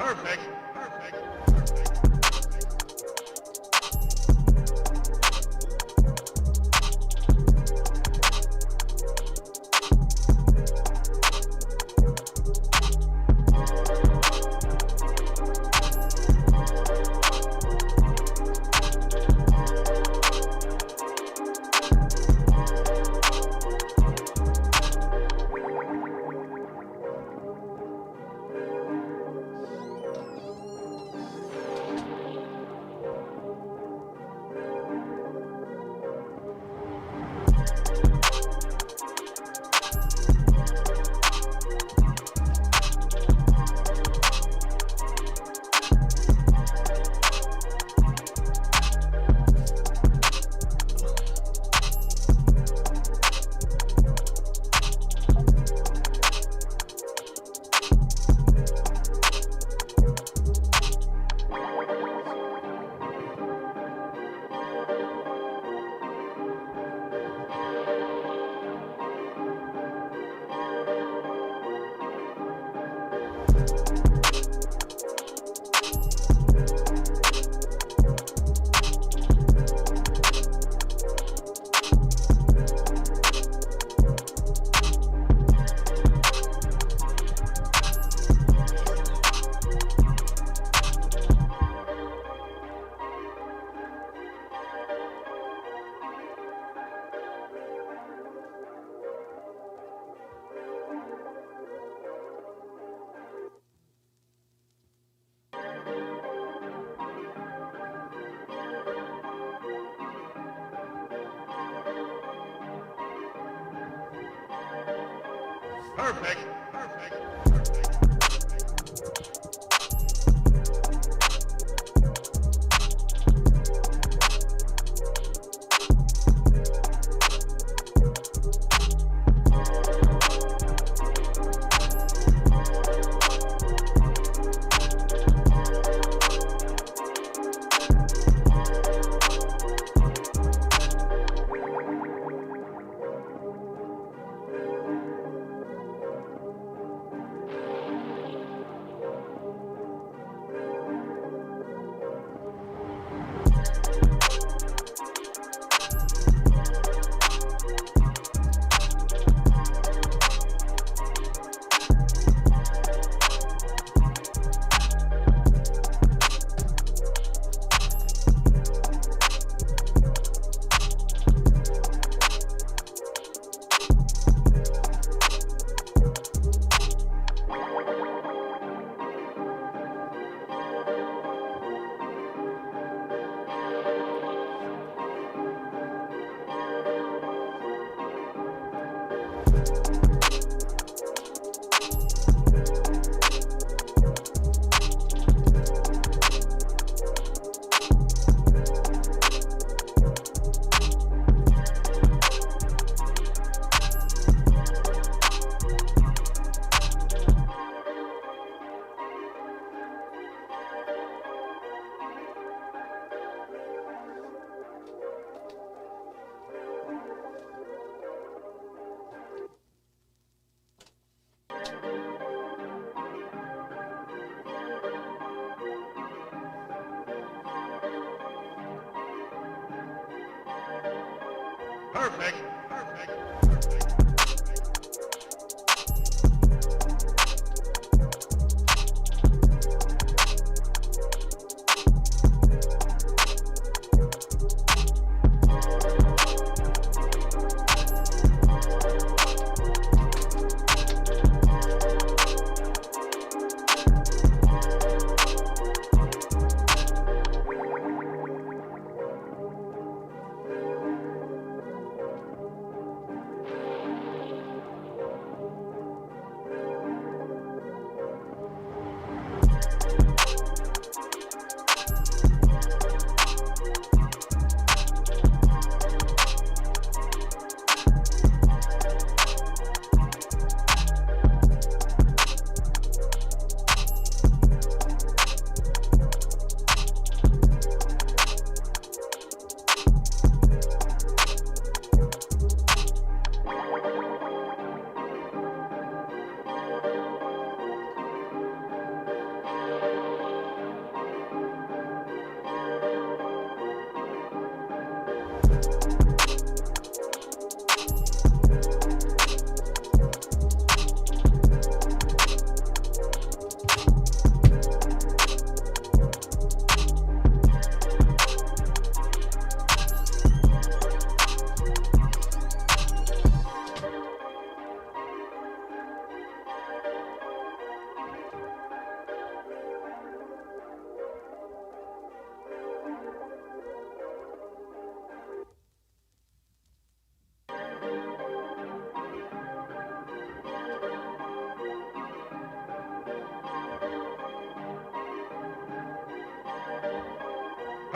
Perfect. Perfect. Perfect.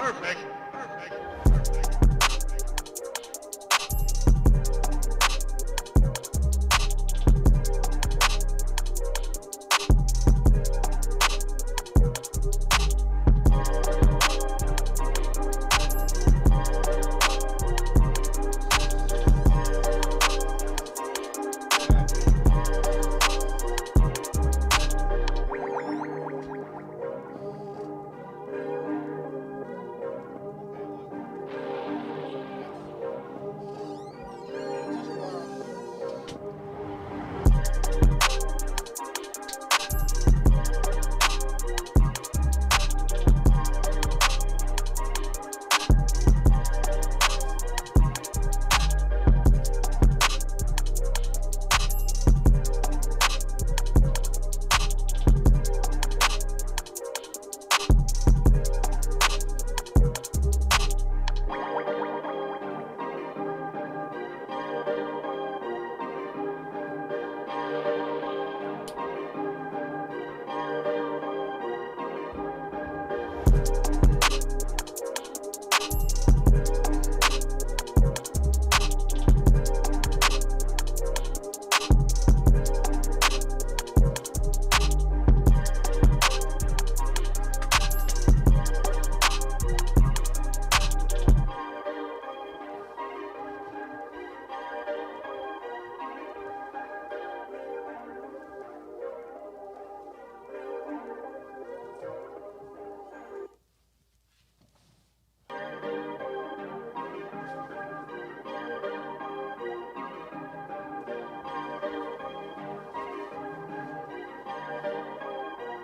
Perfect. Perfect.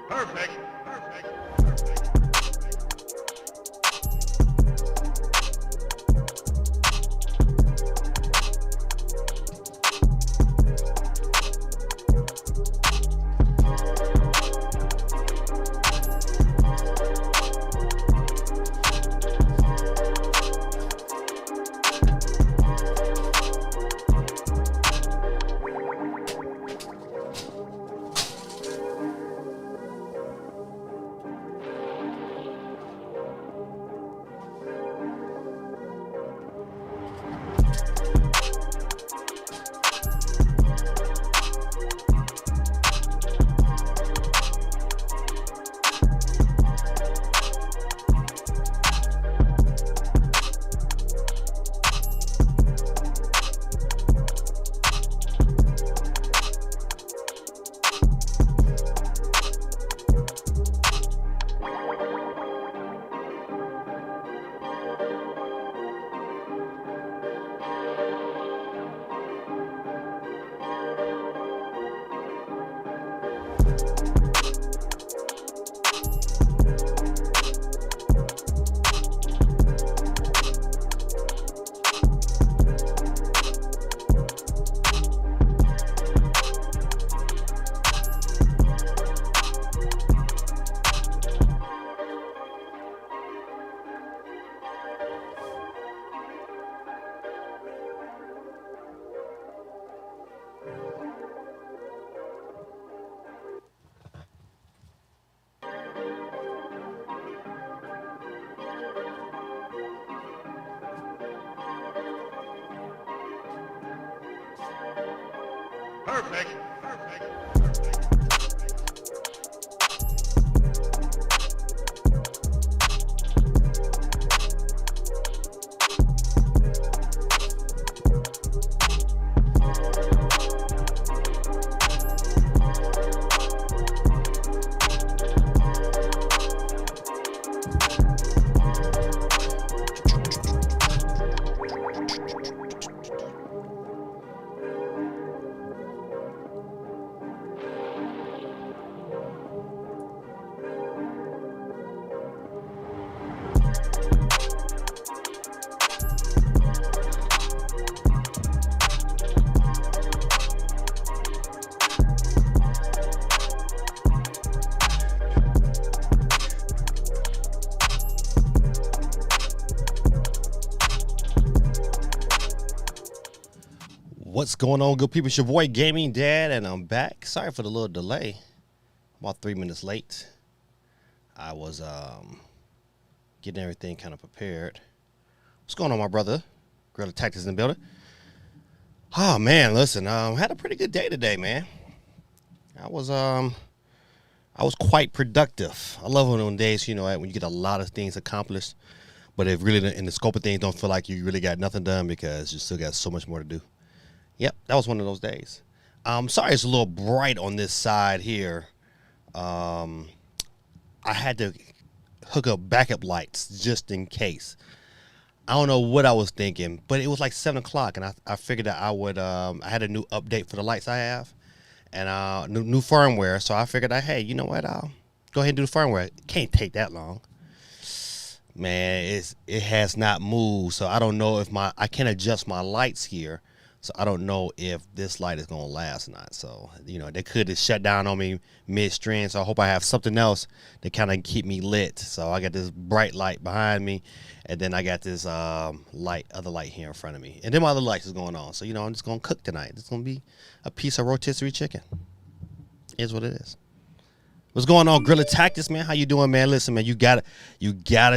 Perfect. Perfect. Perfect. Perfect. What's going on, good people? It's your boy Gaming Dad, and I'm back. Sorry for the little delay. About 3 minutes late. I was getting everything kind of prepared. What's going on, my brother? Gorilla Tactics in the building. Oh man, listen, had a pretty good day today, man. I was quite productive. I love on days, when you get a lot of things accomplished, but if really in the scope of things don't feel like you really got nothing done because you still got so much more to do. Yep, that was one of those days. Sorry it's a little bright on this side here. I had to hook up backup lights just in case. I don't know what I was thinking, but it was like 7 o'clock, and I figured that I would. I had a new update for the lights I have, and new firmware. So I figured, hey, you know what? I'll go ahead and do the firmware. It can't take that long, man. It has not moved, so I don't know if I can adjust my lights here. So I don't know if this light is gonna last or not. So they could have shut down on me midstream. So I hope I have something else to kind of keep me lit. So I got this bright light behind me, and then I got this other light here in front of me, and then my other lights is going on. So I'm just gonna cook tonight. It's gonna be a piece of rotisserie chicken. Is what it is. What's going on, Gorilla Tactics, man? How you doing, man? Listen, man, you gotta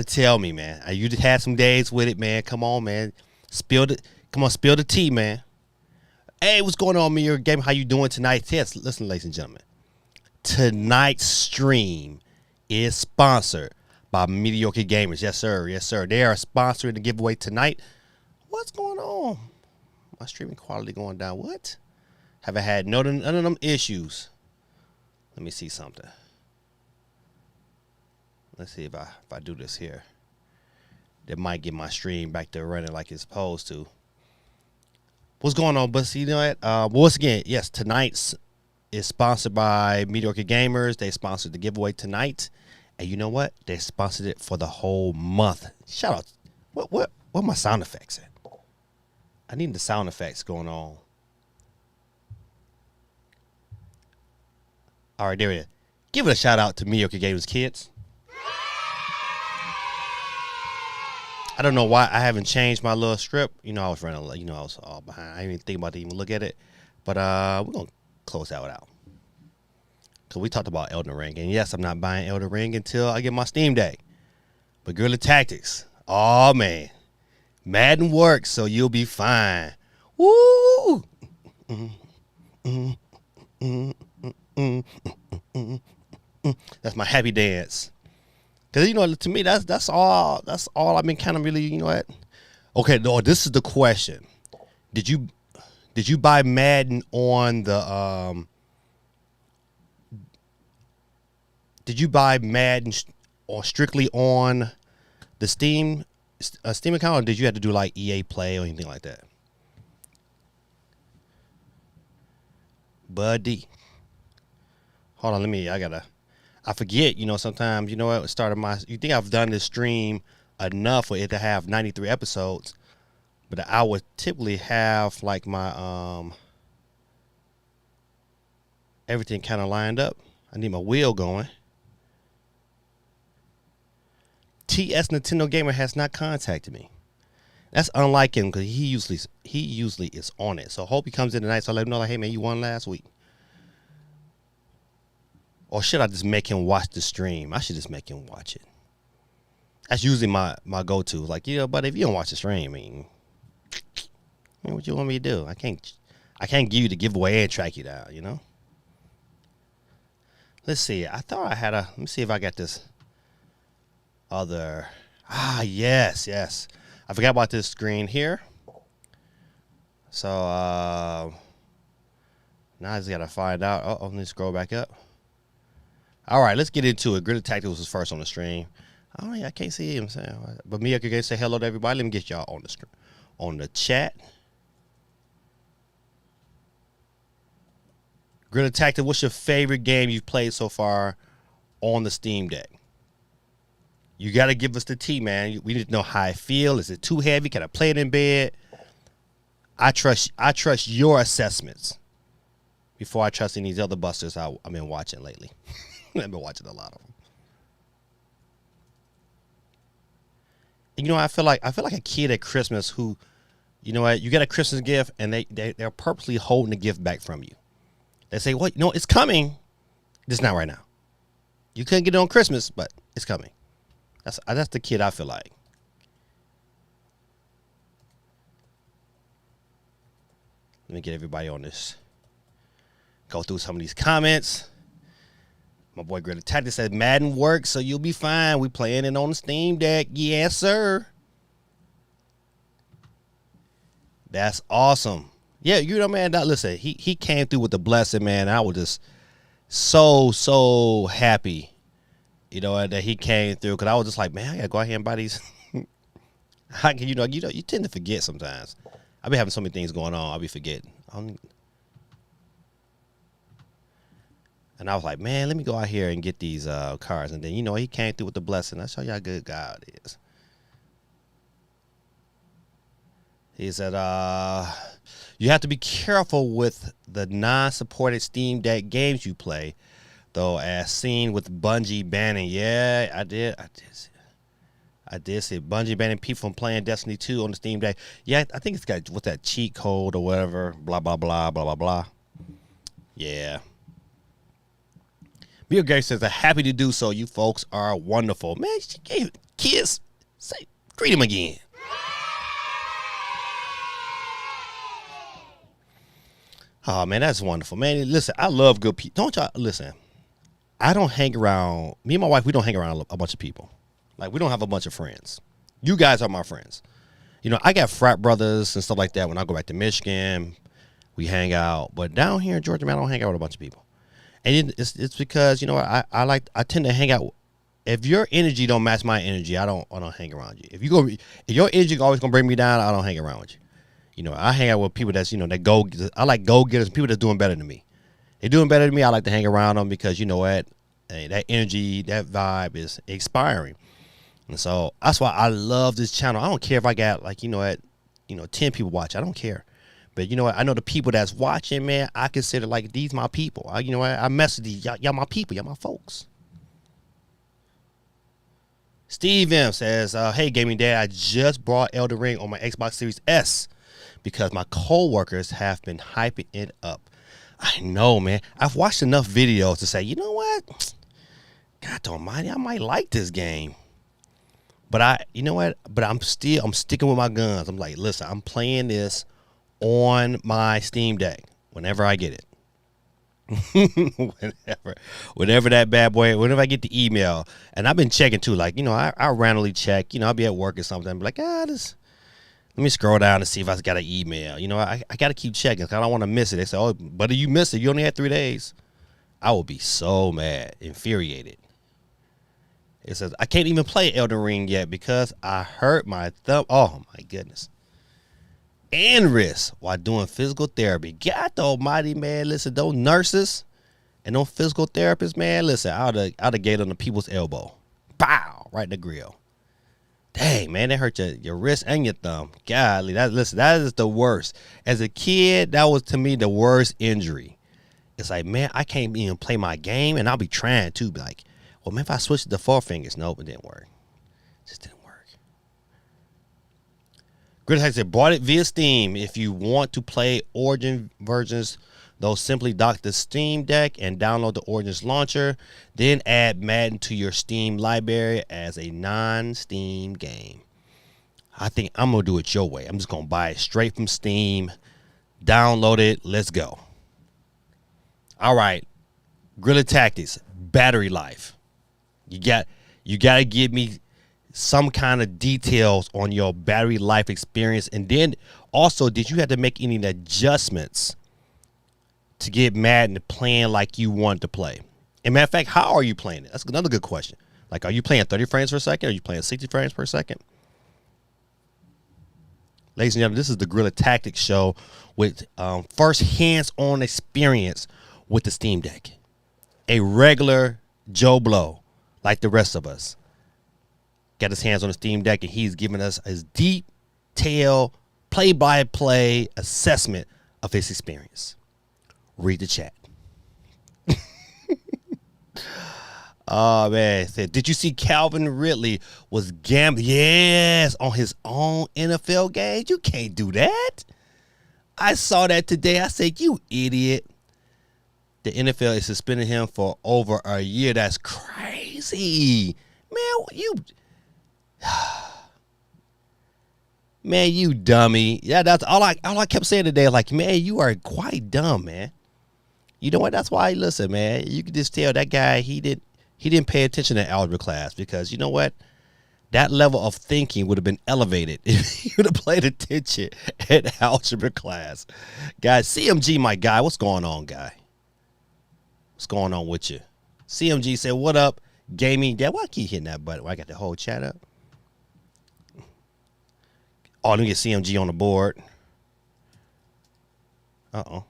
tell me, man. You had some days with it, man. Come on, man. Spill the tea, man. Hey, what's going on, Mirror Game? How you doing tonight? Yes, listen, ladies and gentlemen. Tonight's stream is sponsored by Mediocre Gamers. Yes, sir. Yes, sir. They are sponsoring the giveaway tonight. What's going on? My streaming quality going down. What? Haven't had none of them issues. Let me see something. Let's see if I do this here. That might get my stream back to running like it's supposed to. What's going on, but you know what? Once again, yes, tonight's is sponsored by Mediocre Gamers. They sponsored the giveaway tonight, and you know what? They sponsored it for the whole month. Shout out! What my sound effects at? I need the sound effects going on. All right, there it is. Give it a shout out to Mediocre Gamers kids. I don't know why I haven't changed my little strip. I was running, I was all behind. I didn't even think about to even look at it. But we're going to close that one out. Because we talked about Elden Ring. And yes, I'm not buying Elden Ring until I get my Steamdeck. But Gorilla Tactics, oh man. Madden works, so you'll be fine. Woo! That's my happy dance. Because, to me, that's all I've been kind of really, Okay, no, this is the question. Did you buy Madden on the, did you buy Madden or strictly on the Steam account, or did you have to do like EA Play or anything like that? Buddy. Hold on, I forget, sometimes, you think I've done this stream enough for it to have 93 episodes, but I would typically have like my, everything kind of lined up. I need my wheel going. TS Nintendo Gamer has not contacted me. That's unlike him because he usually is on it. So hope he comes in tonight. So I let him know, like, hey man, you won last week. Or should I just make him watch the stream? I should just make him watch it. That's usually my go-to. Like, but if you don't watch the stream, I mean, what you want me to do? I can't give you the giveaway and track you down, Let's see. I thought I had let me see if I got this other. Yes. I forgot about this screen here. So, now I just got to find out. Let me scroll back up. All right, let's get into it. Gorilla Tactics was first on the stream. Oh, yeah, I can't see him. But me, I could say hello to everybody. Let me get y'all on the screen, on the chat. Gorilla Tactics, what's your favorite game you've played so far on the Steamdeck? You got to give us the tea, man. We need to know how I feel. Is it too heavy? Can I play it in bed? I trust your assessments before I trust any of these other busters I've been watching lately. I've been watching a lot of them. And, I feel like a kid at Christmas who, you get a Christmas gift and they're purposely holding the gift back from you. They say, well, it's coming. Just not right now. You couldn't get it on Christmas, but it's coming. That's the kid I feel like. Let me get everybody on this. Go through some of these comments. My boy Greta Tactics said Madden works, so you'll be fine. We playing it on the Steam Deck. Yes, sir. That's awesome. Yeah, you know, man, listen, he came through with the blessing, man. I was just so happy, you know, that he came through, because I was just like, man, I got to go out here and buy these. You tend to forget sometimes. I be having so many things going on. I'll be forgetting. And I was like, man, let me go out here and get these cars. And then, you know, he came through with the blessing. That's how y'all good God is. He said, you have to be careful with the non-supported Steam Deck games you play, though, as seen with Bungie banning. Yeah, I did see Bungie banning people from playing Destiny 2 on the Steam Deck. Yeah, I think it's got what's that cheat code or whatever. Blah blah blah blah blah blah. Yeah. Bill Gates says, "I'm happy to do so. You folks are wonderful." Man, she gave a kiss. Say, greet him again. Oh man, that's wonderful, man. Listen, I love good people. Don't y'all listen? I don't hang around. Me and my wife, we don't hang around a bunch of people. Like, we don't have a bunch of friends. You guys are my friends. You know, I got frat brothers and stuff like that. When I go back to Michigan, we hang out. But down here in Georgia, man, I don't hang out with a bunch of people. And it's because, you know, I tend to hang out. If your energy don't match my energy, I don't hang around you. If your energy always gonna bring me down, I don't hang around with you. You know, I hang out with people that's, you know, I like go-getters, people that's doing better than me. They're doing better than me. I like to hang around them because, you know what, hey, that energy, that vibe is expiring. And so that's why I love this channel. I don't care if I got, like, you know what, 10 people watch. I don't care. But you know what, I know the people that's watching, man, I consider like these my people. You know what, I mess with these. Y'all my people. Y'all my folks. Steve M says, hey, Gaming Dad, I just brought Elden Ring on my Xbox Series S because my co-workers have been hyping it up. I know, man. I've watched enough videos to say, you know what? God almighty, I might like this game. But you know what? But I'm sticking with my guns. I'm like, listen, I'm playing this on my Steam Deck whenever I get it. whenever that bad boy, whenever I get the email. And I've been checking too. Like, you know, I randomly check. You know, I'll be at work or something. I'll be like, let me scroll down and see if I got an email. You know, I got to keep checking because I don't want to miss it. They say, oh, but you missed it. You only had 3 days. I will be so mad, infuriated. It says, I can't even play Elden Ring yet because I hurt my thumb. Oh, my goodness. And wrist while doing physical therapy. God almighty, man. Listen, those nurses and those physical therapists, man, listen, out of gate on the people's elbow. Pow! Right in the grill. Dang, man, that hurt your wrist and your thumb. Golly, that is the worst. As a kid, that was, to me, the worst injury. It's like, man, I can't even play my game, and I'll be trying to. Be like, well, man, if I switch to the 4 fingers, nope, it didn't work. Just didn't work. Grid Hack said, bought it via Steam. If you want to play Origin versions, though, simply dock the Steam Deck and download the Origins launcher. Then add Madden to your Steam library as a non-Steam game. I think I'm going to do it your way. I'm just going to buy it straight from Steam, download it, let's go. All right, Guerrilla Tactics, battery life. You got to give me some kind of details on your battery life experience. And then also, did you have to make any adjustments to get Madden to playing like you want to play? And matter of fact, how are you playing it? That's another good question. Like, are you playing 30 frames per second? Are you playing 60 frames per second? Ladies and gentlemen, this is the Guerrilla Tactics show with first hands-on experience with the Steam Deck. A regular Joe Blow, like the rest of us, got his hands on the Steam Deck, and he's giving us his detailed play-by-play assessment of his experience. Read the chat. Oh, man. Said, did you see Calvin Ridley was gambling? Yes, on his own NFL game. You can't do that. I saw that today. I said, you idiot. The NFL is suspending him for over a year. That's crazy. Man, Man, you dummy. Yeah, that's all I kept saying today. Like, man, you are quite dumb, man. You know what? That's why, listen, man, you can just tell that guy he didn't pay attention to algebra class, because you know what? That level of thinking would have been elevated if he would have played attention at algebra class. Guys, CMG, my guy, what's going on, guy? What's going on with you? CMG said, what up, gaming dad? Why I keep hitting that button? Why I got the whole chat up? Oh, let me get CMG on the board. Uh-oh.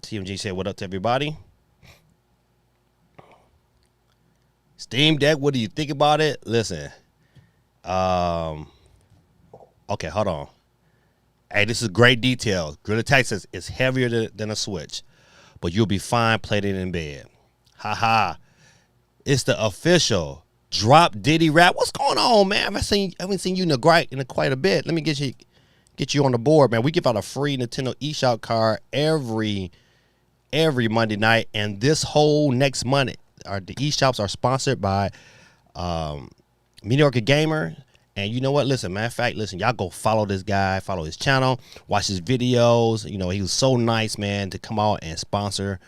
CMG said, what up to everybody? Steamdeck, what do you think about it? Listen. Okay, hold on. Hey, this is great detail. Gorilla Tag says it's heavier than a Switch, but you'll be fine playing it in bed. Haha. It's the official Drop Diddy rap. What's going on, man? I haven't seen you in quite a bit. Let me get you on the board, man. We give out a free Nintendo eShop card every Monday night, and this whole next Monday, the eShops are sponsored by Meteorica Gamer. And you know what? Listen, matter of fact, listen, y'all go follow this guy, follow his channel, watch his videos. You know, he was so nice, man, to come out and sponsor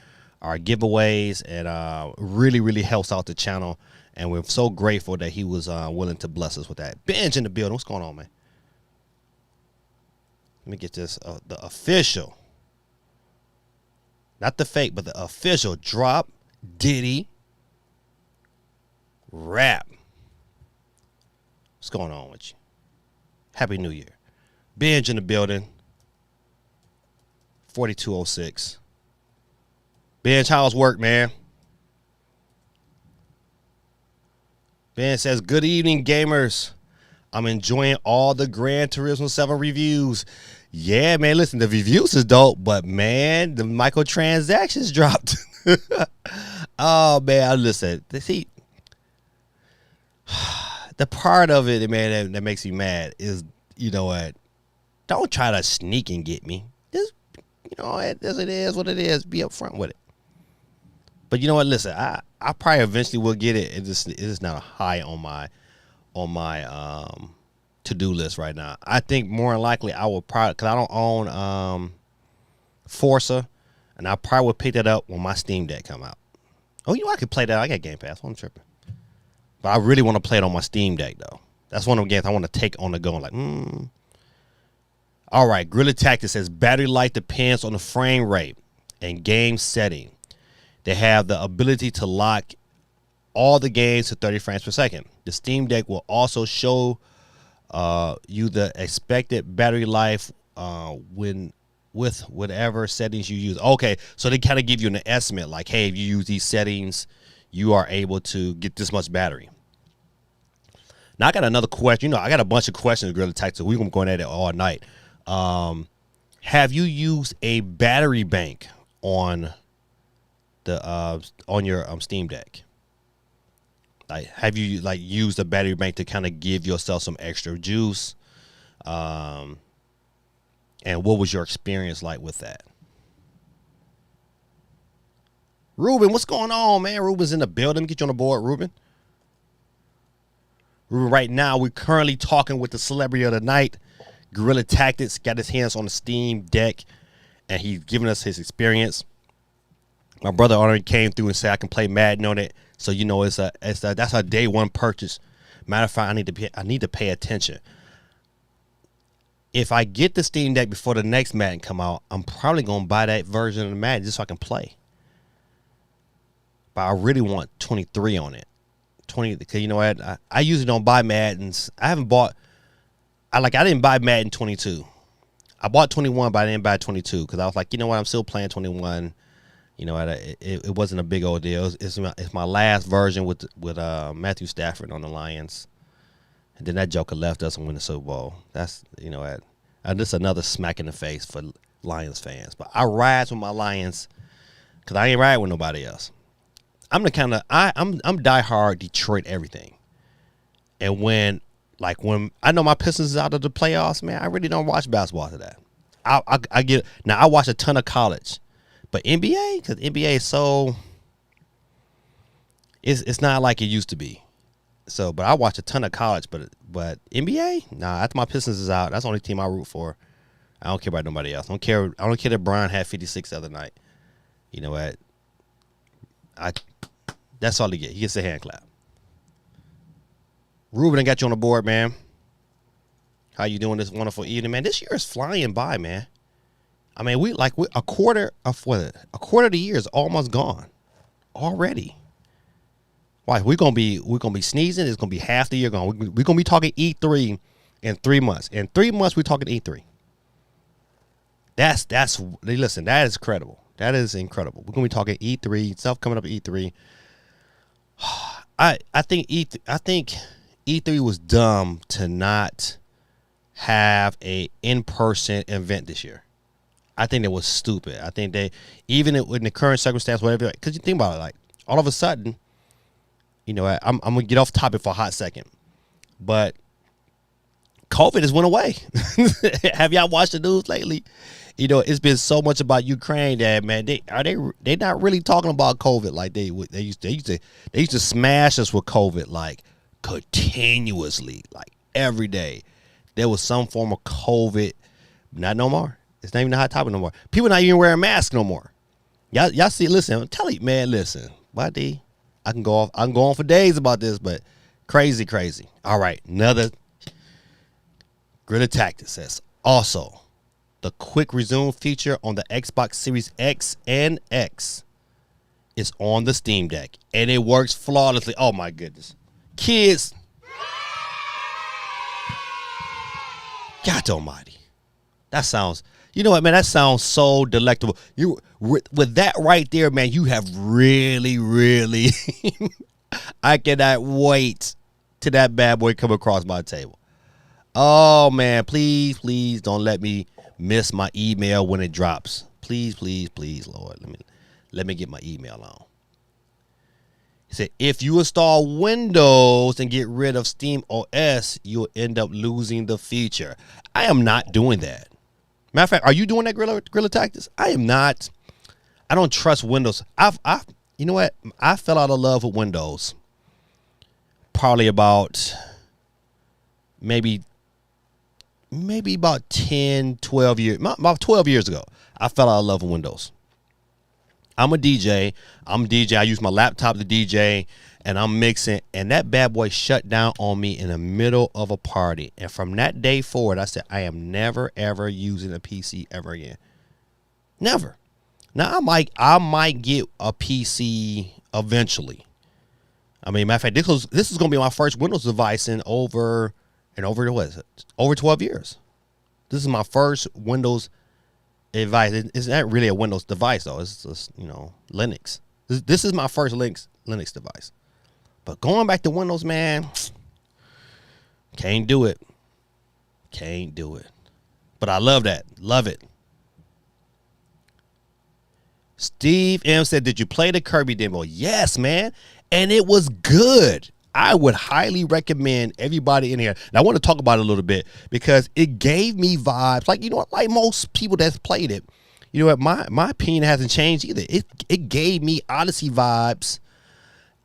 our giveaways, and really, really helps out the channel. And we're so grateful that he was willing to bless us with that. Benj in the building. What's going on, man? Let me get this, the official, not the fake, but the official Drop Diddy rap. What's going on with you? Happy New Year. Benj in the building. 4206. Benj, how's work, man? Ben says, good evening, gamers. I'm enjoying all the Gran Turismo 7 reviews. Yeah, man, listen, the reviews is dope, but, man, the microtransactions dropped. Oh, man, listen. See, the part of it, man, that makes me mad is, you know what, don't try to sneak and get me. Just, you know, it is what it is. Be upfront with it. But you know what, listen, I probably eventually will get it. It's not high on my to-do list right now. I think more than likely I will probably, because I don't own Forza, and I probably will pick that up when my Steam Deck come out. Oh, you know, I could play that. I got Game Pass. I'm tripping. But I really want to play it on my Steam Deck, though. That's one of the games I want to take on the go. And like, All right, Gorilla Tactics says battery life depends on the frame rate and game setting. They have the ability to lock all the games to 30 frames per second. The Steam Deck will also show you the expected battery life with whatever settings you use. Okay, so they kind of give you an estimate, like, hey, if you use these settings, you are able to get this much battery. Now, I got another question. You know, I got a bunch of questions, Gorilla Tactics. We're going to go at it all night. Have you used a battery bank on your Steam Deck? Like, have you used a battery bank to kind of give yourself some extra juice? And what was your experience like with that? Ruben, what's going on, man? Ruben's in the building. Get you on the board, Ruben. Ruben, right now, we're currently talking with the celebrity of the night. Gorilla Tactics got his hands on the Steam Deck, and he's giving us his experience. My brother already came through and said I can play Madden on it. So, you know, that's a day one purchase. Matter of fact, I need to pay attention. If I get the Steam Deck before the next Madden come out, I'm probably going to buy that version of the Madden just so I can play. But I really want 23 on it. 20, because you know what? I usually don't buy Maddens. I didn't buy Madden 22. I bought 21, but I didn't buy 22 because I was like, you know what? I'm still playing 21. You know, it wasn't a big old deal. It's my last version with Matthew Stafford on the Lions. And then that joker left us and win the Super Bowl. That's, you know, just another smack in the face for Lions fans. But I ride with my Lions because I ain't ride with nobody else. I'm diehard Detroit everything. And when I know my Pistons is out of the playoffs, man, I really don't watch basketball after that. I watch a ton of college. But NBA, because NBA is so, It's not like it used to be. So, but I watch a ton of college, but NBA, nah. After my Pistons is out, that's the only team I root for. I don't care about nobody else. I don't care that Brian had 56 the other night. You know what? That's all he get. He gets a hand clap. Ruben, I got you on the board, man. How you doing this wonderful evening, man? This year is flying by, man. I mean, we a quarter of the year is almost gone already. Why? We're gonna be sneezing. It's gonna be half the year gone. We're gonna be talking E3 in 3 months. In 3 months, we're talking E3. Listen. That is credible. That is incredible. We're gonna be talking E3 stuff coming up at E3. I think E3 was dumb to not have a in-person event this year. I think it was stupid. I think they, even in the current circumstance, whatever, because you think about it, like all of a sudden, you know, I'm gonna get off topic for a hot second, but COVID has went away. Have y'all watched the news lately? You know, it's been so much about Ukraine that, man, they not really talking about COVID like they used to smash us with COVID like continuously, like every day. There was some form of COVID. Not no more. It's not even a hot topic no more. People not even wearing masks no more. Y'all see, listen, I'm telling you, man, listen. Why D? I can go on for days about this, but crazy. All right, another Grid Tactics says also the quick resume feature on the Xbox Series X and X is on the Steam Deck, and it works flawlessly. Oh my goodness, kids! God Almighty, that sounds. You know what, man? That sounds so delectable. You with that right there, man. You have really. I cannot wait till that bad boy come across my table. Oh man, please don't let me miss my email when it drops. Please, Lord, let me get my email on. He said, if you install Windows and get rid of Steam OS, you'll end up losing the feature. I am not doing that. Matter of fact, are you doing that, Guerrilla Tactics? I am not. I don't trust Windows. You know what? I fell out of love with Windows probably about maybe about 10, 12 years. About 12 years ago, I fell out of love with Windows. I'm a DJ. I use my laptop to DJ, and I'm mixing, and that bad boy shut down on me in the middle of a party. And from that day forward, I said, I am never, ever using a PC ever again. Never. Now, I might get a PC eventually. I mean, matter of fact, this is going to be my first Windows device in over what is it? Over 12 years. This is my first Windows device. It's not really a Windows device, though. It's just, Linux. This is my first Linux device. But going back to Windows, man, can't do it. But I love that. Love it. Steve M said, did you play the Kirby demo? Yes, man. And it was good. I would highly recommend everybody in here. And I want to talk about it a little bit because it gave me vibes. Like most people that's played it, you know what? My opinion hasn't changed either. It gave me Odyssey vibes,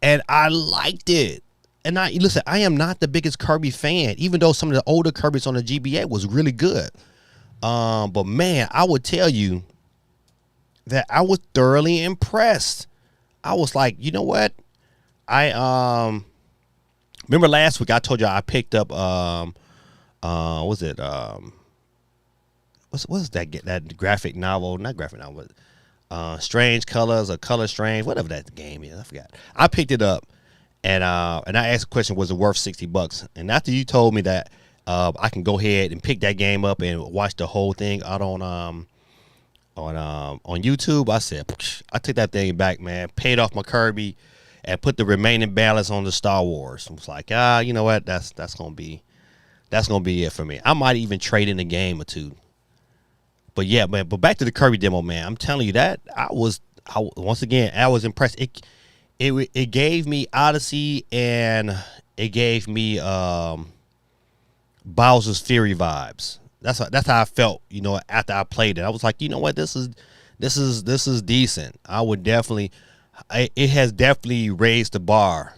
and I liked it. And listen, I am not the biggest Kirby fan, even though some of the older Kirby's on the GBA was really good. But man, I would tell you that I was thoroughly impressed. I was like, you know what? Remember last week I told you I picked up what's that graphic novel? Not graphic novel, but Strange Colors or Color Strange, whatever that game is. I forgot. I picked it up and I asked the question, was it worth $60? And after you told me that I can go ahead and pick that game up and watch the whole thing out on YouTube, I said, I took that thing back, man. Paid off my Kirby and put the remaining balance on the Star Wars. I was like, you know what? That's gonna be it for me. I might even trade in a game or two. But yeah, man. But back to the Kirby demo, man. I'm telling you that I was impressed. It gave me Odyssey and it gave me Bowser's Fury vibes. That's how I felt, after I played it. I was like, you know what? This is decent. I would definitely it has definitely raised the bar.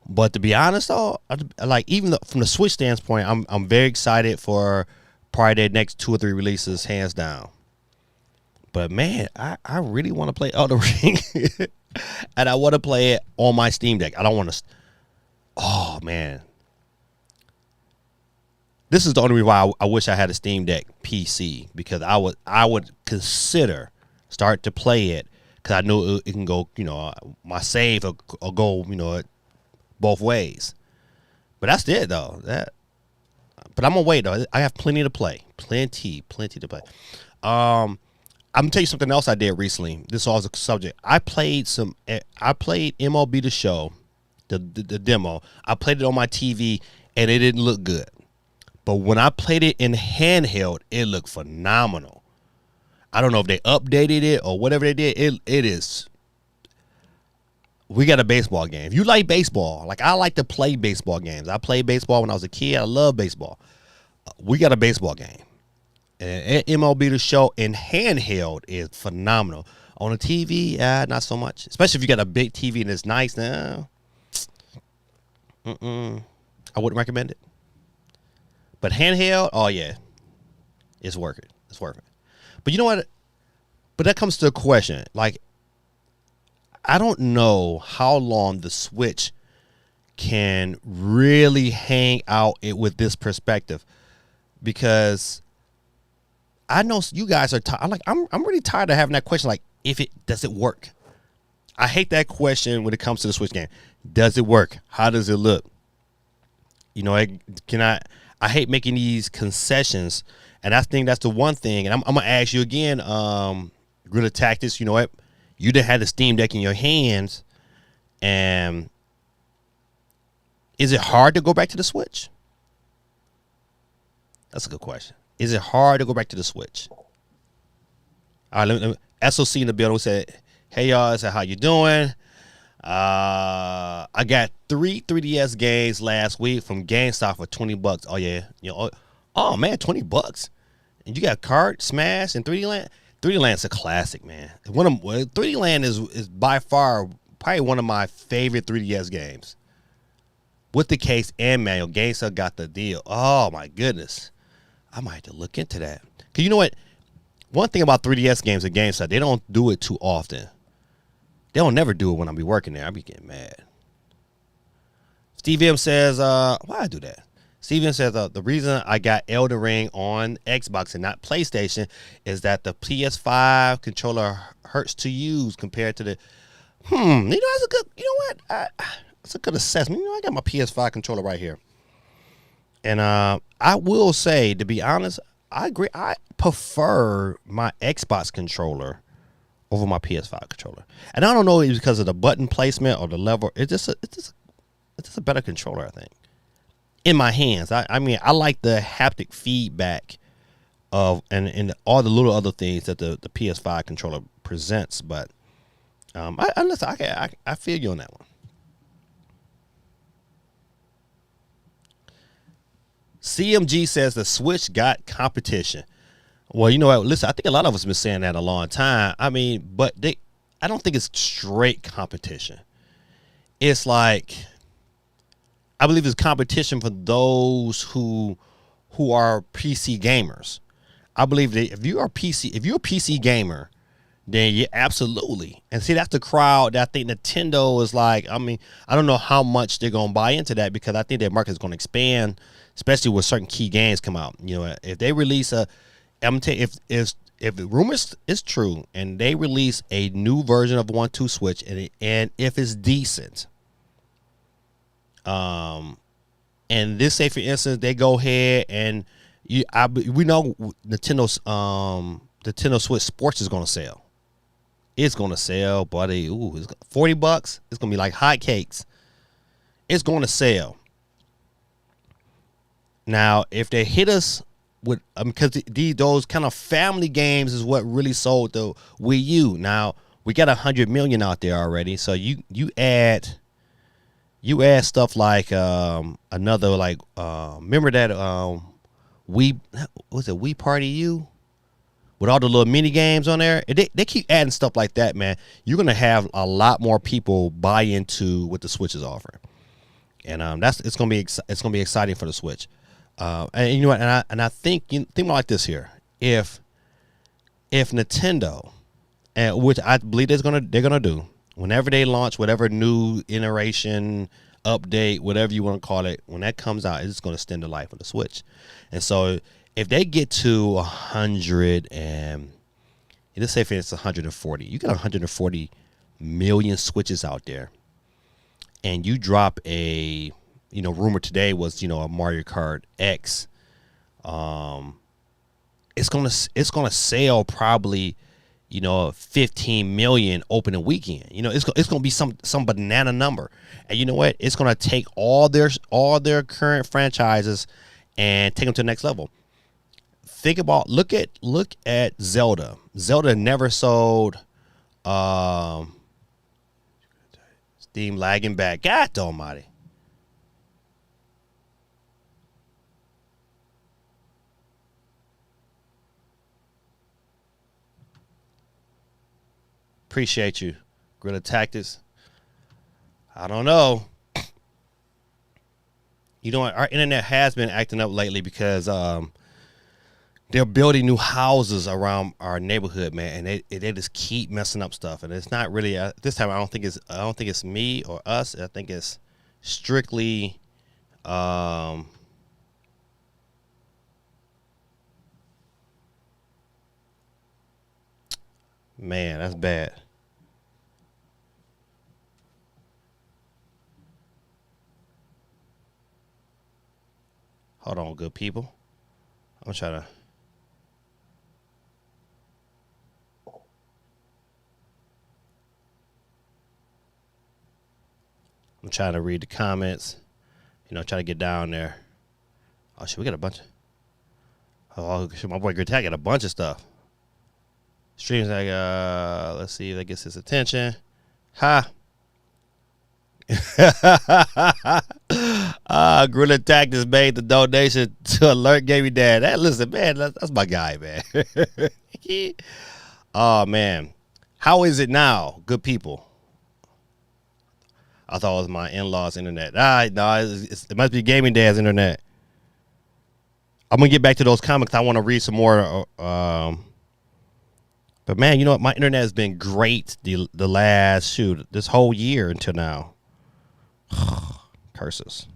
But to be honest, though, like even from the Switch standpoint, I'm very excited for probably their next 2 or 3 releases, hands down. But man, I really want to play Elden Ring, and I want to play it on my Steam Deck. I don't want to. Oh man, this is the only reason why I wish I had a Steam Deck PC, because I would consider start to play it, because I know it can go, my save will go, both ways. But that's it though. But I'm gonna wait though. I have plenty to play, plenty to play. I'm gonna tell you something else I did recently. This is also a subject. I played MLB The Show, the demo. I played it on my TV and it didn't look good. But when I played it in handheld, it looked phenomenal. I don't know if they updated it or whatever they did. It is. We got a baseball game. If you like baseball, like I like to play baseball games. I played baseball when I was a kid. I love baseball. We got a baseball game. And MLB The Show in handheld is phenomenal. On a TV, not so much. Especially if you got a big TV and it's nice now. I wouldn't recommend it. But handheld, oh yeah, it's worth it. It's worth it. But you know what? But that comes to a question. Like, I don't know how long the Switch can really hang out with this perspective, because I know you guys are tired. I'm really tired of having that question. Like, does it work? I hate that question when it comes to the Switch game. Does it work? How does it look? I hate making these concessions, and I think that's the one thing. And I'm gonna ask you again, Guerrilla Tactics. You know what? You done had the Steam Deck in your hands, and is it hard to go back to the Switch? That's a good question. Is it hard to go back to the Switch? All right, let me SOC in the building said, "Hey y'all, said how you doing? I got 3 3DS games last week from GameStop for $20. Oh yeah, oh man, $20. And you got Kart, Smash, and 3D Land. 3D Land's a classic, man. 3D Land is by far probably one of my favorite 3DS games. With the case and manual, GameStop got the deal. Oh my goodness, I might have to look into that. Cause you know what? One thing about 3DS games at GameStop, they don't do it too often. They don't never do it when I be working there. I be getting mad. Steve M says, why I do that? Steve M says, the reason I got Elden Ring on Xbox and not PlayStation is that the PS5 controller hurts to use compared to the, that's a good, that's a good assessment. I got my PS5 controller right here. And I will say, to be honest, I agree. I prefer my Xbox controller over my PS5 controller, and I don't know if it's because of the button placement or the level. It's just a better controller, I think, in my hands. I mean, I like the haptic feedback of and all the little other things that the PS5 controller presents. But I feel you on that one. CMG says the Switch got competition. Well, you know what? Listen, I think a lot of us have been saying that a long time. I mean, but I don't think it's straight competition. It's like, I believe it's competition for those who are PC gamers. I believe that if you're a PC gamer, then yeah, absolutely. And see, that's the crowd that I think Nintendo is like. I mean, I don't know how much they're gonna buy into that, because I think their market is gonna expand, especially with certain key games come out. If they release I'm telling you, if the rumors is true and they release a new version of 1-2 Switch, and if it's decent, and this, say for instance, they go ahead and we know Nintendo's Nintendo Switch Sports is gonna sell. It's gonna sell, buddy. Ooh, it's $40. It's gonna be like hotcakes. It's gonna sell. Now, if they hit us with, because those kind of family games is what really sold the Wii U. Now we got 100 million out there already, so you add stuff like another, remember that Wii, was it Wii Party U? with all the little mini games on there. They keep adding stuff like that, man. You're gonna have a lot more people buy into what the Switch is offering, and it's gonna be exciting for the Switch. And you know what? And I think think about like this here. If Nintendo, and which I believe they're gonna do, whenever they launch whatever new iteration, update, whatever you want to call it, when that comes out, it's going to extend the life of the Switch. And so if they get to 100 and let's say if it's 140, you got 140 million Switches out there, and you drop rumor today was a Mario Kart X, it's gonna sell probably 15 million opening weekend. It's gonna be some banana number. And you know what? It's gonna take all their current franchises and take them to the next level. Look at Zelda. Zelda never sold. Steam lagging back. God almighty. Appreciate you, Guerrilla Tactics. I don't know. You know what? Our internet has been acting up lately because they're building new houses around our neighborhood, man, and they just keep messing up stuff. And it's not really this time. I don't think it's me or us. I think it's strictly man, that's bad. Hold on, good people. I'm trying to. I'm trying to read the comments. Try to get down there. Oh shit, we got a bunch. Oh shit, my boy Gritag got a bunch of stuff. Streams like let's see if that gets his attention. Ha. Gorilla Tactics made the donation to Alert Gaming Dad. Listen, man, that's my guy, man. Oh man, how is it now, good people? I thought it was my in-laws' internet. No, it must be Gaming Dad's internet. I'm gonna get back to those comics. I want to read some more. But man, you know what? My internet has been great the last this whole year until now. Curses.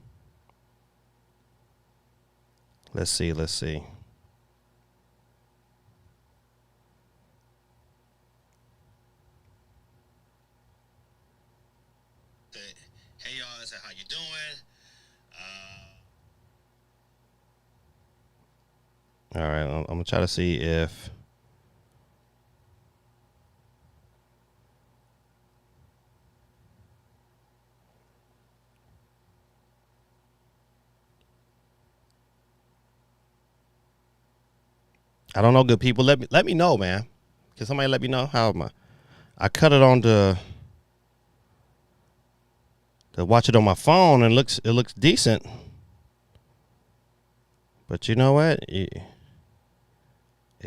Let's see. Hey y'all, how you doing? All right, I'm gonna try to see if. I don't know, good people. Let me know, man. Can somebody let me know how I cut it on to watch it on my phone, and it looks decent. But you know what? It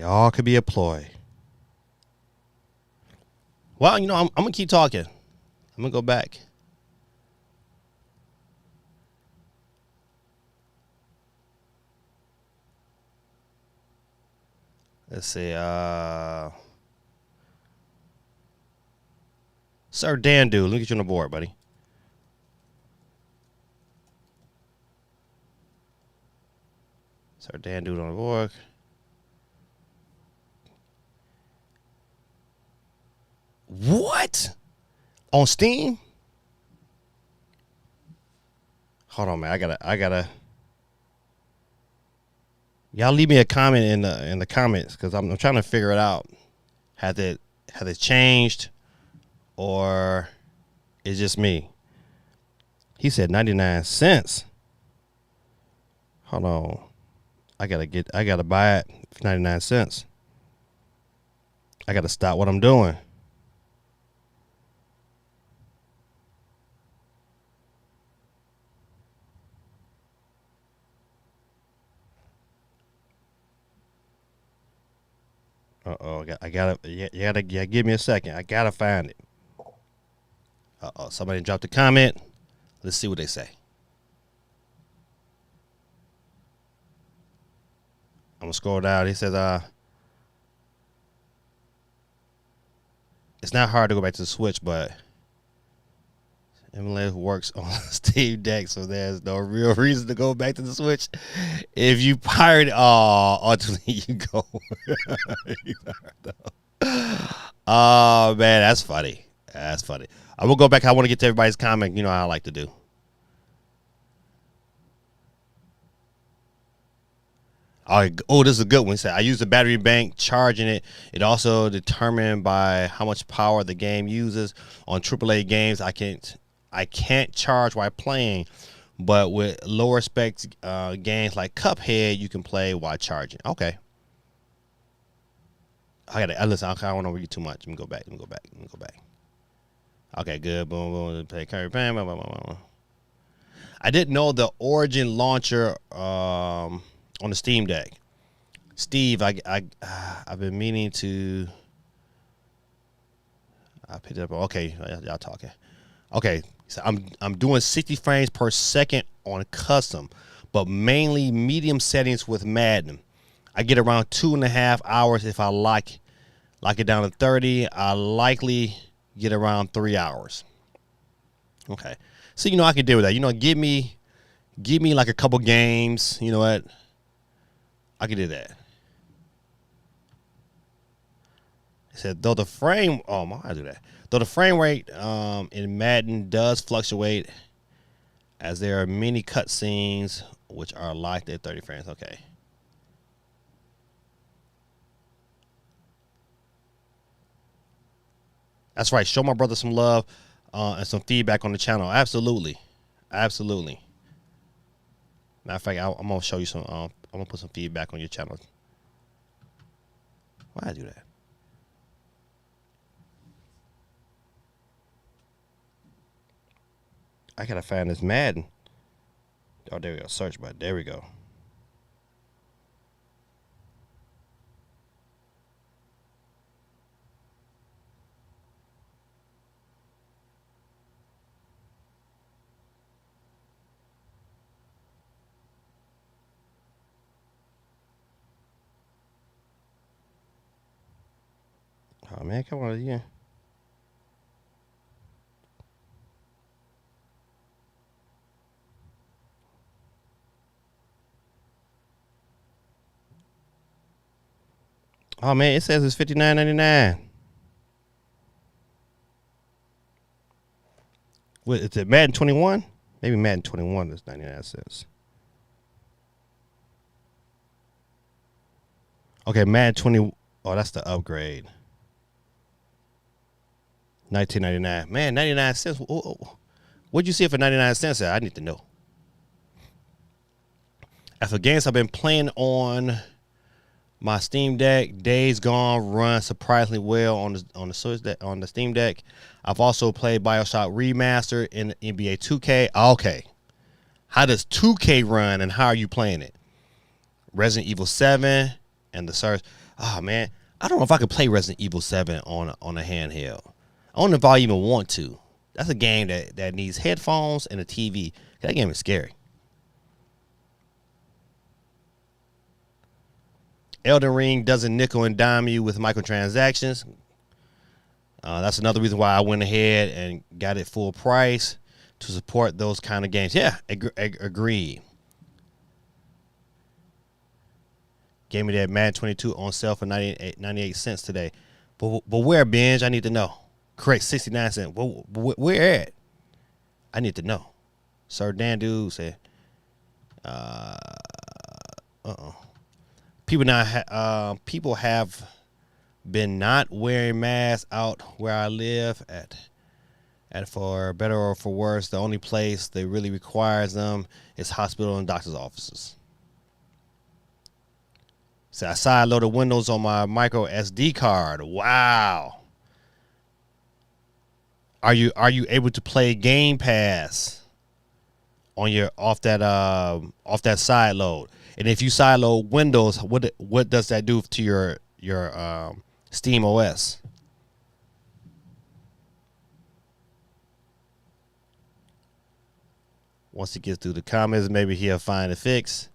all could be a ploy. Well, I'm gonna keep talking. I'm gonna go back. Let's see. Sir Dan Dude, let me get you on the board, buddy. Sir Dan Dude on the board. What? On Steam? Hold on, man. I gotta. Y'all leave me a comment in the comments because I'm trying to figure it out. Has it changed, or it's just me? He said 99 cents. Hold on. I gotta buy it for 99 cents. I gotta stop what I'm doing. I gotta, yeah, give me a second. I gotta find it. Somebody dropped a comment. Let's see what they say. I'm gonna scroll down. He says, it's not hard to go back to the Switch, but Emily works on Steamdeck, so there's no real reason to go back to the Switch. If you pirate, ultimately you go. Oh man, that's funny. That's funny. I will go back. I want to get to everybody's comment. You know how I like to do. Oh, this is a good one. I use the battery bank charging it. It also determined by how much power the game uses. On AAA games, I can't charge while playing, but with lower spec games like Cuphead, you can play while charging. Okay. Listen. I don't want to read too much. Let me go back. Okay, good. Boom, boom. Play carry. Bam, bam, bam, bam. I didn't know the Origin launcher on the Steam Deck. Steve, I've been meaning to. I picked it up. Okay, y'all talking. Okay, so I'm doing 60 frames per second on custom, but mainly medium settings with Madden. I get around 2.5 hours. If I like it down to 30, I likely get around 3 hours. Okay, so I can deal with that. Give me like a couple games. You know what? I can do that. It said though the frame. I do that. Though the frame rate in Madden does fluctuate, as there are many cutscenes which are locked at 30 frames. Okay. That's right. Show my brother some love and some feedback on the channel. Absolutely. Matter of fact, I'm gonna show you some. I'm gonna put some feedback on your channel. Why I do that? I gotta find this Madden. Oh, there we go. Search button. There we go. Oh man, come on, yeah. Oh man, it says it's $59.99. What is it? Madden 21? Maybe Madden 21 is 99 cents. Okay, Madden 20. Oh, that's the upgrade. 19.99. Man, 99 cents. What'd you see it for 99 cents? I need to know. As for games I've been playing on my Steam Deck, Days Gone run surprisingly well on the Steam Deck. I've also played BioShock Remastered in NBA 2K. Okay, how does 2K run, and how are you playing it? Resident Evil 7 and the Surge. Oh man, I don't know if I could play Resident Evil 7 on a handheld. I don't know if I even want to. That's a game that needs headphones and a TV. That game is scary. Elden Ring doesn't nickel and dime you with microtransactions. That's another reason why I went ahead and got it full price to support those kind of games. Yeah, agreed. Gave me that Madden 22 on sale for 98 cents today. But where, Binge? I need to know. Correct, 69 cents. Where at? I need to know. Sir Dan Dude said, people have been not wearing masks out where I live at for better or for worse. The only place they really requires them is hospital and doctor's offices. So I side-loaded Windows on my micro SD card. Wow. Are you able to play Game Pass on your off that side load? And if you side load Windows, what does that do to your your Steam OS. Once he gets through the comments, maybe he'll find a fix.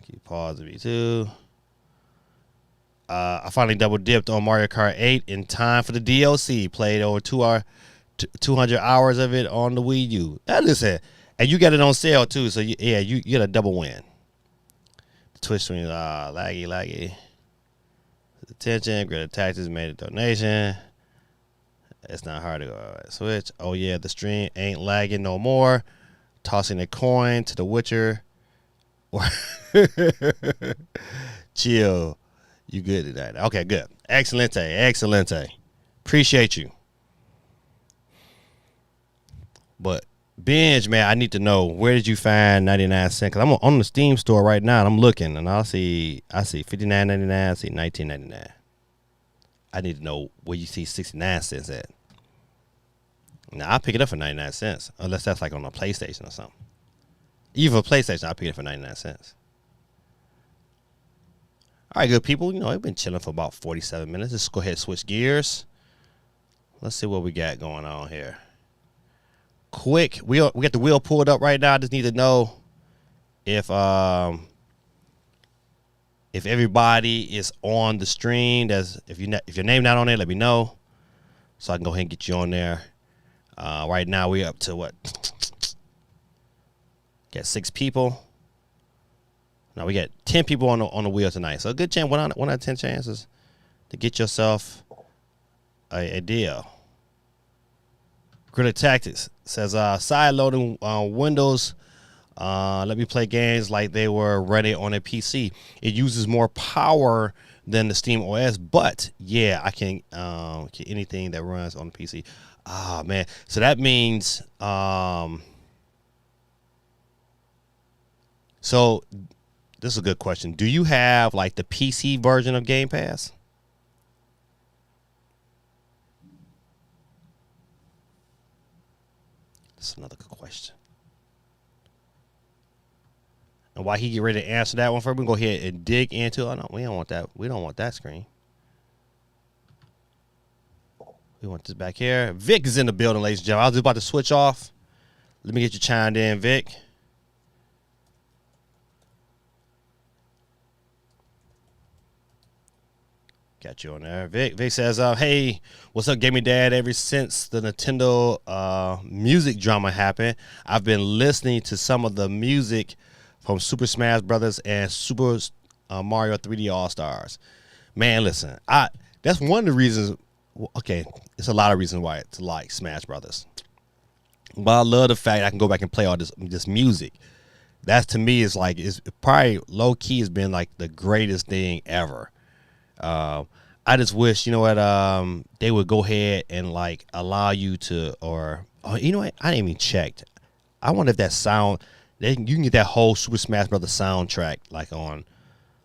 Keep pausing me too. I finally double dipped on Mario Kart 8 in time for the DLC. Played over 200 hours of it on the Wii U. Listen, and you got it on sale too, so you get a double win. The Twitch stream, laggy. Attention, Greater Tactics made a donation. It's not hard to go switch. Oh yeah, the stream ain't lagging no more. Tossing a coin to the Witcher. Chill. You good at that? Okay, good. Excelente. Appreciate you. But Binge, man, I need to know, where did you find 99 cents? Because I'm on the Steam store right now and I'm looking and I see $59.99, I see $19.99. I need to know where you see 69 cents at. Now, I'll pick it up for 99 cents, unless that's like on a PlayStation or something. Even for PlayStation, I'll pick it up for 99 cents. All right, good people. You know, I've been chilling for about 47 minutes. Let's go ahead and switch gears. Let's see what we got going on here. Quick, we got the wheel pulled up right now. I just need to know if everybody is on the stream. If your name not on there, let me know so I can go ahead and get you on there. Right now we're up to what? Got 6 people. Now we got 10 people on the wheel tonight. So a good chance, one out of 10 chances to get yourself a deal. Greater Tactics says side loading Windows. Let me play games like they were ready on a PC. It uses more power than the Steam OS, but yeah, I can anything that runs on the PC. Ah, man. So that means so this is a good question. Do you have like the PC version of Game Pass? That's another good question. And while he get ready to answer that one first, we can go ahead and dig into. Oh no, we don't want that. We don't want that screen. We want this back here. Vic is in the building, ladies and gentlemen. I was just about to switch off. Let me get you chimed in, Vic. Got you on there. Vic says, hey, what's up, Gaming Dad? Ever since the Nintendo music drama happened, I've been listening to some of the music from Super Smash Brothers and Super Mario 3D All-Stars. Man, listen, that's one of the reasons. Okay, it's a lot of reasons why to like Smash Brothers. But I love the fact I can go back and play all this music. That to me is like, it's probably low key has been like the greatest thing ever. I just wish, you know what, they would go ahead and like allow you to, or you know what, I didn't even check. I wonder if that sound, you can get that whole Super Smash Brothers soundtrack like on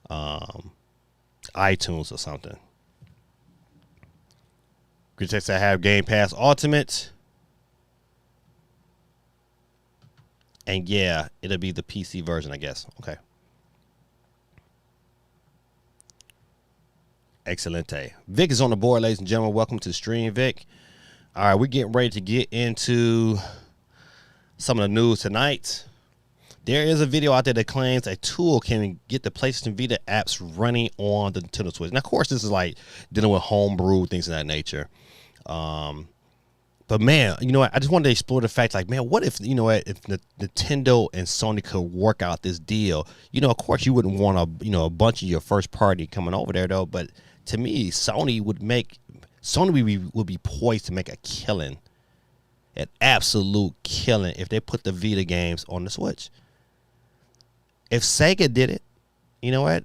iTunes or something. Good text, I have Game Pass Ultimate. And yeah, it'll be the PC version, I guess. Okay. Excelente. Vic is on the board, ladies and gentlemen. Welcome to the stream, Vic. All right, we're getting ready to get into some of the news tonight. There is a video out there that claims a tool can get the PlayStation Vita apps running on the Nintendo Switch. Now, of course, this is like dealing with homebrew, things of that nature. But man, you know what? I just wanted to explore the fact, like, man, what if, you know what, if Nintendo and Sony could work out this deal? You know, of course, you wouldn't want a bunch of your first party coming over there, though. But to me, Sony would be poised to make a killing, an absolute killing, if they put the Vita games on the Switch. If Sega did it, you know what?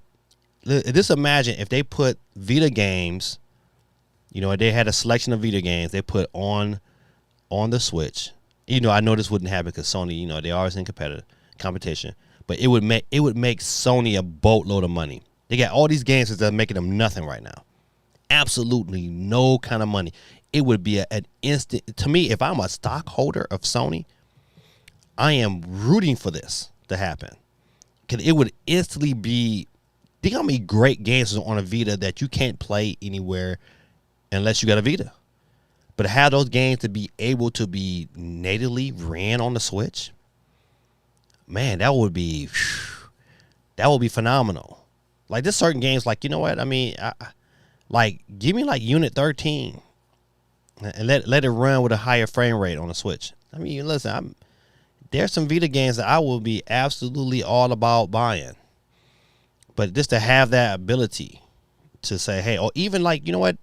Just imagine if they put Vita games, you know, they had a selection of Vita games they put on the Switch. You know, I know this wouldn't happen because Sony, you know, they're always in competition. But it would make Sony a boatload of money. They got all these games that are making them nothing right now. Absolutely no kind of money. It would be an instant. To me, if I'm a stockholder of Sony, I am rooting for this to happen. Because it would instantly be Think how many great games on a Vita that you can't play anywhere unless you got a Vita. But to have those games to be able to be natively ran on the Switch, man, that would be phenomenal. Like there's certain games, like, you know what I mean, like give me like Unit 13 and let it run with a higher frame rate on the Switch. I mean, listen, there's some Vita games that I will be absolutely all about buying, but just to have that ability to say, hey, or even like, you know what,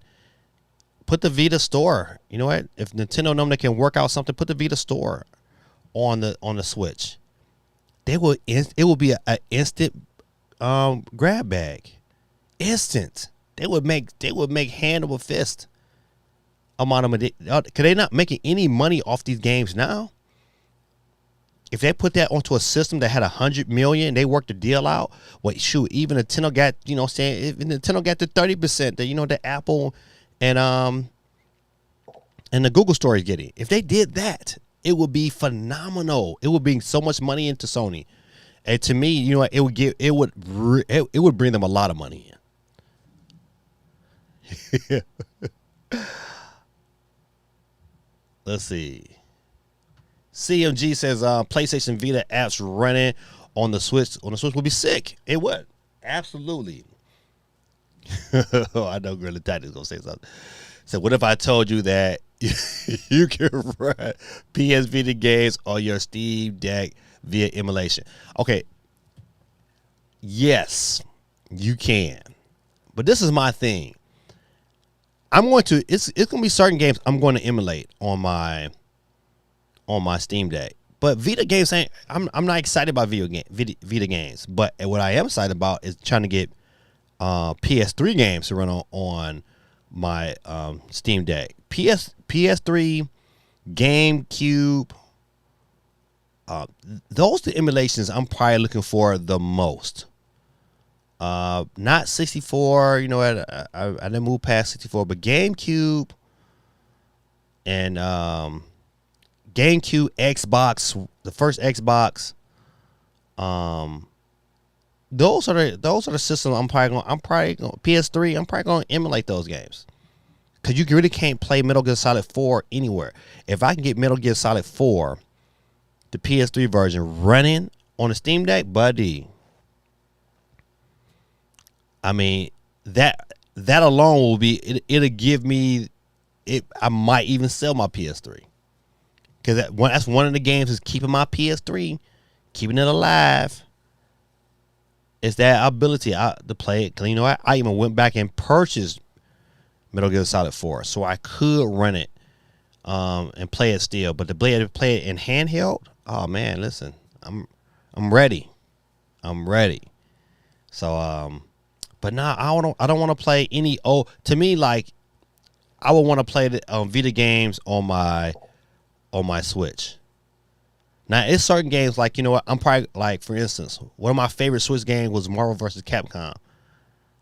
put the Vita store. You know what, if Nintendo know they can work out something, put the Vita store on the Switch. It will be an instant grab bag, instant. They would make hand over fist amount of money. Cause they not making any money off these games now. If they put that onto a system that had 100 million, they worked the deal out. Wait, shoot, even Nintendo got, you know, saying if Nintendo got the 30% that, you know, the Apple and the Google store is getting. If they did that, it would be phenomenal. It would bring so much money into Sony, and to me, you know, it would bring them a lot of money in. Let's see. CMG says PlayStation Vita apps running on the Switch would be sick. It would, absolutely. Oh, I know Gorilla Tactics is gonna say something. So what if I told you that you can run PS Vita games on your Steam Deck via emulation? Okay, yes, you can. But this is my thing. It's gonna be certain games I'm going to emulate on my Steam Deck. But Vita games I'm not excited about Vita games. But what I am excited about is trying to get PS3 games to run on my Steam Deck. PS3, GameCube, those the emulations I'm probably looking for the most. Not 64, you know, I didn't move past 64, but GameCube and GameCube, Xbox, the first Xbox, those are the systems I'm probably going PS3, I'm probably going to emulate those games. Cause you really can't play Metal Gear Solid 4 anywhere. If I can get Metal Gear Solid 4, the PS3 version, running on the Steam Deck, buddy, I mean, that alone will be, it'll give me, I might even sell my PS3. Because that's one of the games is keeping my PS3, keeping it alive. It's that ability to play it. You know, I even went back and purchased Metal Gear Solid 4 so I could run it and play it still. But to play it in handheld, oh man, listen, I'm ready. I'm ready. So but now I don't want to play any old. To me, like, I would want to play the Vita games on my Switch. Now, it's certain games, like, you know what, I'm probably, like, for instance, one of my favorite Switch games was Marvel vs. Capcom.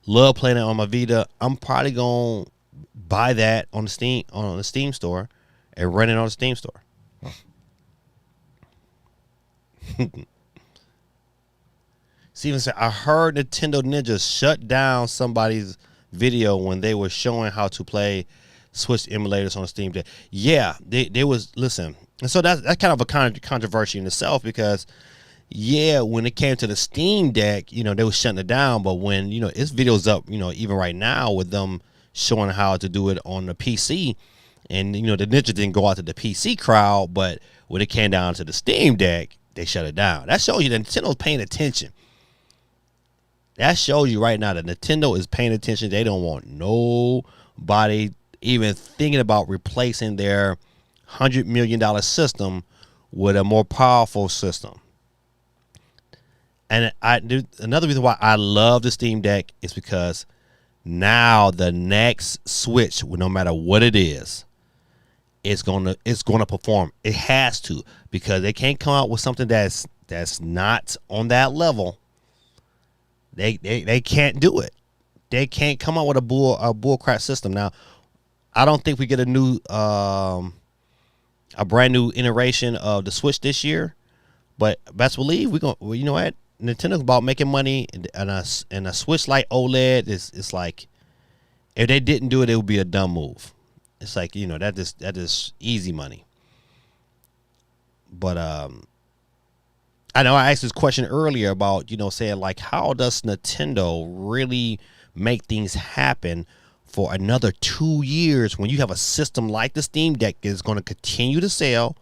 Love playing it on my Vita. I'm probably going to buy that on the Steam store and run it on the Steam store. Steven said, I heard Nintendo Ninja shut down somebody's video when they were showing how to play Switch emulators on Steam Deck. Yeah, they was, listen. And so that's kind of a controversy in itself, because yeah, when it came to the Steam Deck, you know, they were shutting it down. But when, you know, it's videos up, you know, even right now with them showing how to do it on the PC, and, you know, the Ninja didn't go out to the PC crowd, but when it came down to the Steam Deck, they shut it down. That shows you that Nintendo's paying attention. That shows you right now that Nintendo is paying attention. They don't want nobody even thinking about replacing their $100 million system with a more powerful system. And another reason why I love the Steam Deck is because now the next Switch, no matter what it is, it's gonna perform. It has to, because they can't come out with something that's not on that level. They can't do it. They can't come out with a bull crap system. Now, I don't think we get a brand new iteration of the Switch this year, but best believe you know what? Nintendo's about making money, and a Switch Lite OLED is like, if they didn't do it, it would be a dumb move. It's like, that is easy money. But I know I asked this question earlier about, saying like, how does Nintendo really make things happen for another 2 years when you have a system like the Steam Deck is going to continue to sell?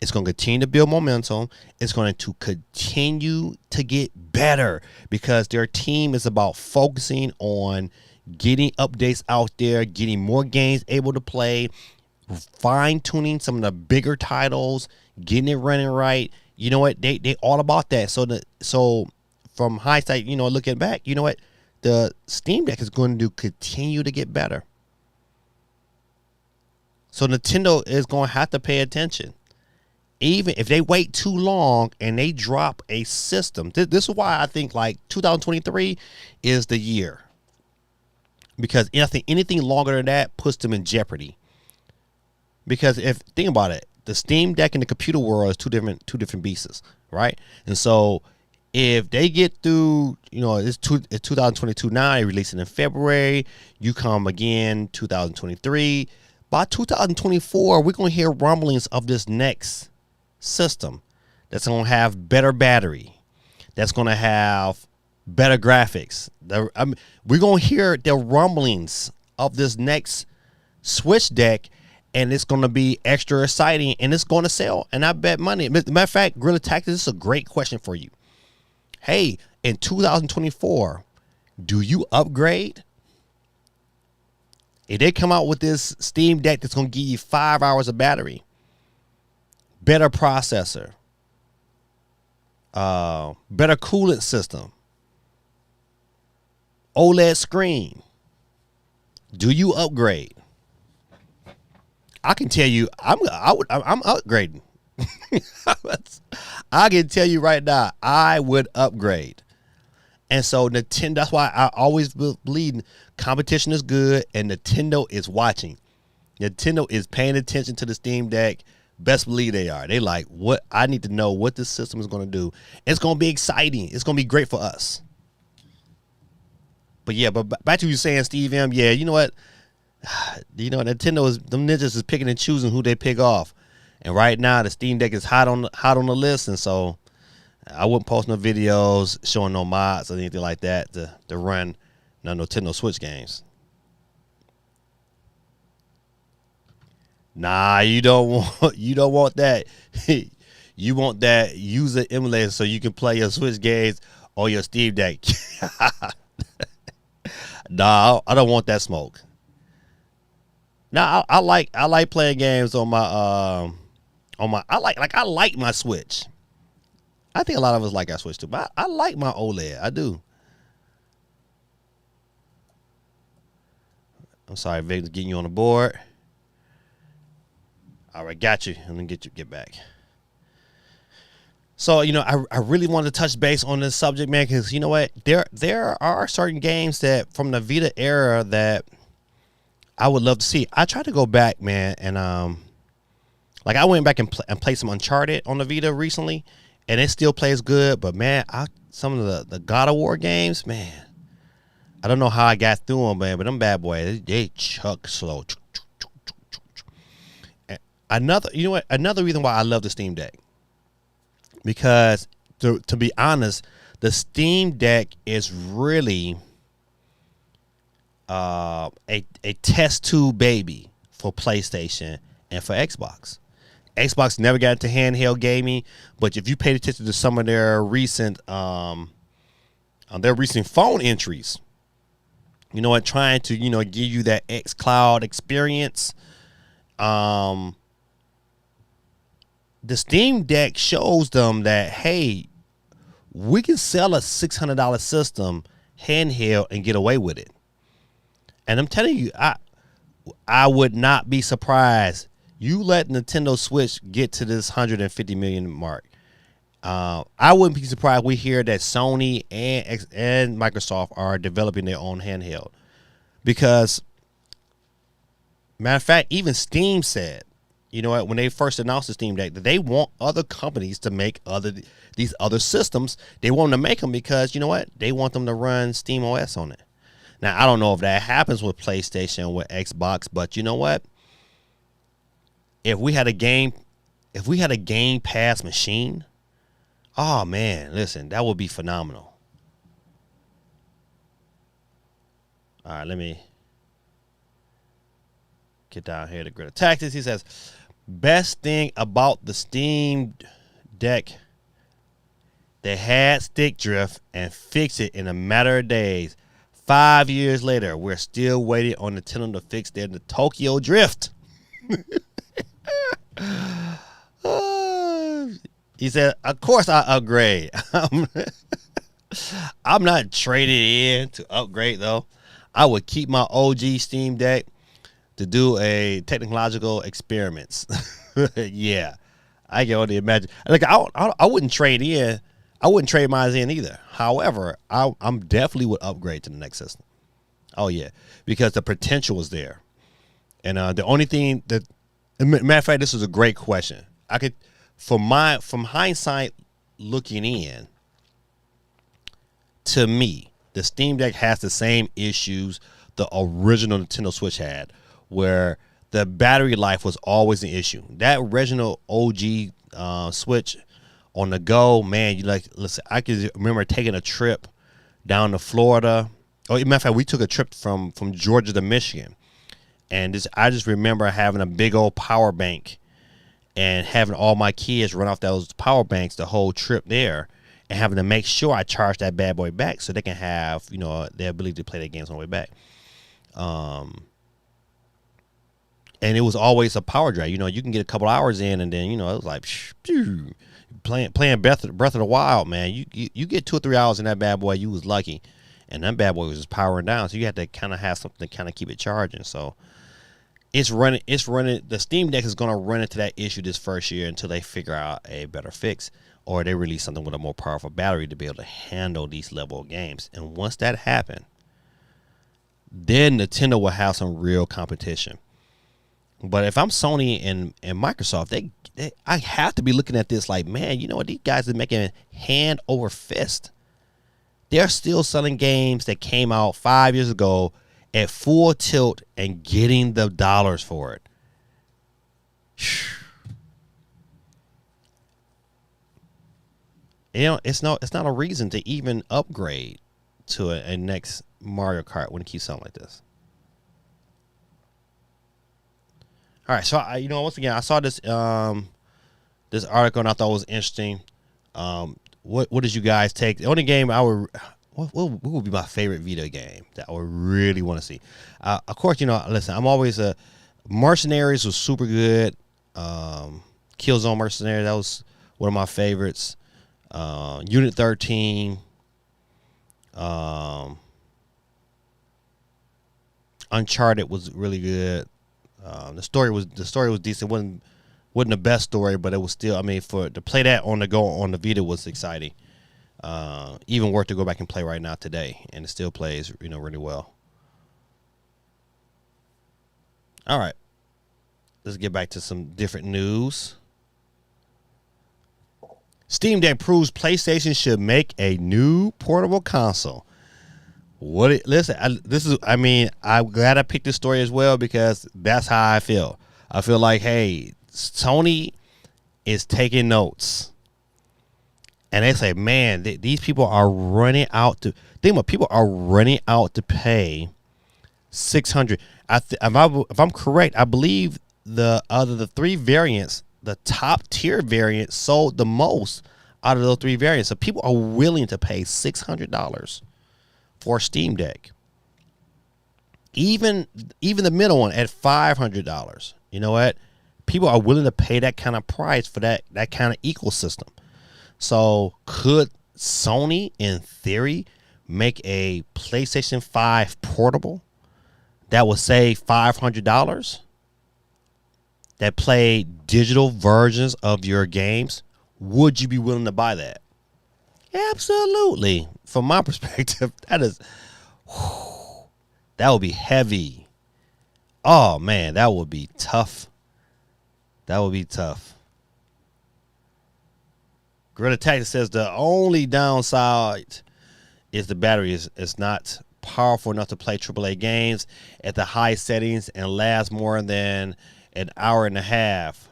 It's going to continue to build momentum. It's going to continue to get better because their team is about focusing on getting updates out there, getting more games able to play, fine tuning some of the bigger titles, getting it running right. You know what? They all about that. So from hindsight, looking back, you know what? The Steam Deck is going to continue to get better. So Nintendo is going to have to pay attention. Even if they wait too long and they drop a system, this is why I think like 2023 is the year. Because I think anything longer than that puts them in jeopardy. Because think about it, the Steam Deck and the computer world is two different beasts, right? And so if they get through, it's 2022 now, they release it in February, you come again 2023. By 2024, we're going to hear rumblings of this next system that's going to have better battery, that's going to have better graphics. We're going to hear the rumblings of this next Switch deck, and it's going to be extra exciting, and it's going to sell, and I bet money. Matter of fact, Gorilla Tactics, this is a great question for you. Hey, in 2024, do you upgrade? If they come out with this Steam Deck that's going to give you 5 hours of battery, better processor, better coolant system, OLED screen, do you upgrade? I can tell you, I'm upgrading. I can tell you right now, I would upgrade. And so Nintendo, that's why I always believe competition is good, and Nintendo is watching. Nintendo is paying attention to the Steam Deck. Best believe they are. They like, what? I need to know what this system is going to do. It's going to be exciting. It's going to be great for us. But yeah, but back to you saying, Steve M. Yeah, you know what? Nintendo them ninjas is picking and choosing who they pick off. And right now, the Steam Deck is hot on the list, and so I wouldn't post no videos showing no mods or anything like that to run no Nintendo Switch games. Nah, you don't want that. You want that user emulator so you can play your Switch games or your Steam Deck. Nah, I don't want that smoke. Now I like playing games on my I like my Switch. I think a lot of us like our Switch too, but I like my OLED. I do. I'm sorry, Vic's getting you on the board. All right, got you. I'm gonna get back. So, I really wanted to touch base on this subject, man, because you know what? There are certain games that from the Vita era that I would love to see. I tried to go back, man, and like I went back and played some Uncharted on the Vita recently, and it still plays good. But man, some of the God of War games, man, I don't know how I got through them, man. But them bad boys, they chuck slow. Another reason why I love the Steam Deck, because to be honest, the Steam Deck is really a test tube baby for PlayStation and for Xbox. Xbox never got into handheld gaming, but if you paid attention to some of their recent phone entries, trying to give you that xCloud experience, the Steam Deck shows them that, hey, we can sell a $600 system handheld and get away with it. And I'm telling you, I would not be surprised. You let Nintendo Switch get to this 150 million mark. I wouldn't be surprised we hear that Sony and Microsoft are developing their own handheld. Because, matter of fact, even Steam said you know what, when they first announced the Steam Deck, that they want other companies to make these other systems. They want them to make them because, you know what, they want them to run Steam OS on it. Now, I don't know if that happens with PlayStation or with Xbox, but you know what? If we had a Game Pass machine, oh man, listen, that would be phenomenal. All right, let me get down here to Grid of Tactics. He says, best thing about the Steam Deck, they had stick drift and fixed it in a matter of days. 5 years later, we're still waiting on Nintendo to fix the Tokyo drift. He said, of course I upgrade. I'm not trading in to upgrade, though. I would keep my OG Steam Deck to do a technological experiments. Yeah, I can only imagine. Like, I wouldn't trade in. I wouldn't trade mine in either. However, I'm definitely would upgrade to the next system. Oh yeah, because the potential is there. And the only thing that, matter of fact, this is a great question. I could, from hindsight looking in, to me, the Steam Deck has the same issues the original Nintendo Switch had, where the battery life was always an issue. That original OG Switch on the go, man, listen, I can remember taking a trip down to Florida. Oh, matter of fact, we took a trip from Georgia to Michigan. And I just remember having a big old power bank and having all my kids run off those power banks the whole trip there, and having to make sure I charge that bad boy back so they can have, you know, the ability to play their games on the way back. And it was always a power drag. You know, you can get a couple hours in, and then, you know, it was like playing Breath of the Wild, man. You get 2 or 3 hours in that bad boy, you was lucky, and that bad boy was just powering down. So you had to kind of have something to kind of keep it charging. So it's running. The Steam Deck is going to run into that issue this first year until they figure out a better fix, or they release something with a more powerful battery to be able to handle these level of games. And once that happens, then Nintendo will have some real competition. But if I'm Sony and Microsoft, I have to be looking at this like, man, you know what? These guys are making hand over fist. They're still selling games that came out 5 years ago at full tilt and getting the dollars for it. You know, it's not a reason to even upgrade to a next Mario Kart when it keeps selling like this. All right, so once again, I saw this this article and I thought it was interesting. What did you guys take? The only game I would, what would be my favorite Vita game that I would really want to see? Of course, you know, listen, I'm always Mercenaries was super good. Killzone Mercenaries, that was one of my favorites. Unit 13. Uncharted was really good. The story was decent. wasn't the best story, but it was still, I mean, to play that on the go on the Vita was exciting. Even worth to go back and play right now today, and it still plays, you know, really well. All right, let's get back to some different news. Steam Deck proves PlayStation should make a new portable console. I'm glad I picked this story as well, because that's how I feel. I feel like, hey, Sony is taking notes. And they say, man, these people are running out to pay $600. If I'm correct, I believe the 3 variants, the top tier variant sold the most out of those 3 variants. So people are willing to pay $600 for Steam Deck. Even the middle one at $500. You know what? People are willing to pay that kind of price for that kind of ecosystem. So could Sony, in theory, make a PlayStation 5 portable that would save $500, that play digital versions of your games? Would you be willing to buy that? Absolutely. From my perspective, that would be heavy. Oh man, that would be tough. That would be tough. Greta Tactics says the only downside is the battery is not powerful enough to play AAA games at the high settings and last more than an hour and a half.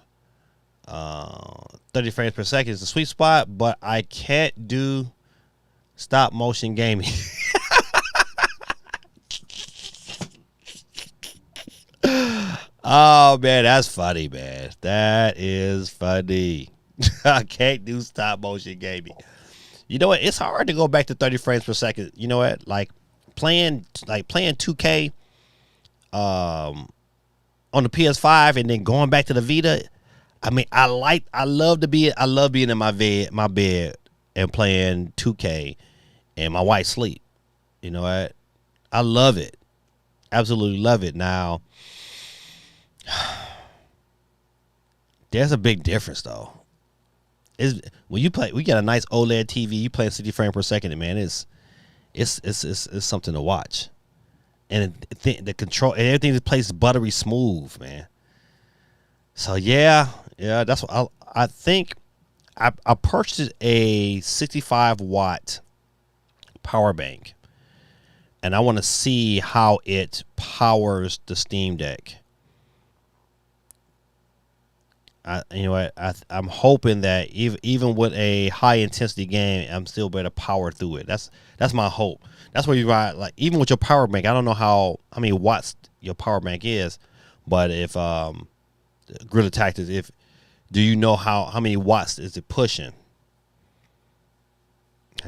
30 frames per second is the sweet spot, but I can't do stop motion gaming. Oh man, that's funny, man. That is funny. I can't do stop motion gaming. You know what? It's hard to go back to 30 frames per second. You know what? Playing 2K on the PS5 and then going back to the Vita. I mean, I love being in my bed and playing 2K and my wife sleep. You know what? I love it. Absolutely love it. Now, there's a big difference though. When you play, we got a nice OLED TV. You play 60 frames per second, and man, it's something to watch. And the control and everything just plays buttery smooth, man. So yeah, that's what I think. I purchased a 65-watt power bank, and I want to see how it powers the Steam Deck. I'm hoping that even with a high intensity game, I'm still better to power through it. That's my hope. That's where you ride. Like even with your power bank, I don't know how many watts your power bank is, but if Guerrilla Tactics, do you know how many watts is it pushing?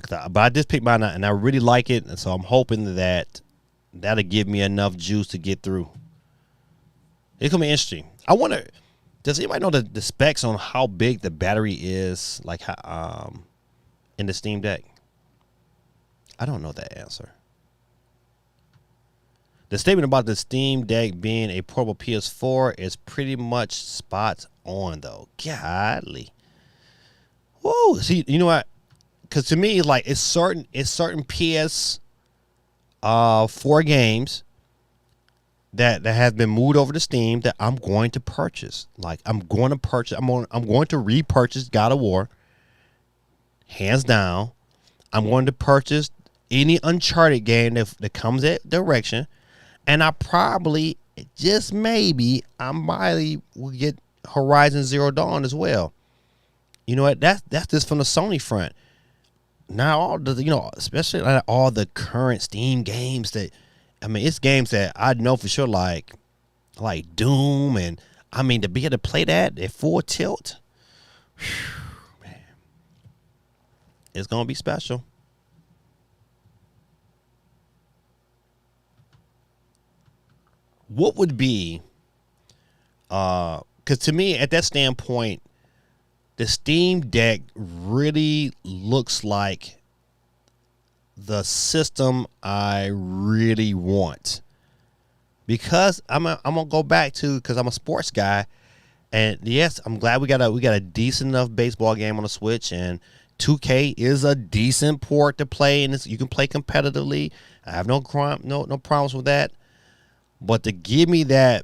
But I just picked mine out, and I really like it, and so I'm hoping that'll give me enough juice to get through. It's gonna be interesting. I wonder. Does anybody know the specs on how big the battery is, like in the Steam Deck? I don't know that answer. The statement about the Steam Deck being a portable PS4 is pretty much spot on, though. Golly. Whoa. See, you know what? Because to me, like it's certain PS 4 games that have been moved over to Steam that I'm going to purchase. Like I'm going to repurchase God of War. Hands down. I'm going to purchase any Uncharted game that comes that direction. And I probably, just maybe, I might will get Horizon Zero Dawn as well. You know what? That's just from the Sony front. Now all the, especially like all the current Steam games it's games that I know for sure, like Doom, and to be able to play that at full tilt, man, it's gonna be special. What would be, because to me, at that standpoint, the Steam Deck really looks like the system I really want, because I'm gonna go back to, because I'm a sports guy, and yes, I'm glad we got a decent enough baseball game on the Switch, and 2K is a decent port to play, and you can play competitively. I have no problems with that, but to give me that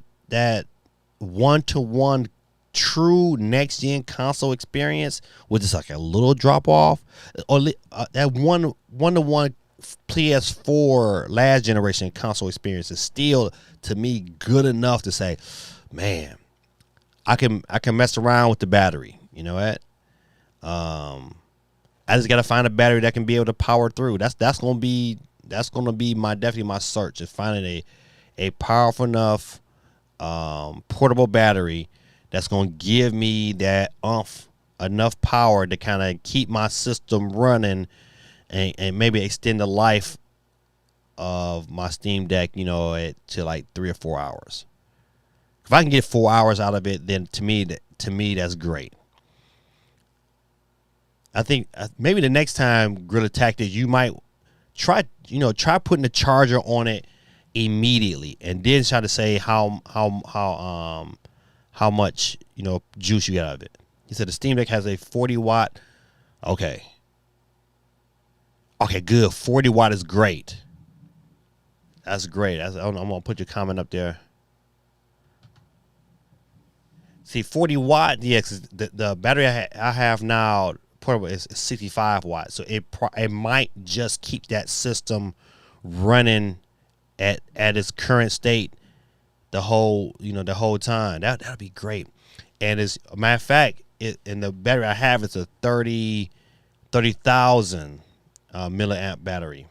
1-to-1 true next gen console experience with just like a little drop off, or that 1-to-1 PS4 last generation console experience is still to me good enough to say, man, I can mess around with the battery. You know what? I just gotta find a battery that can be able to power through. That's gonna be definitely my search, is finding a powerful enough portable battery that's going to give me that enough power to kind of keep my system running, and maybe extend the life of my Steam Deck, to like 3 or 4 hours. If I can get 4 hours out of it, then to me that's great. I think maybe the next time, Guerrilla Tactics, you might try putting the charger on it immediately, and then try to say how much juice you get out of it. He said the Steam Deck has a 40-watt. Okay, good. 40-watt is great. That's great. I'm gonna put your comment up there. See, 40 watt, yeah, 'cause the battery I have now portable is 65 watts, so it might just keep that system running at its current state the whole time. That'll be great. And as a matter of fact, and the battery I have is a 30,000 milliamp battery.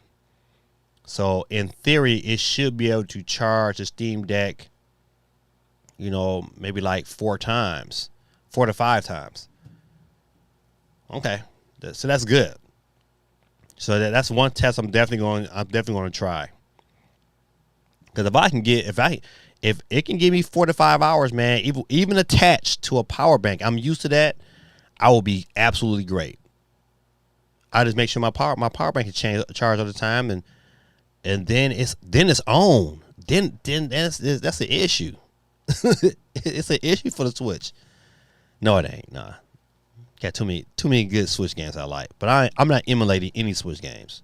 So in theory, it should be able to charge the Steam Deck, maybe like 4 to 5 times. Okay, so that's good. So that's one test I'm definitely going to try. Because if it can give me 4 to 5 hours, man, even attached to a power bank, I'm used to that. I will be absolutely great. I just make sure my power bank is charged all the time, and then it's on. Then that's the issue. It's an issue for the Switch. No, it ain't. Nah, got too many good Switch games I like, but I'm not emulating any Switch games.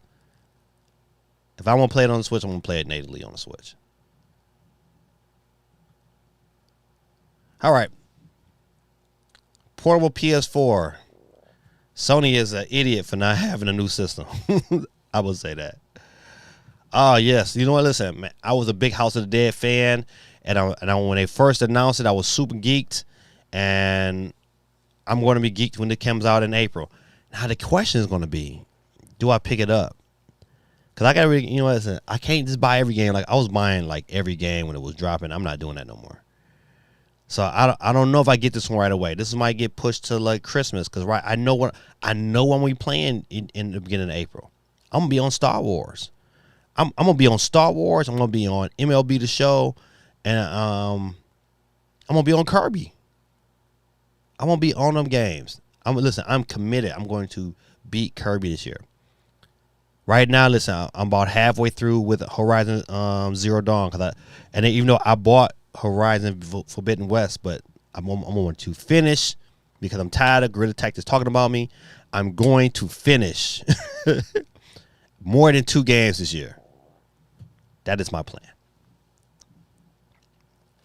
If I want to play it on the Switch, I'm gonna play it natively on the Switch. All right. Portable PS4. Sony is an idiot for not having a new system. I would say that. Oh, yes. You know what? Listen, man, I was a big House of the Dead fan, and when they first announced it, I was super geeked, and I'm going to be geeked when it comes out in April. Now, the question is going to be, do I pick it up? Because I got to really, listen, I can't just buy every game. Like, I was buying, like, every game when it was dropping. I'm not doing that no more. So I don't know if I get this one right away. This might get pushed to like Christmas because I know when we playing in the beginning of April. I'm gonna be on Star Wars. I'm gonna be on Star Wars. I'm gonna be on MLB The Show, and I'm gonna be on Kirby. I'm gonna be on them games. I'm committed. I'm going to beat Kirby this year. Right now, listen, I'm about halfway through with Horizon Zero Dawn even though I bought Horizon Forbidden West, but I'm going to finish because I'm tired of Guerrilla Tactics talking about me. I'm going to finish more than 2 games this year. That is my plan.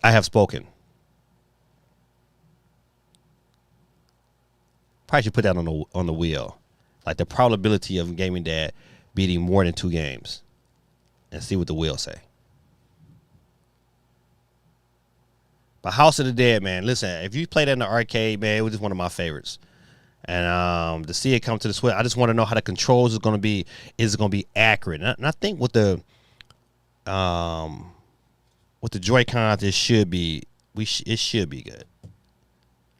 I have spoken. Probably should put that on the wheel, like the probability of Gaming Dad beating more than 2 games, and see what the wheel say. But House of the Dead, man, listen, if you play that in the arcade, man, it was just one of my favorites. And to see it come to the Switch, I just want to know how the controls is going to be. Is it going to be accurate? And I think with the Joy-Cons, it should be. It should be good.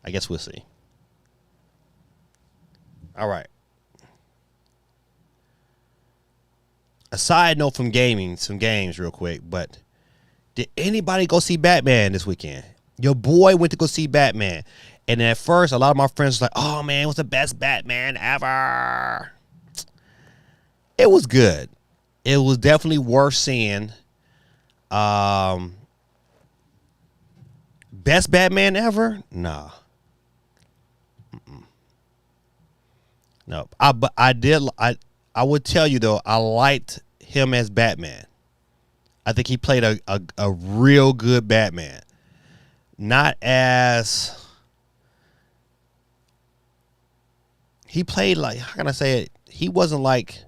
I guess we'll see. All right. A side note from gaming, some games real quick, but did anybody go see Batman this weekend? Your boy went to go see Batman. And at first, a lot of my friends were like, oh, man, it was the best Batman ever. It was good. It was definitely worth seeing. Best Batman ever? Nah. No. But I would tell you, though, I liked him as Batman. I think he played a real good Batman. Not as... He played like, how can I say it? He wasn't like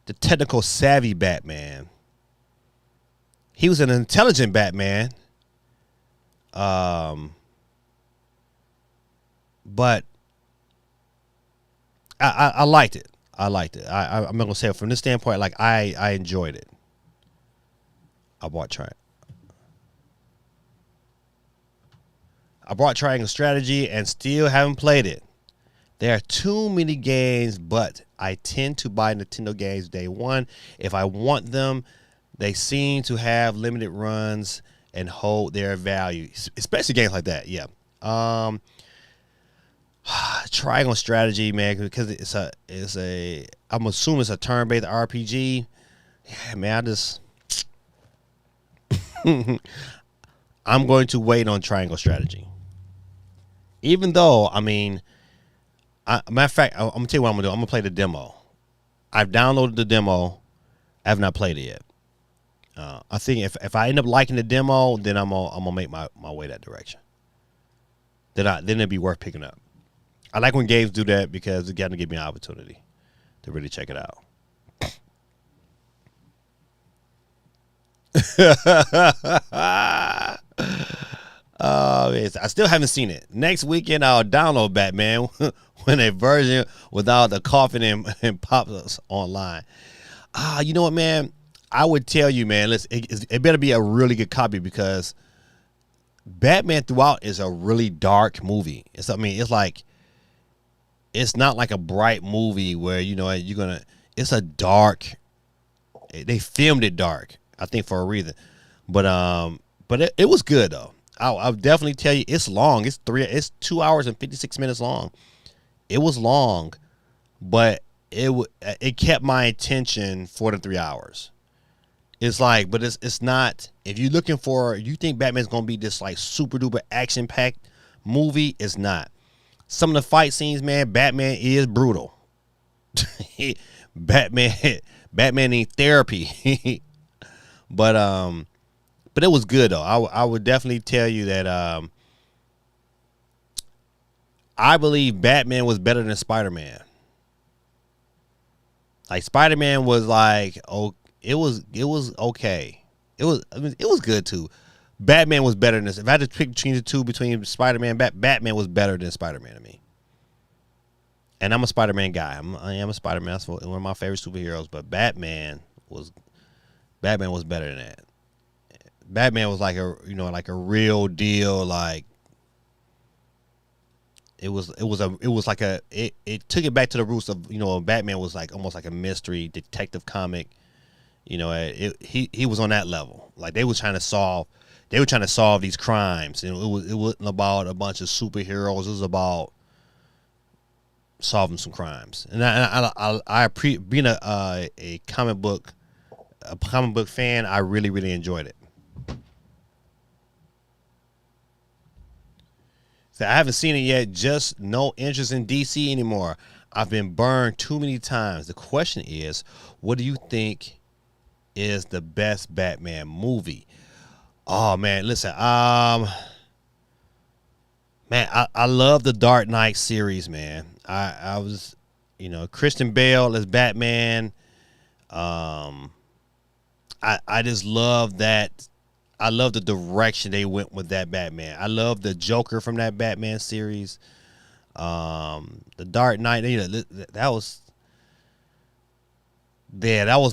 the technical savvy Batman. He was an intelligent Batman. But I liked it. I liked it. I'm not gonna say it from this standpoint. Like I enjoyed it. I bought Triangle Strategy and still haven't played it. There are too many games, but I tend to buy Nintendo games day one. If I want them, they seem to have limited runs and hold their value, especially games like that. Yeah. Triangle Strategy, man, because I'm assuming it's a turn-based RPG. Yeah, man, I'm going to wait on Triangle Strategy. Even though, I mean, matter of fact, I'm gonna tell you what I'm gonna do. I'm gonna play the demo. I've downloaded the demo. I have not played it yet. I think if I end up liking the demo, then I'm gonna make my way that direction. then it'd be worth picking up. I like when games do that because it got to give me an opportunity to really check it out. I still haven't seen it. Next weekend I'll download Batman when a version without the coughing and pops online. You know what, man? I would tell you, man. Listen, it better be a really good copy because Batman throughout is a really dark movie. It's like it's not like a bright movie where it's a dark. They filmed it dark, I think, for a reason. But it was good though. I'll definitely tell you, it's long. It's 2 hours and 56 minutes long. It was long, but it kept my attention for the 3 hours. It's like, but it's not. If you're looking for, you think Batman's gonna be this like super duper action packed movie, it's not. Some of the fight scenes, man, Batman is brutal. Batman needs therapy. But it was good though. I would definitely tell you that I believe Batman was better than Spider-Man. Like Spider-Man was like, oh, it was okay. It was good too. Batman was better than this. If I had to pick between the two, between Spider-Man, Batman was better than Spider-Man to me. And I'm a Spider-Man guy. I am a Spider-Man. That's one of my favorite superheroes. But Batman was better than that. Batman was like a real deal. Like it took it back to the roots of Batman was like almost like a mystery detective comic. He was on that level. Like they were trying to solve these crimes. It wasn't about a bunch of superheroes. It was about solving some crimes. And being a comic book fan, I really, really enjoyed it. So I haven't seen it yet. Just no interest in DC anymore. I've been burned too many times. The question is, what do you think is the best Batman movie? Oh man, listen. Man, I love the Dark Knight series, man. I was, Christian Bale as Batman. I just love that. I love the direction they went with that Batman. I love the Joker from that Batman series. The Dark Knight, that was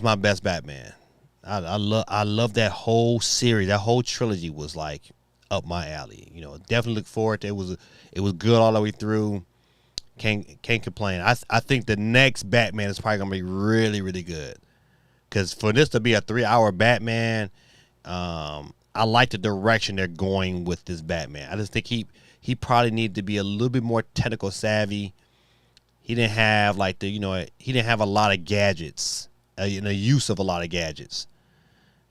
my best Batman. I love that whole series. That whole trilogy was like up my alley. Definitely look forward to it. It was good all the way through. Can't complain. I think the next Batman is probably gonna be really, really good. Because for this to be a 3-hour Batman, I like the direction they're going with this Batman. I just think he probably needed to be a little bit more technical savvy. He didn't have he didn't have a lot of gadgets, use of a lot of gadgets,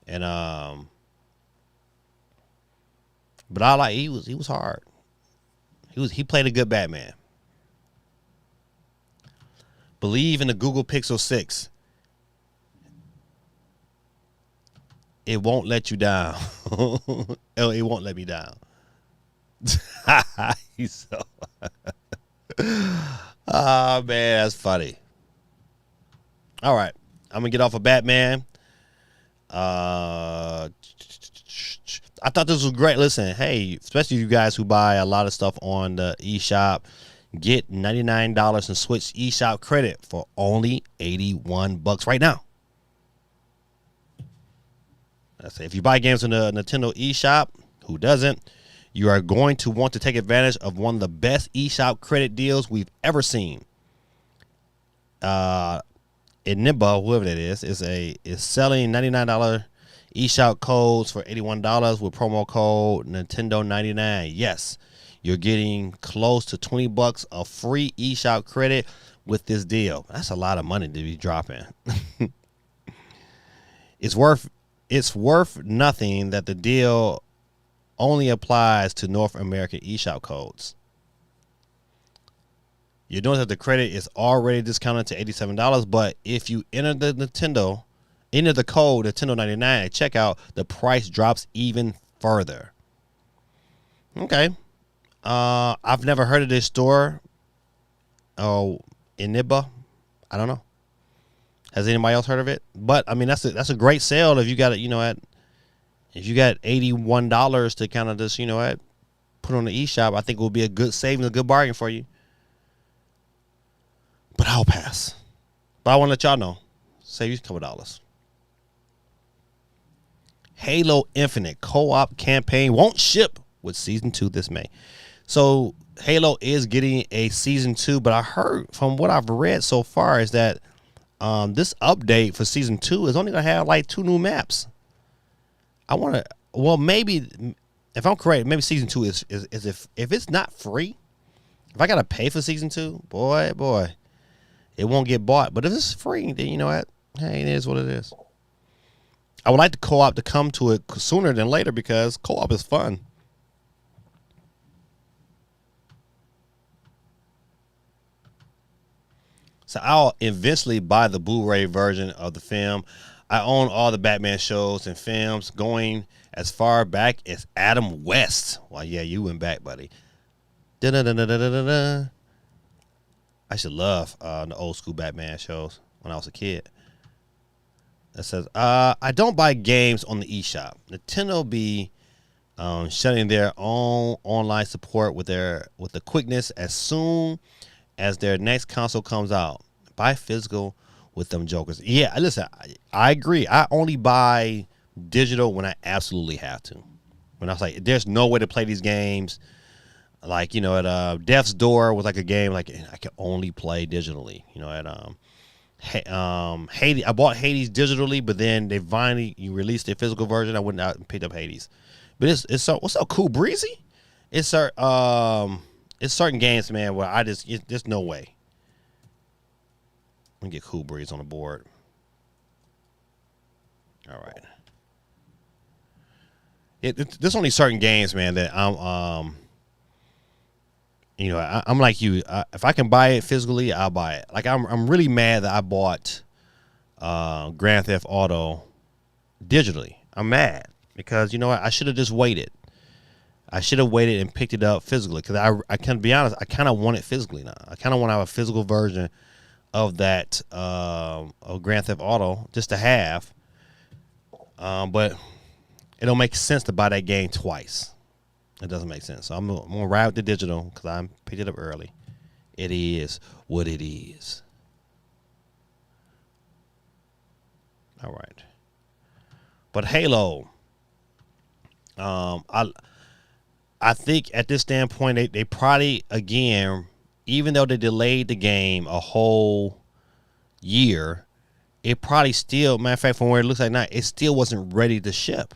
and but he was hard. He played a good Batman. Believe in the Google Pixel 6. It won't let you down. It won't let me down. He's so. Oh man, that's funny. All right, I'm gonna get off of Batman. I thought this was great. Listen, hey, especially you guys who buy a lot of stuff on the eShop, get $99 in Switch eShop credit for only $81 right now. That's it. If you buy games on the Nintendo eShop, who doesn't? You are going to want to take advantage of one of the best eShop credit deals we've ever seen. Enibba, whoever that is selling $99 eShop codes for $81 with promo code Nintendo99. Yes, you're getting close to $20 of free eShop credit with this deal. That's a lot of money to be dropping. It's worth nothing that the deal only applies to North American eShop codes. You notice that the credit is already discounted to $87, but if you enter the code Nintendo99 at checkout, the price drops even further. Okay. I've never heard of this store. Oh, Iniba. I don't know. Has anybody else heard of it? But I mean, that's a great sale if you got it. If you got $81 to kind of just put on the eShop, I think it will be a good saving, a good bargain for you. But I'll pass. But I want to let y'all know, save you a couple dollars. Halo Infinite co-op campaign won't ship with Season 2 this May. So Halo is getting a Season 2, but I heard from what I've read so far is that this update for Season 2 is only going to have like 2 new maps. Maybe, if I'm correct, maybe Season 2 is if it's not free, if I got to pay for Season 2, boy, it won't get bought. But if it's free, then you know what? Hey, it is what it is. I would like the co-op to come to it sooner than later because co-op is fun. So I'll eventually buy the Blu-ray version of the film. I own all the Batman shows and films going as far back as Adam West. Well, yeah, you went back, buddy. Da-da-da-da-da-da-da. I should love the old school Batman shows when I was a kid. That says, I don't buy games on the eShop. Nintendo be shutting their own online support with the quickness as soon as their next console comes out. Buy physical with them jokers. Yeah, listen, I agree. I only buy digital when I absolutely have to. When I was like, there's no way to play these games. Like, at Death's Door was like a game like I can only play digitally. Hades, I bought Hades digitally, but then they finally released a physical version. I went out and picked up Hades. But it's so what's so cool, Breezy? It's certain games, man, where there's no way. Let me get Cool Breeze on the board. All right. There's only certain games, man, that I'm I'm like you. If I can buy it physically, I'll buy it. Like I'm really mad that I bought Grand Theft Auto digitally. I'm mad because you know what? I should have just waited. I should have waited and picked it up physically because I can be honest. I kind of want it physically now. I kind of want to have a physical version of that of Grand Theft Auto just to have. But it don't make sense to buy that game twice. It doesn't make sense. So I'm gonna ride with the digital because I picked it up early. It is what it is. All right. But Halo, I think at this standpoint they probably again, even though they delayed the game a whole year, it probably still, matter of fact, from where it looks like now, it still wasn't ready to ship.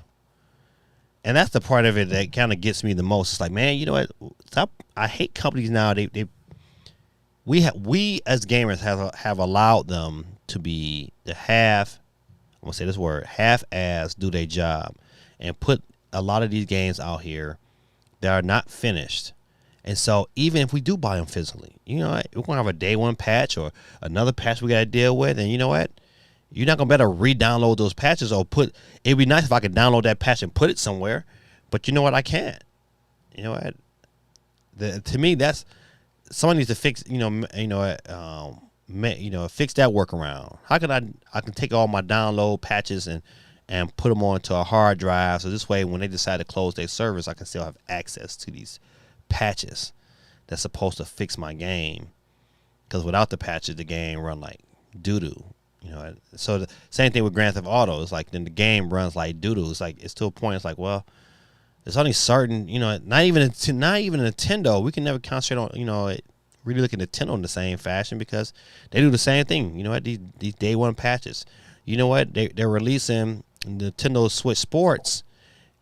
And that's the part of it that kind of gets me the most. It's like, man, you know what? I hate companies now. We as gamers have allowed them to have, I'm gonna say this word, half-ass do their job, and put a lot of these games out here that are not finished. And so even if we do buy them physically, you know what? We're gonna have a day one patch or another patch we gotta deal with, and you know what? You're not gonna better re-download those patches or it'd be nice if I could download that patch and put it somewhere, but you know what? I can't. You know what? To me, that's someone needs to fix. Fix that workaround. How can I can take all my download patches and put them onto a hard drive, so this way when they decide to close their service, I can still have access to these patches that's supposed to fix my game. Because without the patches, the game run like doo doo. So the same thing with Grand Theft Auto. It's like then the game runs like doo-doo. It's to a point. It's like, well, there's only certain, not even Nintendo. We can never concentrate on, really look at Nintendo in the same fashion because they do the same thing. These day one patches. You know what? They're releasing Nintendo Switch Sports,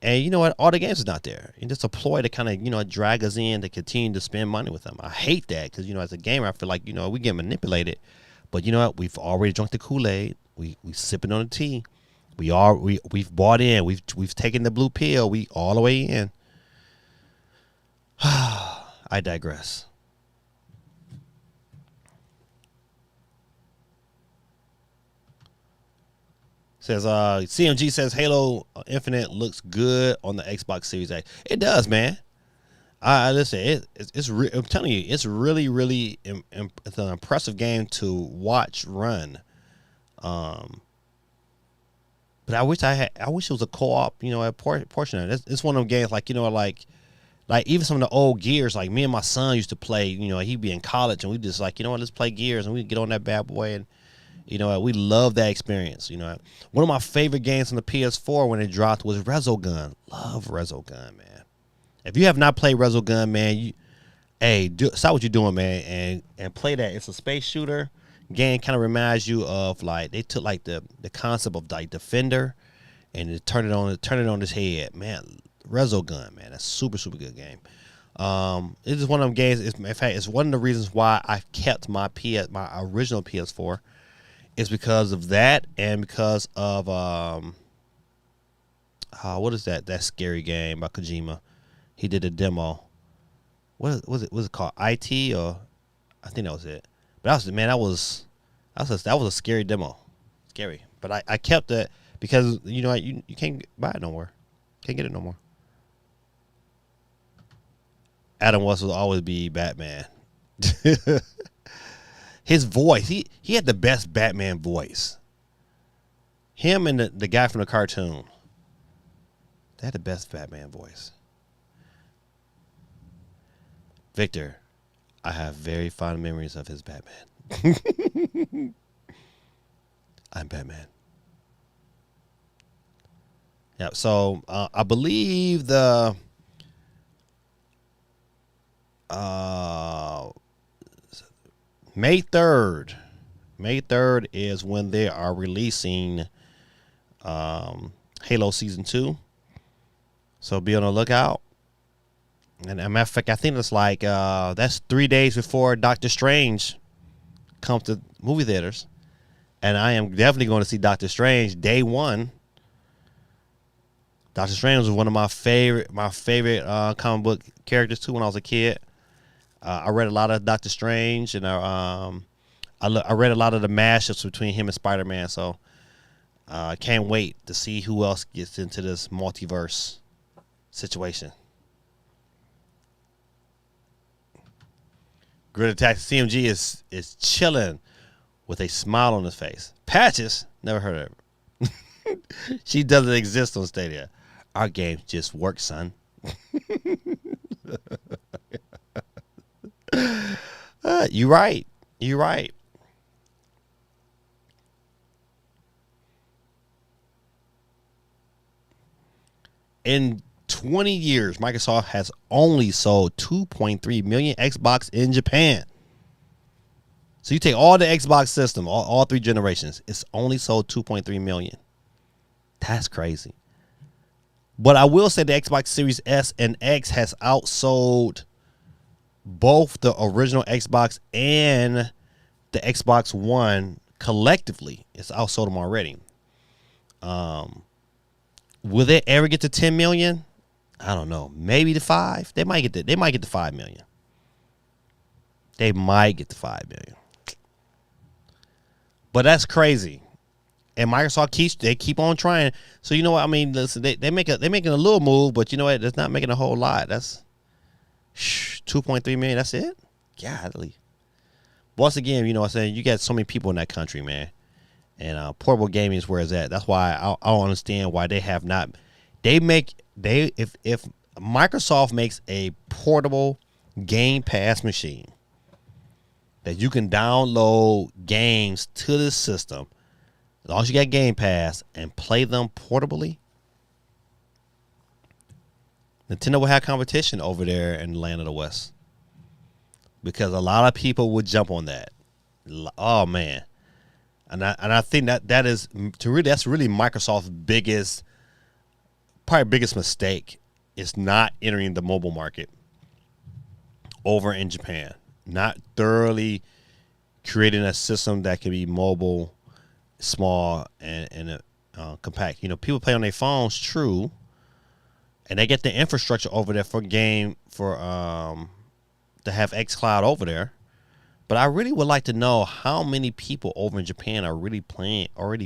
and you know what? All the games is not there. And just a ploy to kind of, drag us in to continue to spend money with them. I hate that because, as a gamer, I feel like, we get manipulated. But you know what? We've already drunk the Kool-Aid. We sipping on the tea. We've bought in. We've taken the blue pill. We all the way in. I digress. Says CMG says Halo Infinite looks good on the Xbox Series X. It does, man. I listen. I'm telling you, it's really, really, it's an impressive game to watch run. Um, but I wish it was a co-op. You know, a portion of it. It's one of them games like like even some of the old Gears. Like me and my son used to play. You know, he'd be in college and we just like, you know what, let's play Gears, and we get on that bad boy, and you know we love that experience. You know, one of my favorite games on the PS4 when it dropped was Resogun. Love Resogun, man. If you have not played Resogun, man, stop what you're doing, man, and play that. It's a space shooter game. Kind of reminds you of like they took like the concept of like Defender and it turned it on its head, man. Resogun, man, that's super good game. It's just one of them games. In fact, it's one of the reasons why I kept my original PS4. Is because of that and because of what is that scary game by Kojima? He did a demo. What was it? Was it called IT or I think that was it. But that was a scary demo. Scary. But I kept it because you know you can't buy it no more. Can't get it no more. Adam West will always be Batman. His voice, he had the best Batman voice. Him and the guy from the cartoon. They had the best Batman voice. Victor, I have very fond memories of his Batman. I'm Batman. Yeah, so I believe the May 3rd. May 3rd is when they are releasing Halo Season 2. So be on the lookout. And as a matter of fact, I think it's like that's 3 days before Doctor Strange comes to movie theaters. And I am definitely going to see Doctor Strange day one. Doctor Strange was one of my favorite comic book characters too when I was a kid. I read a lot of Doctor Strange, and I read a lot of the mashups between him and Spider-Man. So I can't wait to see who else gets into this multiverse situation. Grid Attack CMG is chilling with a smile on his face. Patches, never heard of her. She doesn't exist on Stadia. Our games just work, son. You're right. You're right. In 20 years, Microsoft has only sold 2.3 million Xbox in Japan. So you take all the Xbox system, all three generations, it's only sold 2.3 million. That's crazy. But I will say the Xbox Series S and X has outsold both the original Xbox and the Xbox One collectively. It's outsold them already. Will they ever get to 10 million? I don't know. Maybe to 5. They might get to 5 million. They might get to 5 million. But that's crazy. And Microsoft keep on trying. So you know what I mean? Listen, they're making a little move, but you know what? It's not making a whole lot. That's 2.3 million. That's it. Godly. Once again, you know what I'm saying? You got so many people in that country, man. And portable gaming is where it's at. That's why I don't understand why they have not. If Microsoft makes a portable Game Pass machine that you can download games to the system, as long as you got Game Pass and play them portably, Nintendo will have competition over there in the land of the West, because a lot of people would jump on that. Oh man, and I think that's really Microsoft's probably biggest mistake is not entering the mobile market over in Japan, not thoroughly creating a system that can be mobile, small, and compact. You know, people play on their phones, true, and they get the infrastructure over there to have xCloud over there. But I really would like to know how many people over in Japan are already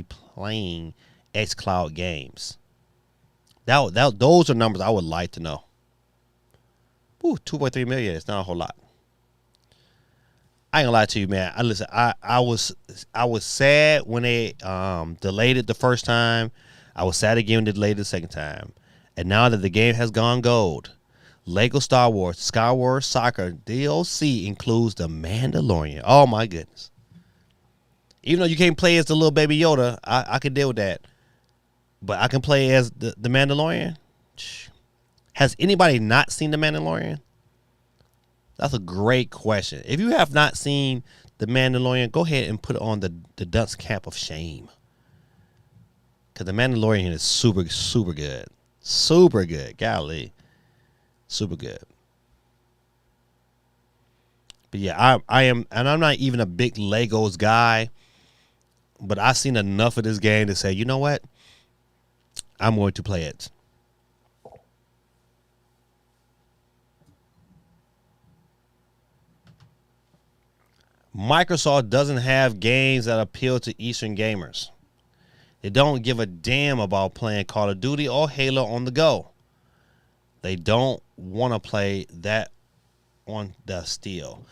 playing xCloud games. Those are numbers I would like to know. 2.3 million. It's not a whole lot. I ain't gonna lie to you, man. I was sad when they delayed it the first time. I was sad again when they delayed it the second time. And now that the game has gone gold, Lego Star Wars Skyward Soccer DLC includes the Mandalorian. Oh my goodness. Even though you can't play as the little baby Yoda, I can deal with that. But I can play as the Mandalorian. Has anybody not seen the Mandalorian? That's a great question. If you have not seen the Mandalorian, go ahead and put it on the dunce cap of shame. Because the Mandalorian is super, super good. Super good. Golly. Super good. But yeah, I am, and I'm not even a big Legos guy, but I've seen enough of this game to say, you know what? I'm going to play it. Microsoft doesn't have games that appeal to Eastern gamers. They don't give a damn about playing Call of Duty or Halo on the go. They don't want to play that on the steel.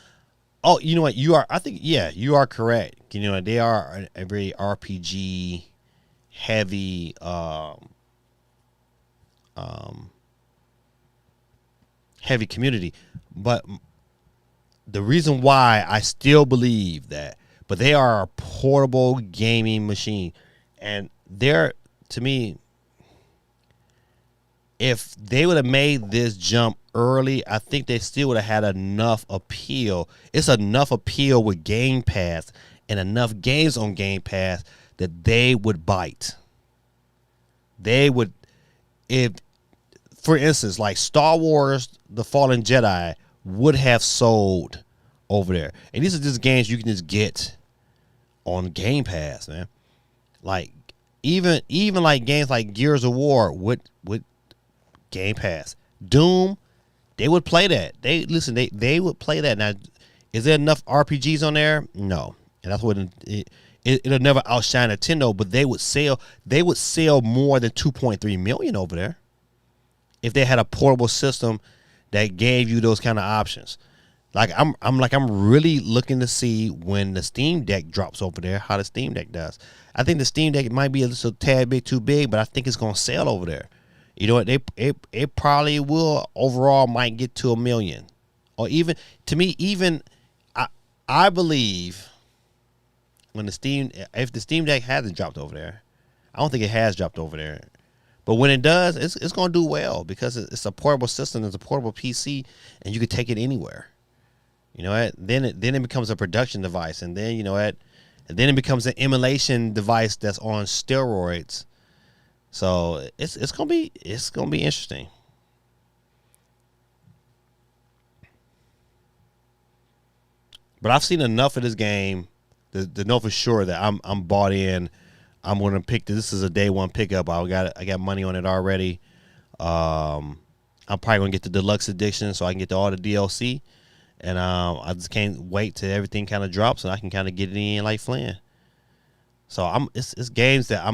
Oh, you know what? You are correct. You know, they are a very RPG heavy heavy community. But the reason why I still believe that, but they are a portable gaming machine. And they're, to me, if they would have made this jump early, I think they still would have had enough appeal. It's enough appeal with Game Pass and enough games on Game Pass that they would bite. They would, if, for instance, like Star Wars The Fallen Jedi would have sold over there. And these are just games you can just get on Game Pass, man. Like, even like games like Gears of War with Game Pass. Doom, they would play that. They would play that. Now, is there enough RPGs on there? No. And that's what it'll never outshine Nintendo, but they would sell more than 2.3 million over there if they had a portable system that gave you those kind of options. Like I'm really looking to see when the Steam Deck drops over there, how the Steam Deck does. I think the Steam Deck might be a little tad bit too big, but I think it's gonna sell over there. You know what? It probably will overall might get to 1 million, or even to me I believe when if the Steam Deck hasn't dropped over there, I don't think it has dropped over there. But when it does, it's going to do well because it's a portable system. It's a portable PC, and you can take it anywhere. You know what? Then it becomes a production device, and then you know what? And then it becomes an emulation device that's on steroids. So it's gonna be interesting. But I've seen enough of this game to know for sure that I'm bought in. I'm gonna pick this. This is a day one pickup. I got money on it already. I'm probably gonna get the deluxe edition so I can get to all the DLC, and I just can't wait till everything kind of drops and I can kind of get it in like Flynn. So it's games that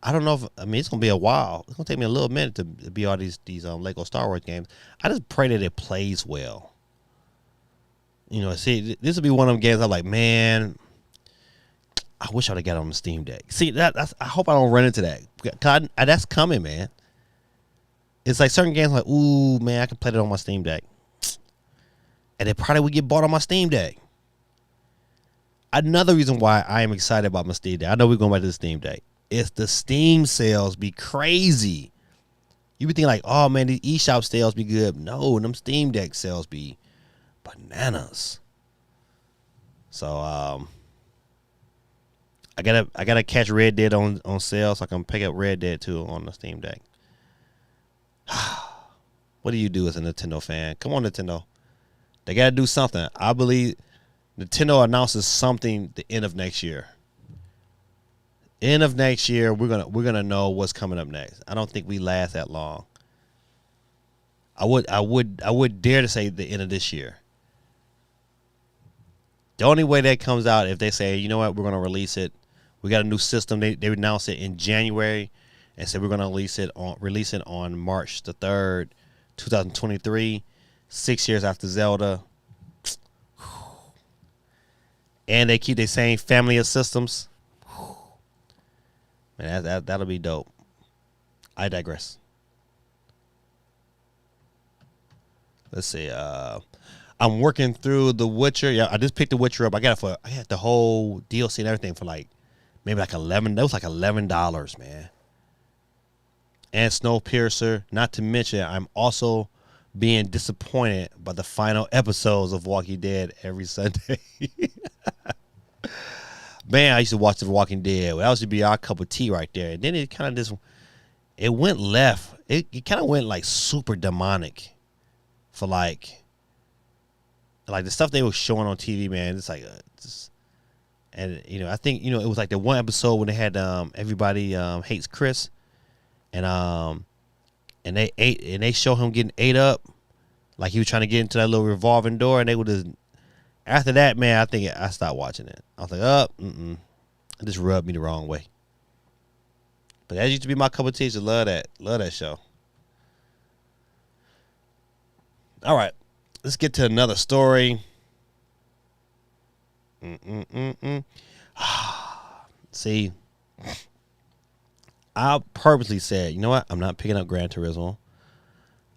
I don't know if it's gonna be a while. It's gonna take me a little minute to be all these Lego Star Wars games. I just pray that it plays well. You know, see, this will be one of them games I'm like, man, I wish I'd have got it on the Steam Deck. See, that's I hope I don't run into that. 'Cause that's coming, man. It's like certain games like, ooh, man, I can play that on my Steam Deck. And it probably would get bought on my Steam Deck. Another reason why I am excited about my Steam Deck, I know we're going back to the Steam Deck, is the Steam sales be crazy. You be thinking like, oh, man, these eShop sales be good. No, them Steam Deck sales be bananas. So, I gotta catch Red Dead on sale so I can pick up Red Dead 2 on the Steam Deck. What do you do as a Nintendo fan? Come on, Nintendo. They gotta do something. I believe Nintendo announces something the end of next year. End of next year, we're gonna know what's coming up next. I don't think we last that long. I would dare to say the end of this year. The only way that comes out if they say, you know what, we're gonna release it. We got a new system. They announced it in January and said we're gonna release it on March the 3rd, 2023. 6 years after Zelda. And they keep their same family of systems. Man, that'll be dope. I digress. Let's see. I'm working through The Witcher. Yeah, I just picked The Witcher up. I had the whole DLC and everything for like maybe like 11. That was like $11, man. And Snowpiercer. Not to mention, I'm also being disappointed by the final episodes of Walking Dead every Sunday. Man, I used to watch The Walking Dead. That used to be our cup of tea right there. And then it kind of just, it went left. It kind of went like super demonic for like the stuff they were showing on TV, man. It's like, and you know, I think, you know, it was like the one episode when they had everybody hates Chris, and they show him getting ate up, like he was trying to get into that little revolving door, and they would just. After that, man, I think I stopped watching it. I was like, it just rubbed me the wrong way. But that used to be my cup of tea. I love that show. All right, let's get to another story. See, I purposely said, you know what? I'm not picking up Gran Turismo.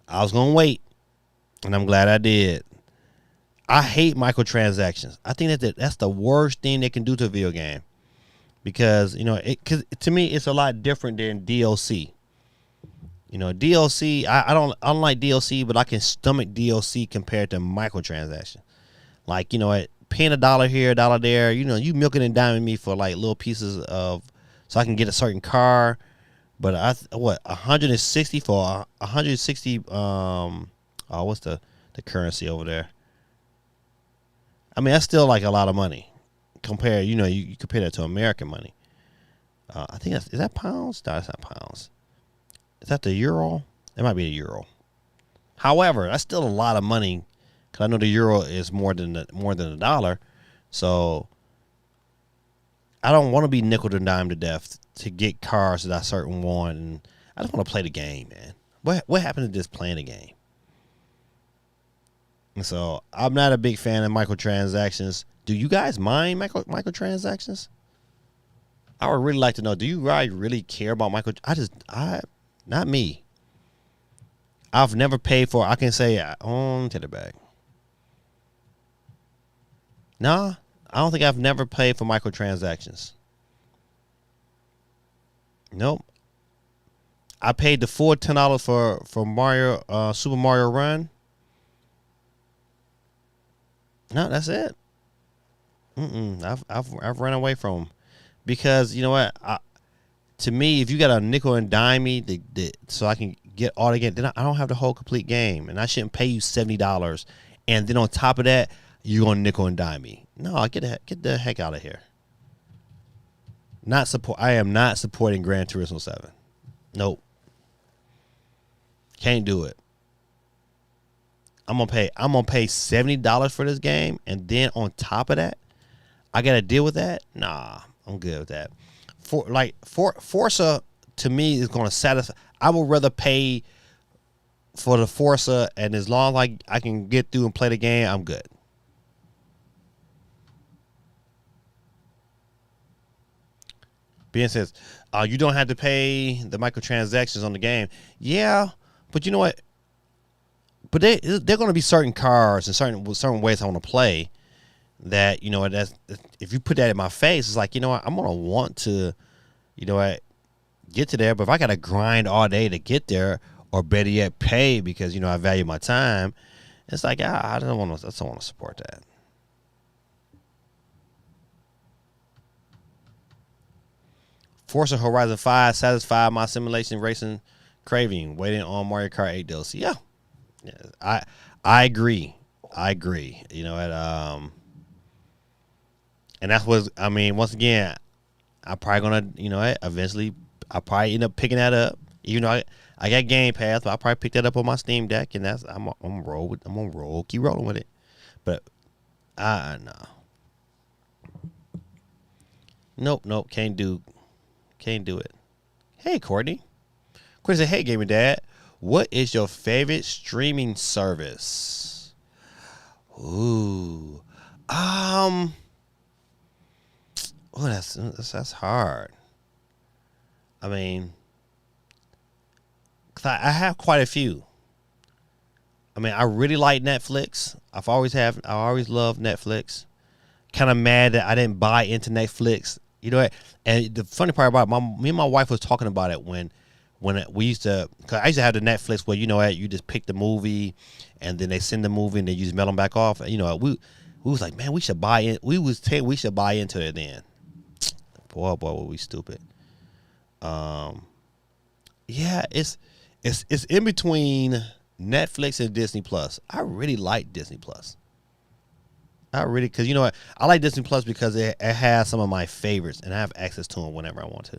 I was going to wait, and I'm glad I did. I hate microtransactions. I think that's the worst thing they can do to a video game, because, you know, cause to me it's a lot different than DLC. You know, DLC, I don't like DLC, but I can stomach DLC compared to microtransaction. Like, you know, paying $1 here, $1 there. You know, you milking and diming me for like little pieces of, so I can get a certain car. But 160 for 160. What's the currency over there? I mean, that's still like a lot of money compared. You know, you compare that to American money. I think is that pounds? No, that's not pounds. Is that the euro? It might be the euro. However, that's still a lot of money, because I know the euro is more than $1. So I don't want to be nickel and dime to death to get cars that I certain want, and I just want to play the game, man. What happened to just playing the game? And so I'm not a big fan of microtransactions. Do you guys mind microtransactions? I would really like to know. Do you guys really care about not me. I've never paid for. I can say, take it back. Nah, I don't think I've never paid for microtransactions. Nope. I paid the full $10 for Mario, Super Mario Run. No, that's it. I've run away from them, because you know what? To me, if you got a nickel and dime me so I can get all the game, then I don't have the whole complete game, and I shouldn't pay you $70, and then on top of that, you're gonna nickel and dime me. No, get the heck out of here. I am not supporting Gran Turismo 7. Nope. Can't do it. I'm gonna pay $70 for this game, and then on top of that, I gotta deal with that. Nah, I'm good with that. Forza to me is gonna satisfy. I would rather pay for the Forza, and as long as I can get through and play the game, I'm good. Ben says, you don't have to pay the microtransactions on the game. Yeah, but you know what? But they're going to be certain cars and certain ways I want to play that, you know, that's, if you put that in my face, it's like, you know what, I'm going to want to, you know what, get to there. But if I got to grind all day to get there, or better yet, pay because, you know, I value my time, it's like, I don't want to support that. Forza Horizon 5 satisfied my simulation racing craving, waiting on Mario Kart 8 DLC. Yeah. I agree. You know, and that's what I mean. Once again, I'm probably gonna, you know, eventually I'll probably end up picking that up. Even though I got Game Pass, but I'll probably pick that up on my Steam Deck, and I'm gonna roll, keep rolling with it. But no. Nope, can't do it. Hey, Courtney said, "Hey, Gaming Dad, What is your favorite streaming service? Ooh. Oh, that's hard. I mean, 'cause I have quite a few. I mean, I really like Netflix. I always loved Netflix. Kind of mad that I didn't buy into Netflix. You know what? And the funny part about me and my wife was talking about it when we used to, cause I used to have the Netflix where, you know what, you just pick the movie and then they send the movie and then you just mail them back off. You know, we was like, man, we should buy in. We should buy into it then. Boy, were we stupid. Yeah, it's in between Netflix and Disney Plus. I really like Disney Plus. Because you know what, I like Disney Plus because it has some of my favorites and I have access to them whenever I want to.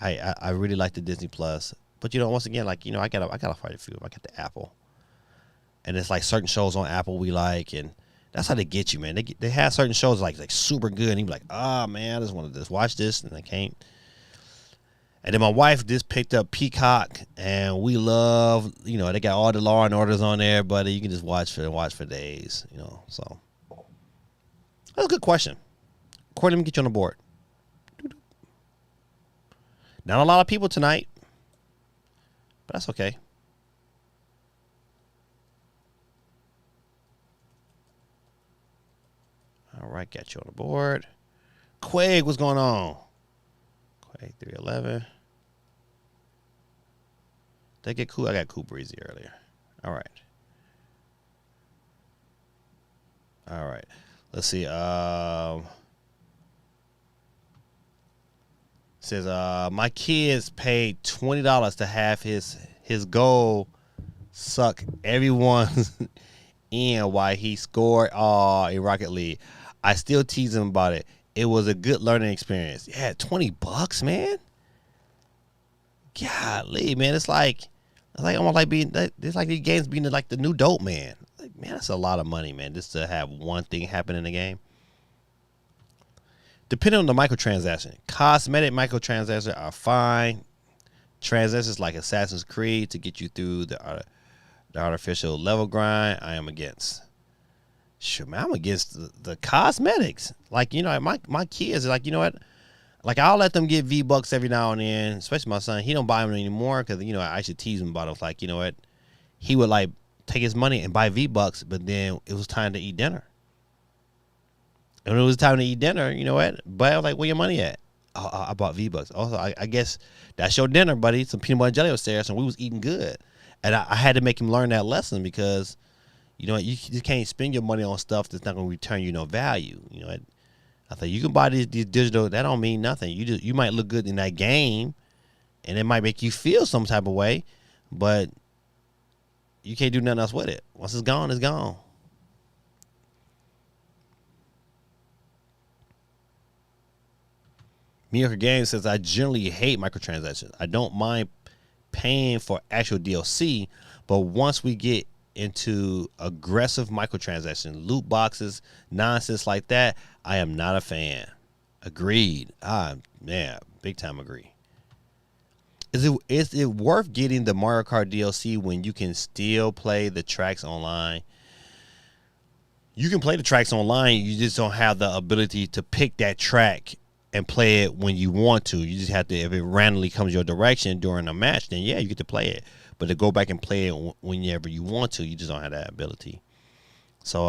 I really like the Disney Plus, but you know, once again, like, you know, I gotta fight a few. I got the Apple, and it's like certain shows on Apple we like, and that's how they get you, man. They have certain shows like super good, and you be like, ah, man, I just want to just watch this, and I can't. And then my wife just picked up Peacock, and we love, you know, they got all the Law and Orders on there, buddy. You can just watch for days, you know. So that's a good question. Corey, let me get you on the board. Not a lot of people tonight, but that's okay. All right, got you on the board. Quake, what's going on? Quake 311. Did I get cool? I got Cool Breezy earlier. All right. All right. Let's see. Says my kids paid $20 to have his goal suck everyone in while he scored in Rocket League. I still tease him about it. It was a good learning experience. Yeah, $20, man. Golly, man, it's like almost like it's like these games being like the new dope, man. Like, man, that's a lot of money, man, just to have one thing happen in the game. Depending on the microtransaction, cosmetic microtransactions are fine. Transactions like Assassin's Creed to get you through the artificial level grind, I am against. Sure, man, I'm against the cosmetics. Like, you know, my kids are like, you know what? Like, I'll let them get V-Bucks every now and then, especially my son. He don't buy them anymore because, you know, I should tease him about it. Like, you know what? He would, like, take his money and buy V-Bucks, but then it was time to eat dinner. And when it was time to eat dinner, you know what? But I was like, where your money at? I bought V-Bucks. Also, I guess that's your dinner, buddy. Some peanut butter and jelly was there, so we was eating good. And I had to make him learn that lesson because, you know, you can't spend your money on stuff that's not going to return you no value. You know, I thought you can buy these digital. That don't mean nothing. You might look good in that game, and it might make you feel some type of way, but you can't do nothing else with it. Once it's gone, it's gone. Mediocre Game says, I generally hate microtransactions. I don't mind paying for actual DLC, but once we get into aggressive microtransactions, loot boxes, nonsense like that, I am not a fan. Agreed. Yeah, big time agree. Is it worth getting the Mario Kart DLC when you can still play the tracks online? You can play the tracks online, you just don't have the ability to pick that track and play it when you want to. You just have to, if it randomly comes your direction during a match, then yeah, you get to play it. But to go back and play it whenever you want to, you just don't have that ability. So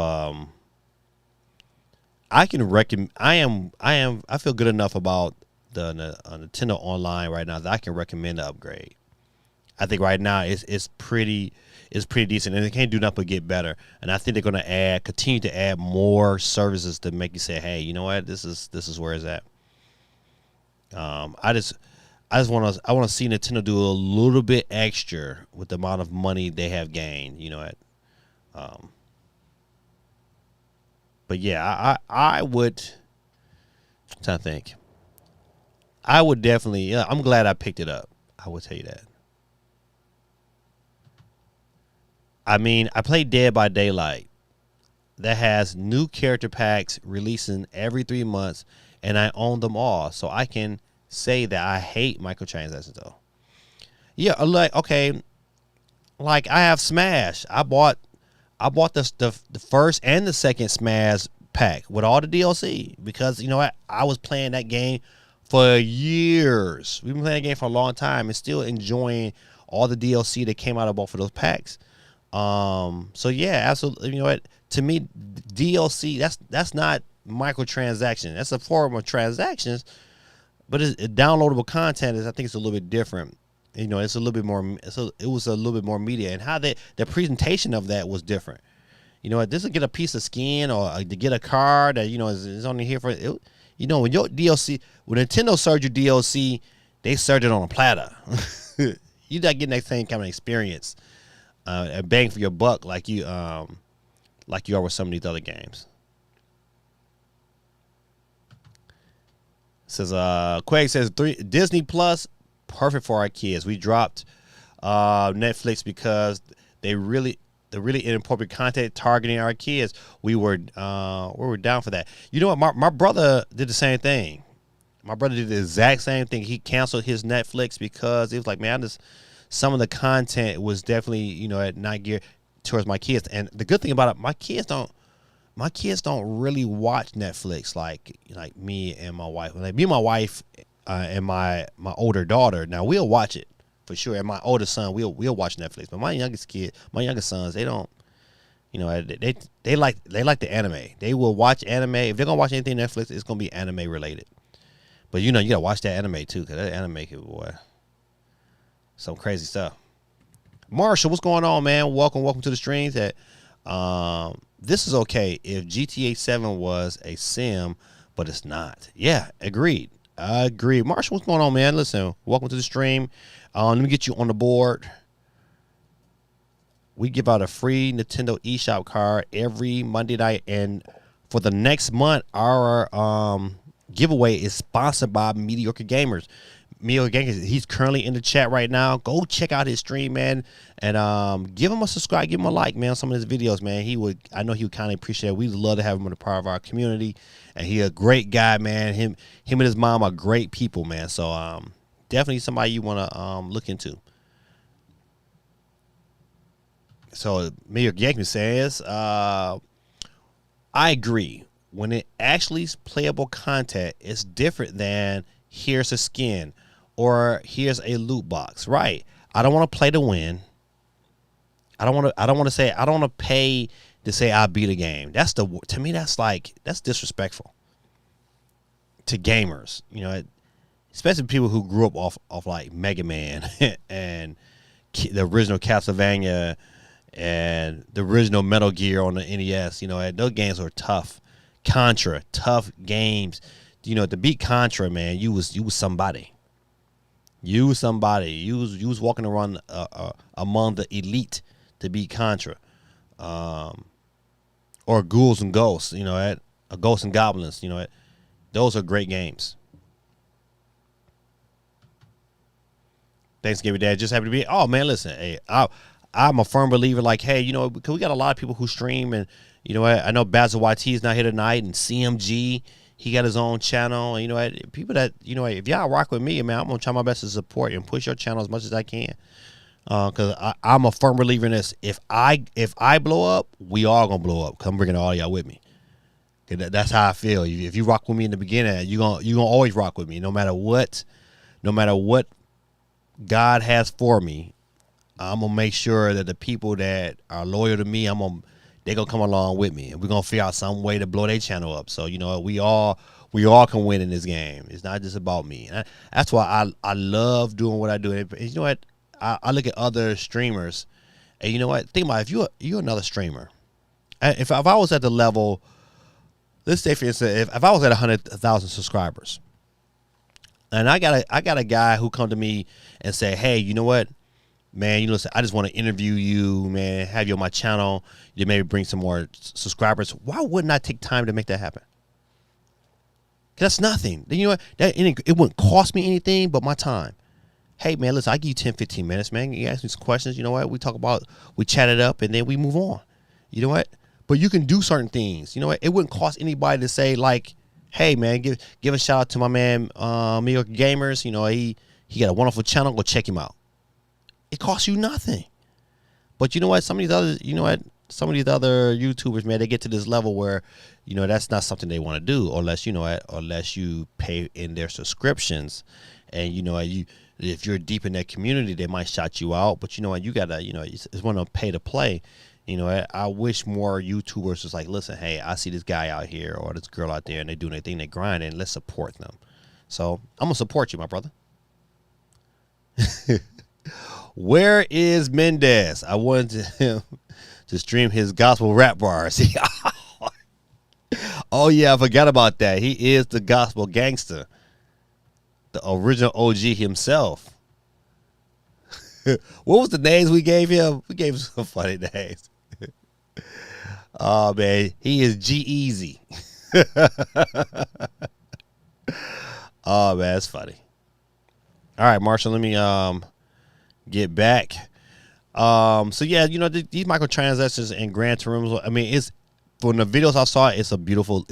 I can recommend. I feel good enough about the Nintendo Online right now that I can recommend the upgrade. I think right now it's pretty decent, and they can't do nothing but get better. And I think they're going to continue to add more services to make you say, hey, you know what, this is where it's at. I just want to see Nintendo do a little bit extra with the amount of money they have gained. You know what? But yeah, I would. I'm trying to think. I would definitely. Yeah, I'm glad I picked it up. I will tell you that. I mean, I played Dead by Daylight. That has new character packs releasing every 3 months, and I own them all, so I can say that I hate microtransactions though. Yeah, like, okay, Like I have Smash. I bought the first and the second Smash pack with all the DLC because you know what? I was playing that game for years. We've been playing that game for a long time and still enjoying all the DLC that came out of both of those packs. So yeah, absolutely. You know what? To me, DLC that's not microtransaction. That's a form of transactions, but downloadable content is I think it's a little bit different. You know, it's a little bit more. It was a little bit more media, and how the presentation of that was different. You know, just to get a piece of skin or to get a card that you know is only here for it. You know, when your DLC, when Nintendo served you DLC, they served it on a platter. You're not getting that same kind of experience, a bang for your buck like you are with some of these other games. It says Quake says Disney Plus perfect for our kids. We dropped Netflix because the really inappropriate content targeting our kids. We were down for that. You know what? My brother did the same thing. My brother did the exact same thing. He canceled his Netflix because it was like, man, some of the content was definitely, you know, not geared towards my kids. And the good thing about it, my kids don't really watch Netflix like me and my wife. Like me and my wife and my older daughter. Now we'll watch it for sure. And my oldest son, we'll watch Netflix. But my youngest sons, they don't. You know, they like the anime. They will watch anime. If they're gonna watch anything Netflix, it's gonna be anime related. But you know, you gotta watch that anime too, cause that anime, boy, some crazy stuff. Marshall, what's going on, man? Welcome to the streams. That this is okay if GTA 7 was a sim, but it's not. Yeah, agreed. I agree. Marshall, what's going on, man? Listen, welcome to the stream. Let me get you on the board. We give out a free Nintendo eShop card every Monday night, and for the next month, our giveaway is sponsored by Mediocre Gamers. Mediocre Gamers, he's currently in the chat right now. Go check out his stream, man, and give him a subscribe, give him a like, man, on some of his videos, man. I know he would kind of appreciate it. We'd love to have him in a part of our community, and he a great guy, man. Him and his mom are great people, man. So definitely somebody you want to look into. So Mayor Yankman says, I agree. When it actually is playable content, it's different than here's a skin or here's a loot box. Right. I don't want to play to win. I don't want to pay to say I beat a game. To me, that's disrespectful to gamers, you know, especially people who grew up off like Mega Man and the original Castlevania and the original Metal Gear on the NES. You know, those games were tough. Contra, tough games. You know, to beat Contra, man, you was somebody. You was somebody. You was walking around among the elite to beat Contra, or Ghouls and Ghosts. You know, Ghosts and Goblins. You know, those are great games. Thanksgiving Dad, just happy to be. Oh man, listen, hey, I'm a firm believer. Like, hey, you know, because we got a lot of people who stream, and you know, I know Basil YT is not here tonight, and CMG, he got his own channel. And, you know, people that, you know, if y'all rock with me, man, I'm gonna try my best to support you and push your channel as much as I can. Because I'm a firm believer in this. If I blow up, we all gonna blow up. Come bringing all y'all with me. That's how I feel. If you rock with me in the beginning, you gonna always rock with me, no matter what God has for me. I'm gonna make sure that the people that are loyal to me, they gonna come along with me, and we're gonna figure out some way to blow their channel up. So you know, we all can win in this game. It's not just about me. And that's why I love doing what I do. And you know what? I look at other streamers, and you know what? Think about it, if you're another streamer. If I was at the level, let's say for instance, if I was at 100,000 subscribers, and I got a guy who come to me and say, hey, you know what? Man, you know, I just want to interview you, man, have you on my channel. You maybe bring some more subscribers. Why wouldn't I take time to make that happen? That's nothing. You know what? It wouldn't cost me anything but my time. Hey, man, listen, I give you 10, 15 minutes, man. You ask me some questions. You know what? We chat it up, and then we move on. You know what? But you can do certain things. You know what? It wouldn't cost anybody to say, like, hey, man, give a shout out to my man, Mediocre Gamers. You know, he got a wonderful channel. Go check him out. It costs you nothing. But you know what? Some of these other, you know what? Some of these other YouTubers, man, they get to this level where, you know, that's not something they want to do, unless, you know what, unless you pay in their subscriptions, and you know, you if you're deep in that community, they might shout you out. But you know what, you gotta, you know, it's one of pay to play. You know, I wish more YouTubers was like, listen, hey, I see this guy out here or this girl out there, and they doing their thing, they grinding. Let's support them. So I'm gonna support you, my brother. Where is Mendez? I wanted him to stream his gospel rap bars. Oh yeah, I forgot about that. He is the gospel gangster, the original OG himself. What was the names we gave him? We gave him some funny names. Oh man, he is G-Eazy. Oh man, that's funny. All right, Marshall, let me get back. So yeah, you know, these microtransactions and Gran Turismo, I mean, it's, from the videos I saw, it's a beautiful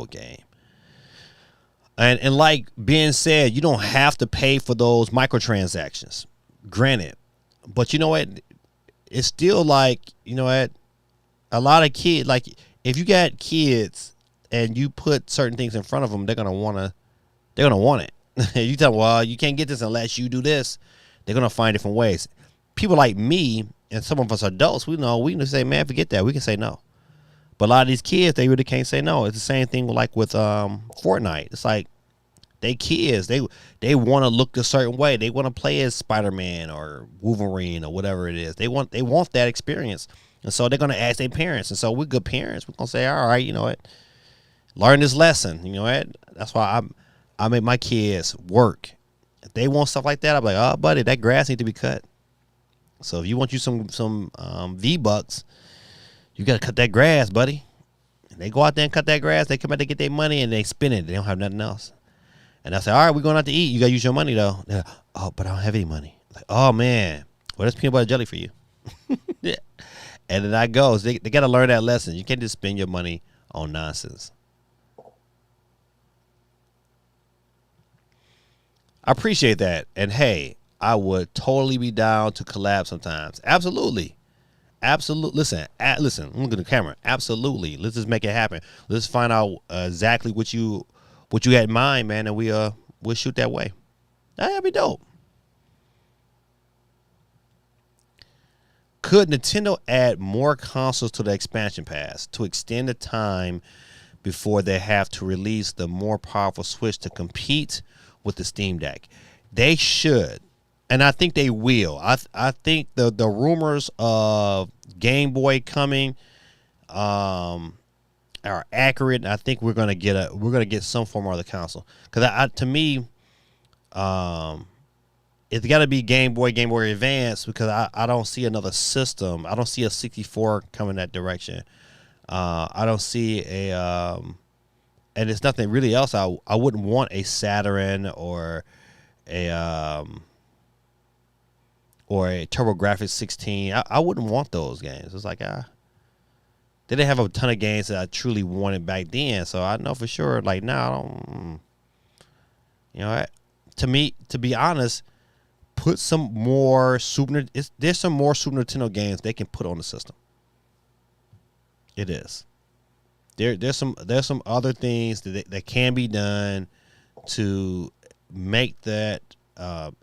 game. And like being said, you don't have to pay for those microtransactions. Granted. But you know what? It's still like, you know what? A lot of kids, like if you got kids and you put certain things in front of them, they're gonna want it. You tell them, well, you can't get this unless you do this. They're gonna find different ways. People like me and some of us adults, we know we can say, man, forget that. We can say no. But a lot of these kids, they really can't say no. It's the same thing like with Fortnite. It's like they kids, they want to look a certain way. They want to play as Spider-Man or Wolverine or whatever it is. They want that experience, and so they're gonna ask their parents. And so we're good parents. We're gonna say, all right, you know what, learn this lesson. You know what? That's why I make my kids work. If they want stuff like that, I'm like, oh, buddy, that grass needs to be cut. So if you want you some V-Bucks, you got to cut that grass, buddy. And they go out there and cut that grass. They come out to get their money, and they spend it. They don't have nothing else. And I say, all right, we're going out to eat. You got to use your money, though. Like, oh, but I don't have any money. Like, oh, man. Well, that's peanut butter jelly for you. Yeah. And then I go. So they got to learn that lesson. You can't just spend your money on nonsense. I appreciate that. And, hey, I would totally be down to collab sometimes. Absolutely. Absolutely. Listen, listen, I'm looking at the camera. Absolutely. Let's just make it happen. Let's find out exactly what you had in mind, man, and we'll shoot that way. That'd be dope. Could Nintendo add more consoles to the expansion pass to extend the time before they have to release the more powerful Switch to compete with the Steamdeck? They should. And I think they will. I think the rumors of Game Boy coming are accurate. And I think we're gonna get some form of the console. Because to me, it's got to be Game Boy Advance, because I don't see another system. I don't see a 64 coming that direction. I don't see a and it's nothing really else. I wouldn't want a Saturn or a TurboGrafx 16. I wouldn't want those games. It's like they didn't have a ton of games that I truly wanted back then. So I know for sure, like, now I don't. You know, to be honest, put some more there's some more Super Nintendo games they can put on the system. It is. There's some other things that can be done to make that. To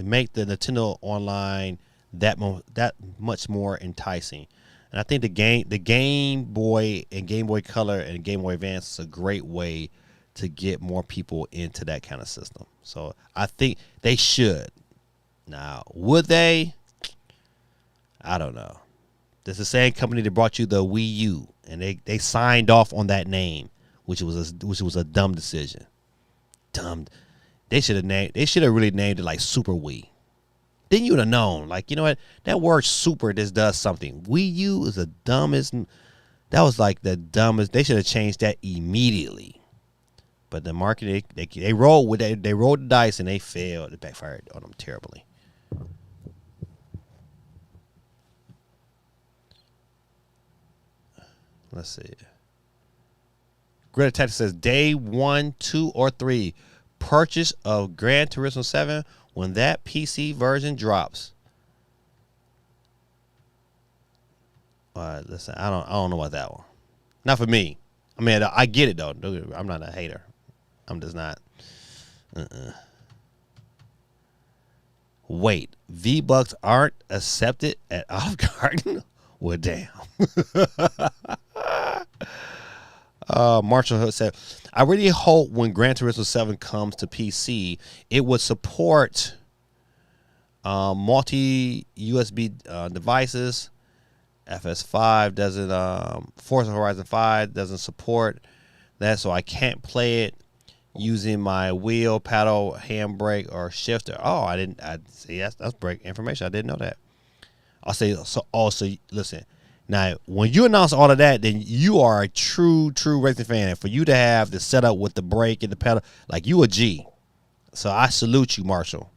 make the Nintendo Online that much more enticing. And I think the Game Boy and Game Boy Color and Game Boy Advance is a great way to get more people into that kind of system. So I think they should. Now, would they? I don't know. This is the same company that brought you the Wii U, and they signed off on that name, which was a dumb decision. Dumb. They should have really named it like Super Wii. Then you would have known. Like, you know what? That word super just does something. Wii U is the dumbest. That was like the dumbest. They should have changed that immediately. But the market, they rolled with it. They rolled the dice and they failed. It backfired on them terribly. Let's see. Greta Tactics says day 1, 2, or 3. Purchase of Gran Turismo 7 when that PC version drops. Listen, I don't know about that one. Not for me. I mean, I get it though. I'm not a hater. I'm just not. Wait, V-Bucks aren't accepted at Olive Garden? Well, damn. Marshall Hood said, I really hope when Gran Turismo 7 comes to PC, it would support multi USB devices. FS5 doesn't, Forza Horizon 5 doesn't support that, so I can't play it using my wheel, paddle, handbrake, or shifter. Oh, I see. That's brake information. I didn't know that. I'll say so. Also, listen. Now, when you announce all of that, then you are a true racing fan. And for you to have the setup with the brake and the pedal, like you a G. So I salute you, Marshall.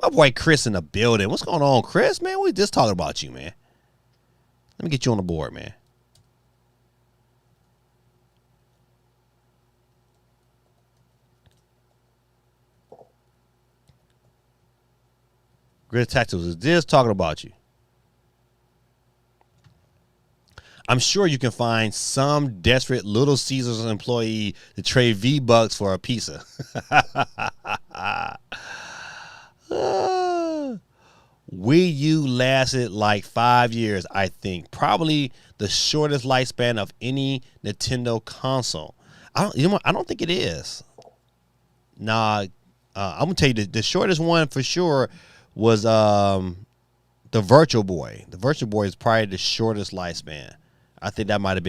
My boy Chris in the building. What's going on, Chris? Man, we just talking about you, man. Let me get you on the board, man. Grid Tactics is just talking about you. I'm sure you can find some desperate Little Caesars employee to trade V-Bucks for a pizza. Wii U lasted like 5 years, I think. Probably the shortest lifespan of any Nintendo console. I don't think it is. Nah, I'm gonna tell you the shortest one for sure was the Virtual Boy. The Virtual Boy is probably the shortest lifespan. I think that might have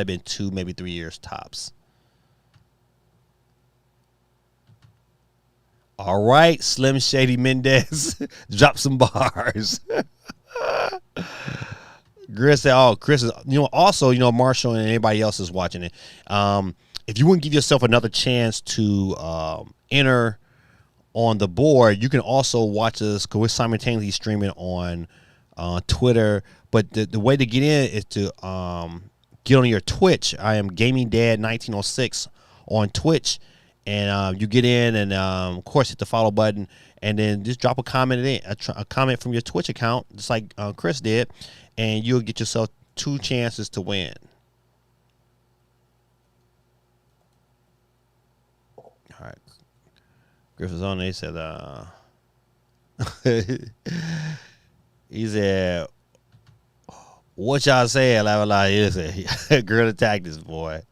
been 2, maybe 3 years tops. All right, Slim Shady Mendez, drop some bars. Chris said, "Oh, Chris is also Marshall and anybody else is watching it. If you wouldn't give yourself another chance to enter on the board, you can also watch us because we're simultaneously streaming on Twitter. But the way to get in is to get on your Twitch. I am Gaming Dad 1906 on Twitch, and you get in and of course hit the follow button, and then just drop a comment a comment from your Twitch account, just like Chris did, and you'll get yourself 2 chances to win. All right. Griff was on there. He said, he said, what y'all saying? Like, Gorilla Tactics, boy.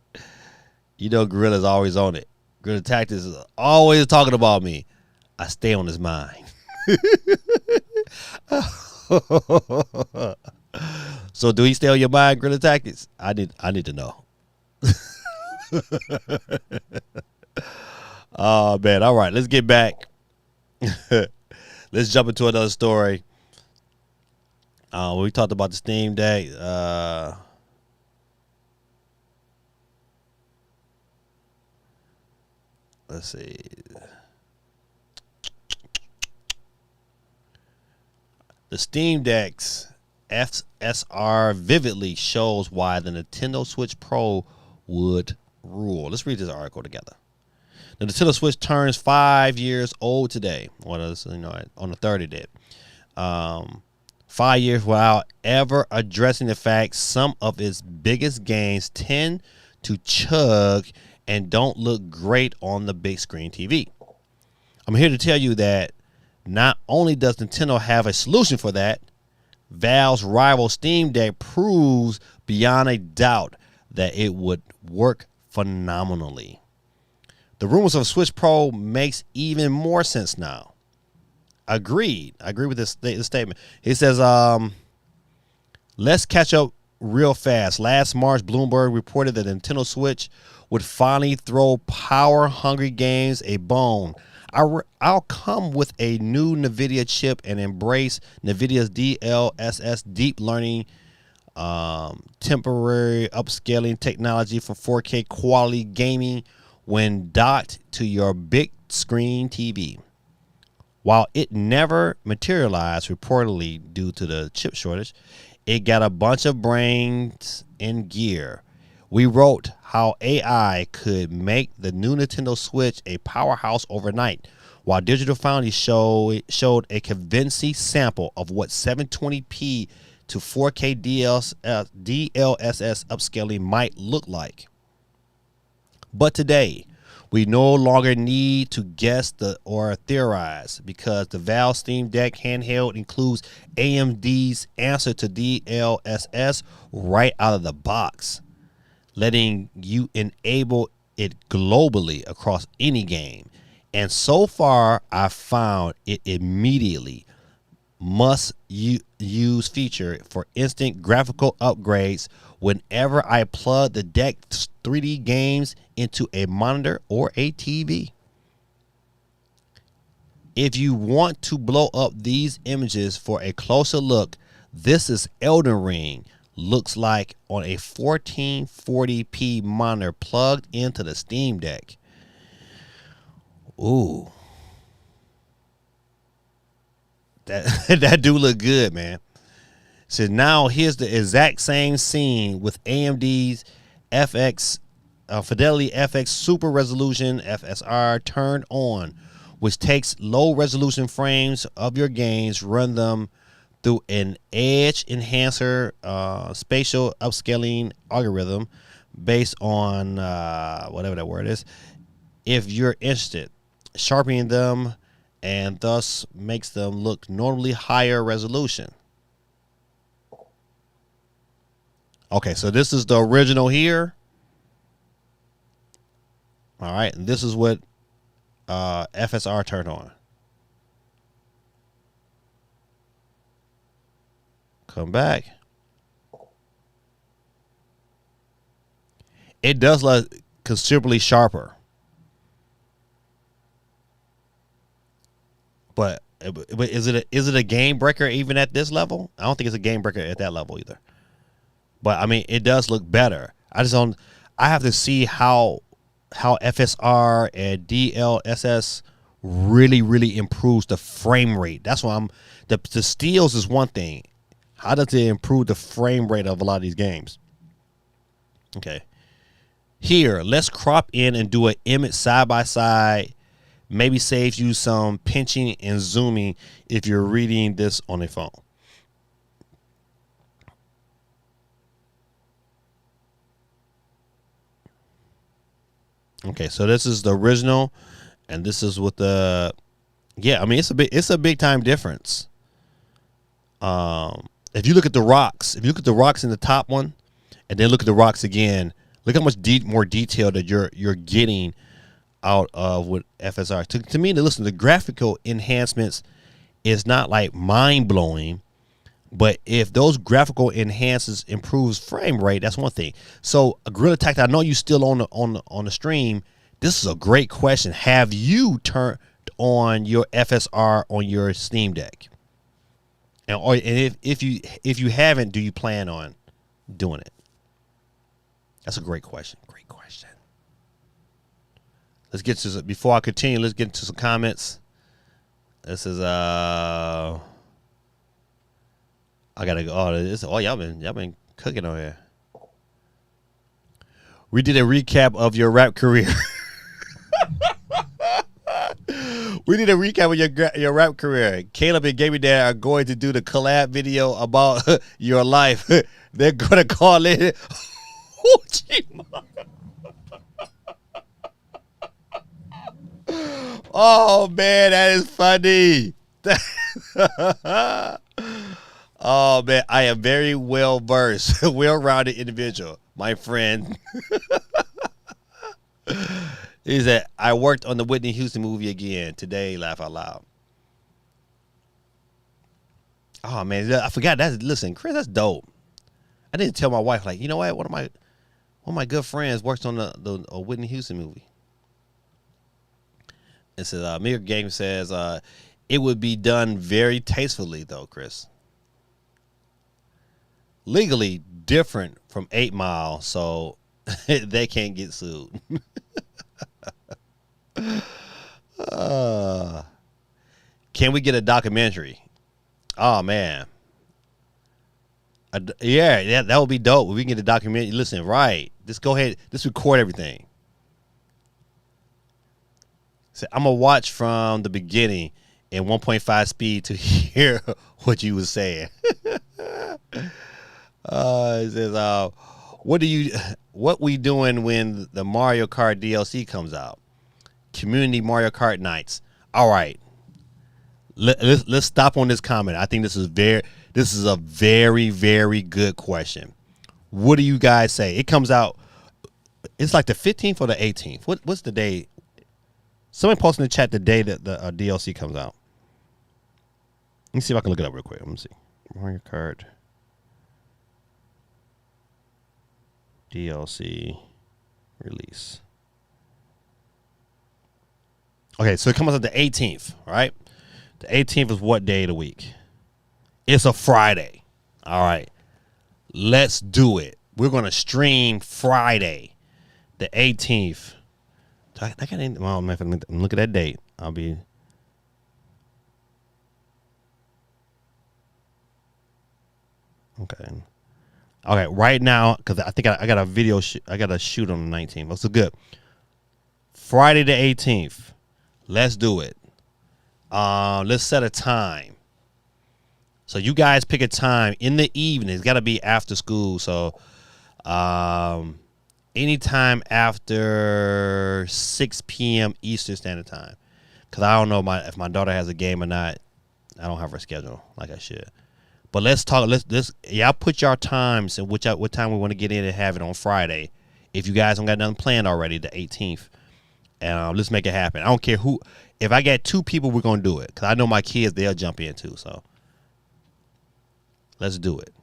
You know Gorilla's always on it. Gorilla Tactics is always talking about me. I stay on his mind. So do he stay on your mind, Gorilla Tactics? I need to know. Oh, man. All right, let's get back. Let's jump into another story. We talked about the Steam Deck. Let's see. The Steam Deck's FSR vividly shows why the Nintendo Switch Pro would rule. Let's read this article together. The Nintendo Switch turns 5 years old today. On the 3rd it did. 5 years without ever addressing the fact some of its biggest games tend to chug and don't look great on the big screen TV. I'm here to tell you that not only does Nintendo have a solution for that, Valve's rival Steam Deck proves beyond a doubt that it would work phenomenally. The rumors of Switch Pro makes even more sense now. Agreed. I agree with this statement. He says, let's catch up real fast. Last March, Bloomberg reported that Nintendo Switch would finally throw power-hungry games a bone. I'll come with a new NVIDIA chip and embrace NVIDIA's DLSS deep learning temporary upscaling technology for 4K quality gaming when docked to your big screen TV. While it never materialized reportedly due to the chip shortage, it got a bunch of brains in gear. We wrote how AI could make the new Nintendo Switch a powerhouse overnight, while Digital Foundry showed a convincing sample of what 720p to 4K DLSS upscaling might look like. But today, we no longer need to guess or theorize, because the Valve Steamdeck handheld includes AMD's answer to DLSS right out of the box, letting you enable it globally across any game. And so far, I found it immediately must use feature for instant graphical upgrades whenever I plug the deck's 3D games into a monitor or a TV. If you want to blow up these images for a closer look, this is Elden Ring looks like on a 1440p monitor plugged into the Steam Deck. Ooh. That do look good, man. So now here's the exact same scene with AMD's FX Fidelity FX Super Resolution FSR turned on, which takes low resolution frames of your games, run them through an edge enhancer spatial upscaling algorithm based on whatever that word is, if you're interested, sharpening them and thus makes them look normally higher resolution. Okay, so this is the original here. All right, and this is what FSR turned on. Come back. It does look considerably sharper. But is it a game breaker even at this level? I don't think it's a game breaker at that level either. But I mean, it does look better. I have to see how FSR and DLSS really improves the frame rate. That's why the steals is one thing. How does it improve the frame rate of a lot of these games? Okay. Here, let's crop in and do an image side by side. Maybe saves you some pinching and zooming if you're reading this on a phone. Okay, so this is the original, and this is what the, yeah, I mean, it's a big time difference. If you look at the rocks, in the top one, and then look at the rocks again, look how much more detail that you're getting out of with FSR. To me, listen, the graphical enhancements is not like mind blowing, but if those graphical enhances improves frame rate, that's one thing. So, Gorilla Tactic, I know you still on the stream. This is a great question. Have you turned on your FSR on your Steam Deck? And if you haven't, do you plan on doing it? That's a great question. Great question. Let's get to, before I continue, let's get into some comments. This is I gotta go. Oh, y'all been cooking on here. We did a recap of your rap career. We did a recap of your rap career. Caleb and Gaming Dad are going to do the collab video about your life. They're gonna call it. Oh man, that is funny. Oh man, I am very well versed, well-rounded individual, my friend. He said, I worked on the Whitney Houston movie again today. Laugh out loud. Oh man, I forgot that. Listen, Chris, that's dope. I didn't tell my wife, like, you know what? One of my good friends works on the Whitney Houston movie. It says, Mirror Game says, it would be done very tastefully though, Chris. Legally different from 8 Mile, so they can't get sued. Can we get a documentary? Oh man, yeah, that would be dope. We can get a documentary. Listen, right? Just go ahead. Just record everything. So I'm gonna watch from the beginning in 1.5 speed to hear what you was saying. It says, what we doing when the Mario Kart DLC comes out? Community Mario Kart nights. All right. Let's stop on this comment. I think this is a very, very good question. What do you guys say? It comes out. It's like the 15th or the 18th. What's the day? Somebody post in the chat the day that the DLC comes out. Let me see if I can look it up real quick. Let me see. Mario Kart DLC release. Okay, so it comes out the 18th, right? The 18th is what day of the week? It's a Friday. All right. Let's do it. We're going to stream Friday, the 18th. I got any, well, if I look at that date, I'll be. Okay. Okay, right now, because I think I got a video, I got a shoot on the 19th. That's good. Friday the 18th. Let's do it. Let's set a time. So you guys pick a time in the evening. It's got to be after school. So anytime after 6 p.m. Eastern Standard Time. Because I don't know if my daughter has a game or not. I don't have her schedule like I should. But let's talk. Y'all put your times and what time we want to get in and have it on Friday. If you guys don't got nothing planned already, the 18th. And let's make it happen. I don't care who. If I get 2 people, we're going to do it. Because I know my kids, they'll jump in too. So let's do it.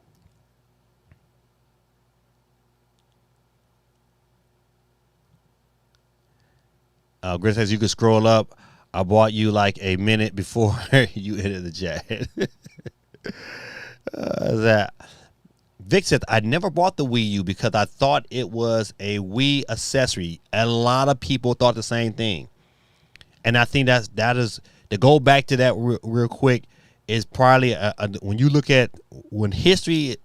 Grit says you can scroll up. I bought you like a minute before you entered the chat. That Vic said, I never bought the Wii U because I thought it was a Wii accessory. A lot of people thought the same thing. And I think that is to go back to that real quick is probably when you look at when history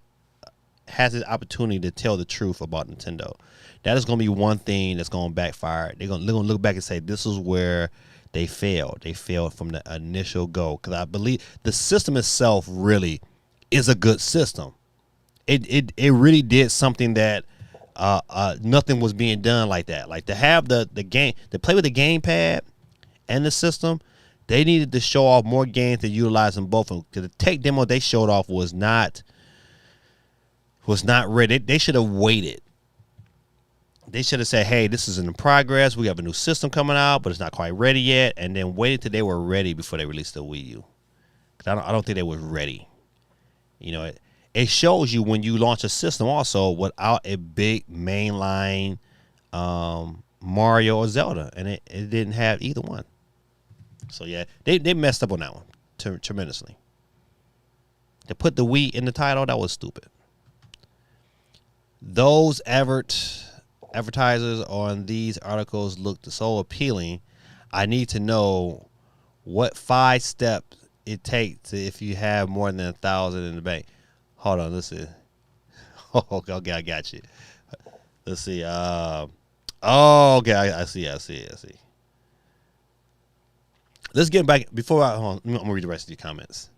has the opportunity to tell the truth about Nintendo, that is going to be one thing that's going to backfire. They're going to look back and say this is where they failed. They failed from the initial go because I believe the system itself really is a good system. It really did something that nothing was being done like that. Like to have the game, to play with the gamepad and the system, they needed to show off more games to utilize them both. Because the tech demo they showed off was not ready. They should have waited. They should have said, hey, this is in progress. We have a new system coming out, but it's not quite ready yet. And then waited till they were ready before they released the Wii U. Because I don't think they were ready. You know, it shows you when you launch a system also without a big mainline Mario or Zelda. And it didn't have either one. So, yeah, they messed up on that one tremendously. To put the Wii in the title, that was stupid. Those advertisers on these articles looked so appealing. I need to know what 5 steps it takes if you have more than 1,000 in the bank. Hold on, let's see. Okay, I got you. Let's see. Okay, I see. Let's get back before hold on, I'm gonna read the rest of your comments.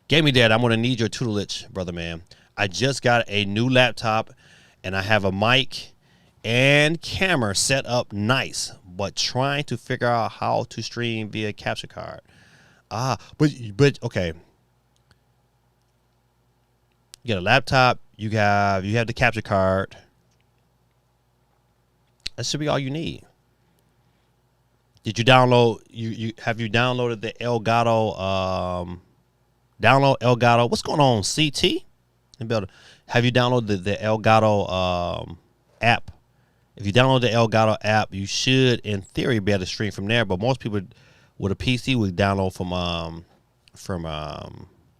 Gaming Dad, I'm gonna need your tutelage, brother man. I just got a new laptop and I have a mic and camera set up nice, but trying to figure out how to stream via capture card. But okay. You got a laptop, you have the capture card. That should be all you need. Did you download have you downloaded the Elgato download Elgato? What's going on, CT? Have you downloaded the Elgato app? If you download the Elgato app, you should, in theory, be able to stream from there. But most people with a PC would download from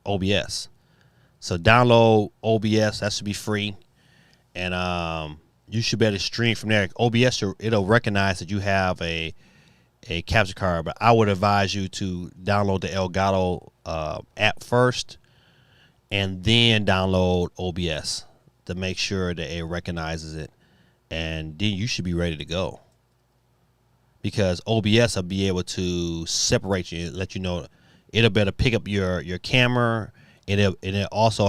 OBS. So download OBS. That should be free, and you should be able to stream from there. OBS, it'll recognize that you have a capture card. But I would advise you to download the Elgato app first, and then download OBS to make sure that it recognizes it. And then you should be ready to go. because OBS will be able to separate you, let you know. It'll better pick up your camera, and it'll also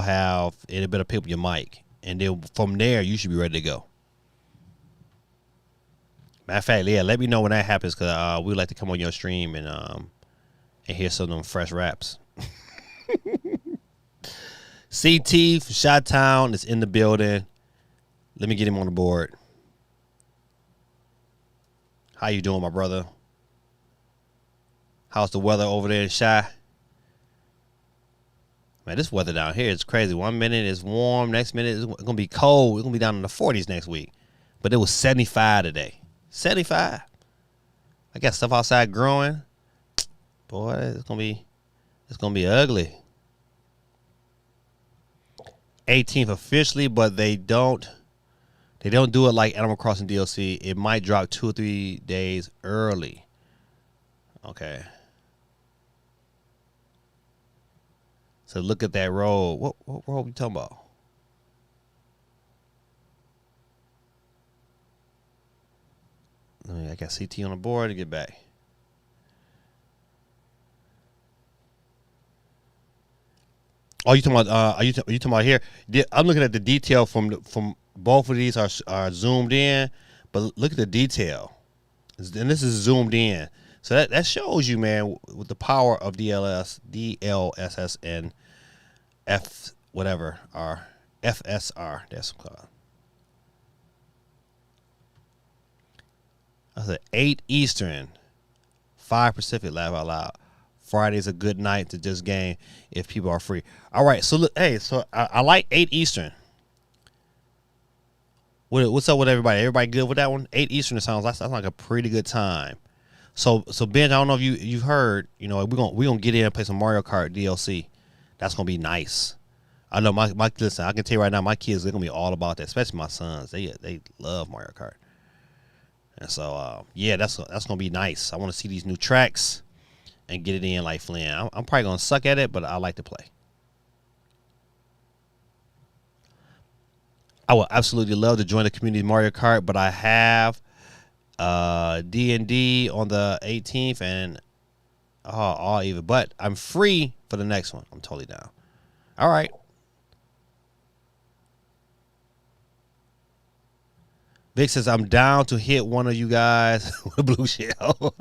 it'll better pick up your mic, and then from there you should be ready to go. Matter of fact, yeah, let me know when that happens, because we'd like to come on your stream and hear some of them fresh raps. CT from Chi-Town is in the building. Let me get him on the board. How you doing, my brother? How's the weather over there in Chi? Man, this weather down here is crazy. 1 minute it's warm, next minute it's gonna be cold. It's gonna be down in the 40s next week. But it was 75 today. 75. I got stuff outside growing. Boy, it's gonna be ugly. 18th officially, but they don't do it like Animal Crossing DLC. It might drop 2 or 3 days early. Okay. So look at that road. What road are we talking about? I got CT on the board to get back. Oh, you talking about? Are you talking about here? I'm looking at the detail from both of these are zoomed in, but look at the detail, and this is zoomed in. So that shows you, man, with the power of DLSS and FSR. That's called. I said 8 Eastern, 5 Pacific. Laugh out loud. Friday's a good night to just game if people are free. All right, so look, hey, so I like 8 Eastern. What's up with everybody? Everybody good with that one? 8 Eastern sounds like a pretty good time. So Ben, I don't know if you've heard. You know, we're gonna get in and play some Mario Kart DLC. That's gonna be nice. I know my listen. I can tell you right now, my kids, they're gonna be all about that. Especially my sons. They love Mario Kart. And so yeah, that's gonna be nice. I want to see these new tracks and get it in like Flynn. I'm probably gonna suck at it, but I like to play. I would absolutely love to join the community of Mario Kart, but I have D&D on the 18th and all even. But I'm free for the next one. I'm totally down. All right. Vic says I'm down to hit one of you guys with a blue shell.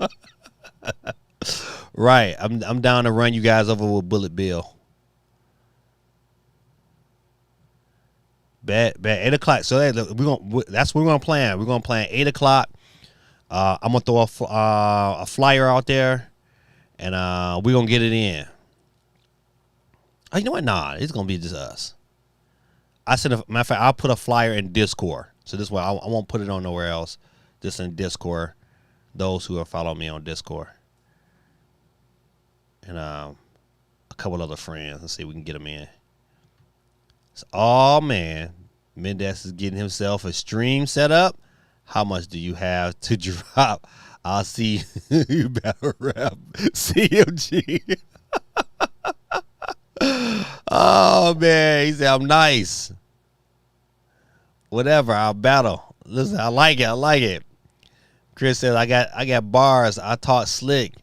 Right. I'm down to run you guys over with Bullet Bill. Bet 8 o'clock. So that's what we're gonna plan. We're gonna plan 8 o'clock. I'm gonna throw a flyer out there, and we're gonna get it in. Oh, you know what? Nah, it's gonna be just us. I said, matter of fact, I'll put a flyer in Discord. So this way, I won't put it on nowhere else. Just in Discord. Those who have followed me on Discord, and a couple other friends, and see if we can get them in. Oh man, Mendez is getting himself a stream set up. How much do you have to drop? I'll see you battle rap CMG. Oh man, he said I'm nice. Whatever, I'll battle. Listen, I like it. Chris said I got bars. I talk slick.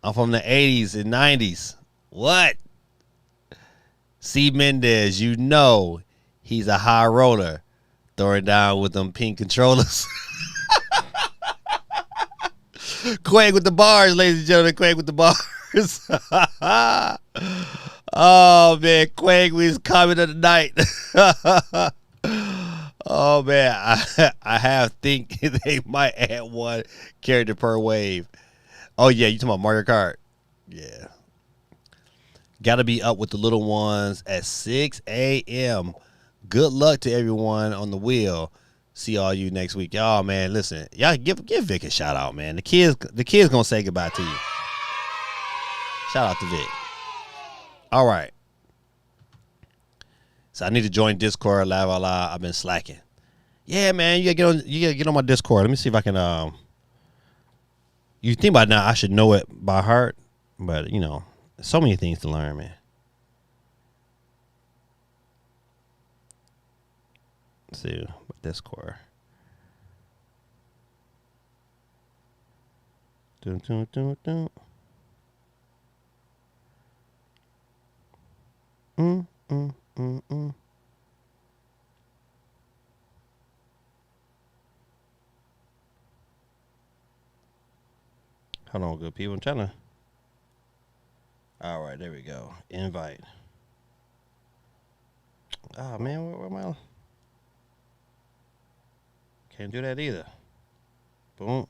I'm from the 80s and 90s. What? C. Mendez, you know he's a high roller, throwing down with them pink controllers. Quake with the bars, ladies and gentlemen. Quake with the bars. Oh man, Quake was coming of the night. Oh man, I have think they might add one character per wave. Oh yeah, you talking about Mario Kart? Yeah. Got to be up with the little ones at 6 a.m. Good luck to everyone on the wheel. See all you next week. Y'all, man, listen. Y'all give Vic a shout out, man. The kids gonna say goodbye to you. Shout out to Vic. All right. So I need to join Discord. Live out loud. I've been slacking. Yeah, man. You gotta get on my Discord. Let me see if I can. You think by now I should know it by heart, but you know. So many things to learn, man. Let's see, Discord. Dun, dun, dun, dun. Mm, mm, mm, mm. Hold on, good people. I'm trying to. All right, there we go. Invite. Oh man, where am I? Can't do that either. Boom.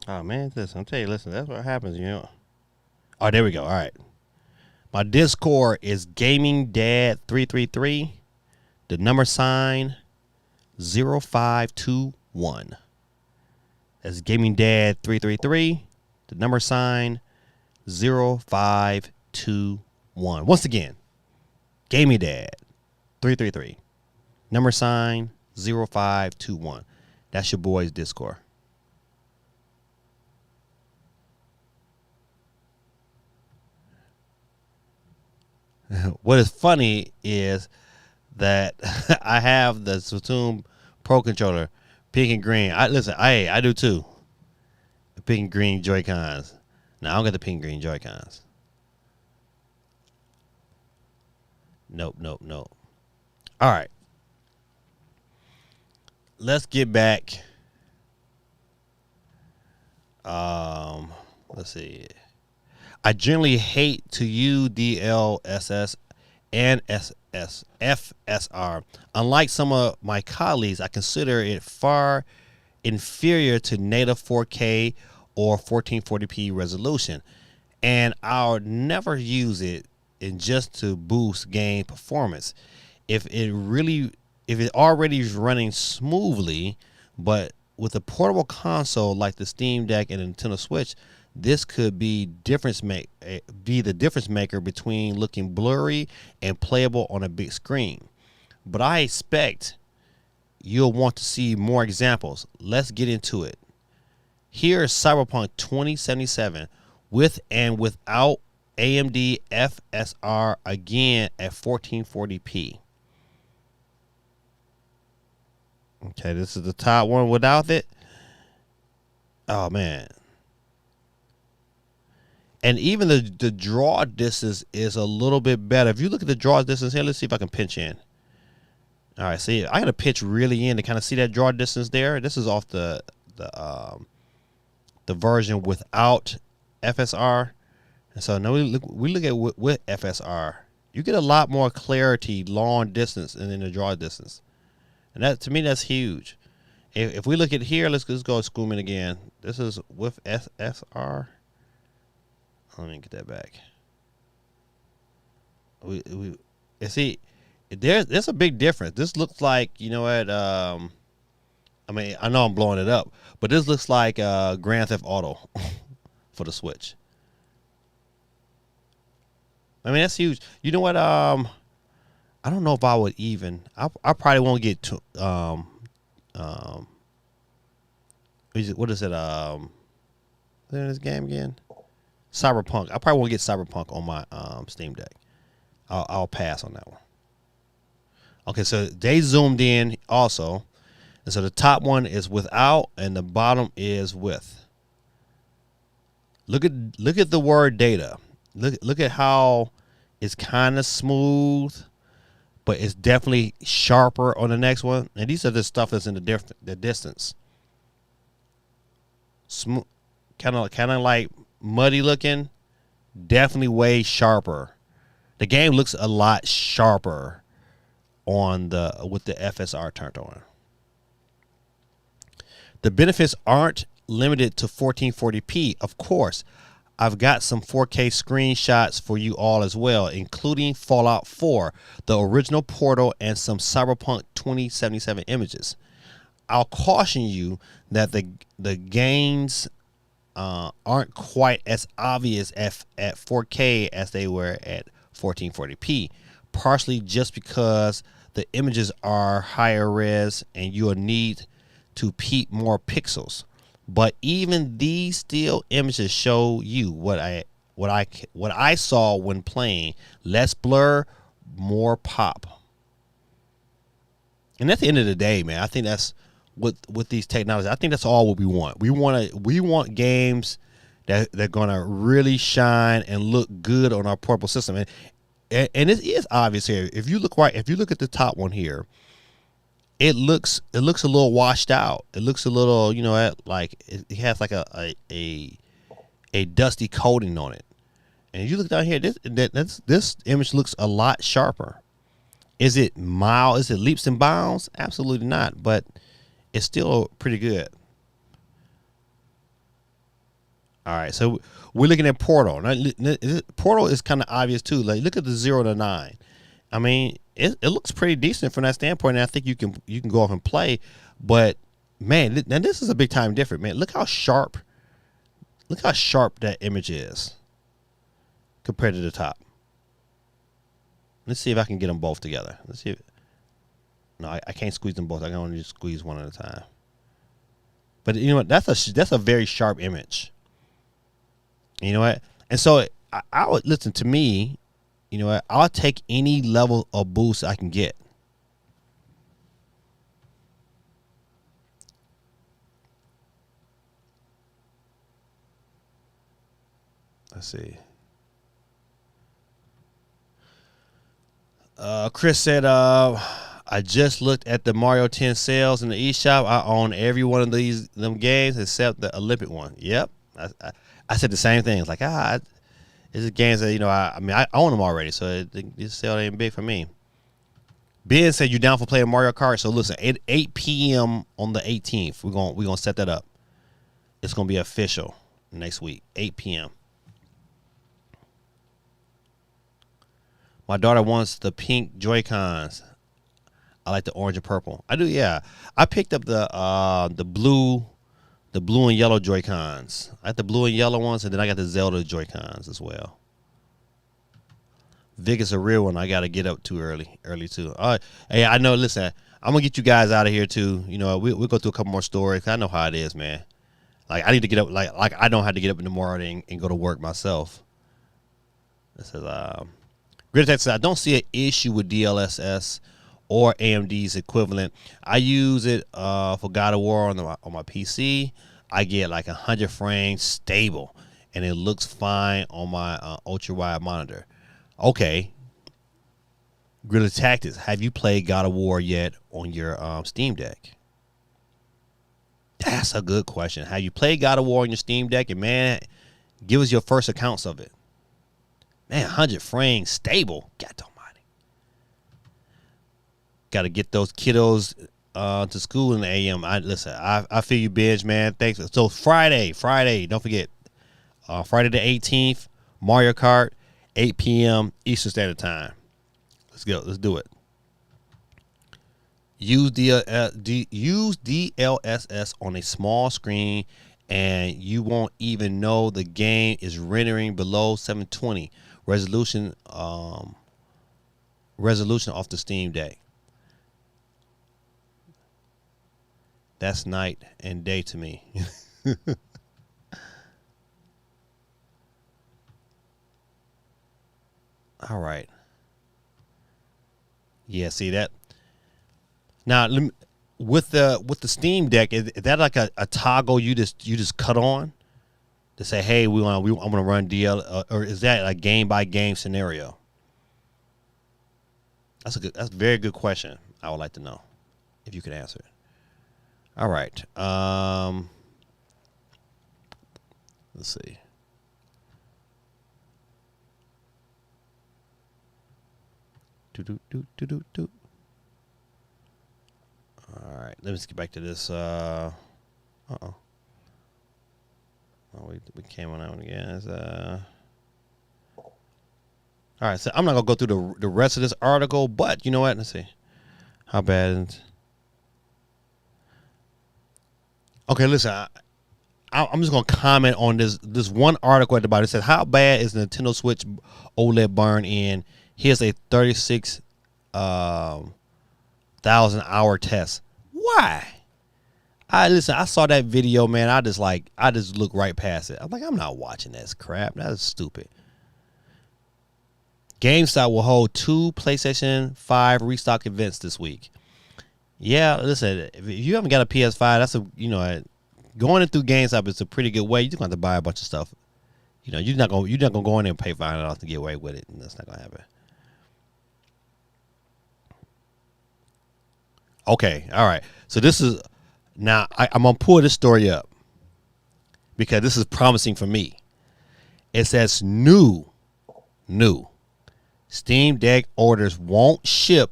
Oh man, listen. I'm telling you, listen. That's what happens, you know. Oh, there we go. All right. My Discord is Gaming Dad 333. The number sign 0521. That's Gaming Dad 333. The number sign 0521. Once again, Gaming Dad 333. Number sign 0521. That's your boy's Discord. What is funny is that I have the Splatoon Pro controller, pink and green. I do too. The pink and green Joy-Cons. Now I don't get the pink and green Joy-Cons. Nope. All right. Let's get back. Let's see. I generally hate to use DLSS and FSR. Unlike some of my colleagues, I consider it far inferior to native 4K or 1440p resolution, and I'll never use it in just to boost game performance. If it already is running smoothly, but with a portable console like the Steam Deck and Nintendo Switch, this could be the difference maker between looking blurry and playable on a big screen. But I expect you'll want to see more examples. Let's get into it. Here is Cyberpunk 2077 with and without AMD FSR, again at 1440p. Okay, this is the top one without it. Oh man. And even the draw distance is a little bit better. If you look at the draw distance here, let's see if I can pinch in. All right, see, I got to pitch really in to kind of see that draw distance there. This is off the version without FSR. And so now we look at with FSR. You get a lot more clarity, long distance, and then the draw distance. And that, to me, that's huge. If we look at here, let's go scoom in again. This is with FSR. Let me get that back. We see there's a big difference. This looks like, you know what? I mean, I know I'm blowing it up, but this looks like Grand Theft Auto for the Switch. I mean, that's huge. You know what? I don't know if I would even. I probably won't get to. What is it? What is this game again? Cyberpunk. I probably won't get Cyberpunk on my Steam Deck. I'll pass on that one. Okay, so they zoomed in also, and so the top one is without, and the bottom is with. Look at the word data. Look at how it's kind of smooth, but it's definitely sharper on the next one. And these are the stuff that's in the distance. Smooth, kind of like muddy looking, definitely way sharper. The game looks a lot sharper with the FSR turned on. The benefits aren't limited to 1440p. Of course, I've got some 4K screenshots for you all as well, including Fallout 4, the original Portal, and some Cyberpunk 2077 images. I'll caution you that the gains aren't quite as obvious at 4K as they were at 1440p, partially just because the images are higher res and you'll need to peep more pixels. But even these still images show you what I saw when playing: less blur, more pop. And at the end of the day, man, I think that's with these technologies. I think that's all what we want. We want games that they're gonna really shine and look good on our portable system. And it is obvious here. If you look at the top one here, it looks a little washed out. It looks a little, like it has like a dusty coating on it. And you look down here, this image looks a lot sharper. Is it mild? Is it leaps and bounds? Absolutely not. But it's still pretty good. All right, so we're looking at Portal. Now, Portal is kind of obvious too. Like, look at the 0 to 9. I mean, it looks pretty decent from that standpoint. And I think you can go off and play. But man, now this is a big time difference, man. Look how sharp that image is compared to the top. Let's see if I can get them both together. Let's see. No, I can't squeeze them both. I can only just squeeze one at a time. But you know what? That's a very sharp image. You know what? And so I would listen to me. You know what? I'll take any level of boost I can get. Let's see. Chris said, I just looked at the Mario 10 sales in the eShop. I own every one of them games except the Olympic one. Yep. I said the same thing. It's like, it's games that, I own them already, so this sale ain't big for me. Ben said you down for playing Mario Kart. So listen, 8 p.m. on the 18th, we're gonna set that up. It's gonna be official next week, 8 p.m. My daughter wants the pink Joy-Cons. I like the orange and purple. I do, yeah. I picked up the blue and yellow Joy-Cons. I got the blue and yellow ones, and then I got the Zelda Joy-Cons as well. Vic is a real one. I got to get up too early too. All right. Hey, I know, listen, I'm going to get you guys out of here too. We'll go through a couple more stories. I know how it is, man. Like, I need to get up, like I don't have to get up in the morning and go to work myself. This is, Grid Tech says, I don't see an issue with DLSS or AMD's equivalent. I use it for God of War on my PC. I get like 100 frames stable, and it looks fine on my ultra wide monitor. Okay. Guerrilla Tactics, have you played God of War yet on your Steam Deck? That's a good question. Have you played God of War on your Steam Deck? And man, give us your first accounts of it. Man, 100 frames stable. God almighty. Got to get those kiddos to school in the AM. I feel you, Benj, man. Thanks. So Friday, don't forget. Friday the 18th, Mario Kart, 8 p.m. Eastern Standard Time. Let's go. Let's do it. Use DLSS on a small screen, and you won't even know the game is rendering below 720 resolution. Resolution off the Steam Deck. That's night and day to me. All right. Yeah, see that. Now, with the Steam Deck, is that like a toggle you just cut on to say, hey, I'm gonna run DL, or is that a game by game scenario? That's a very good question. I would like to know if you could answer it. All right. Let's see. Do. All right, let me just get back to this. Oh, we came on out again. All right, so I'm not gonna go through the rest of this article, but you know what? Let's see. How bad? Okay, listen. I'm just gonna comment on this one article at the bottom. It says, "How bad is the Nintendo Switch OLED burn in? Here's a 36,000-hour test." Why? I saw that video, man. I just looked right past it. I'm like, I'm not watching this crap. That is stupid. GameStop will hold 2 PlayStation 5 restock events this week. Yeah, listen, if you haven't got a PS5, that's going in through GameStop is a pretty good way. You're just going to have to buy a bunch of stuff. You're not gonna go in there and pay $5 to get away with it, and that's not gonna happen. Okay, all right. So this is now I'm gonna pull this story up because this is promising for me. It says new Steam Deck orders won't ship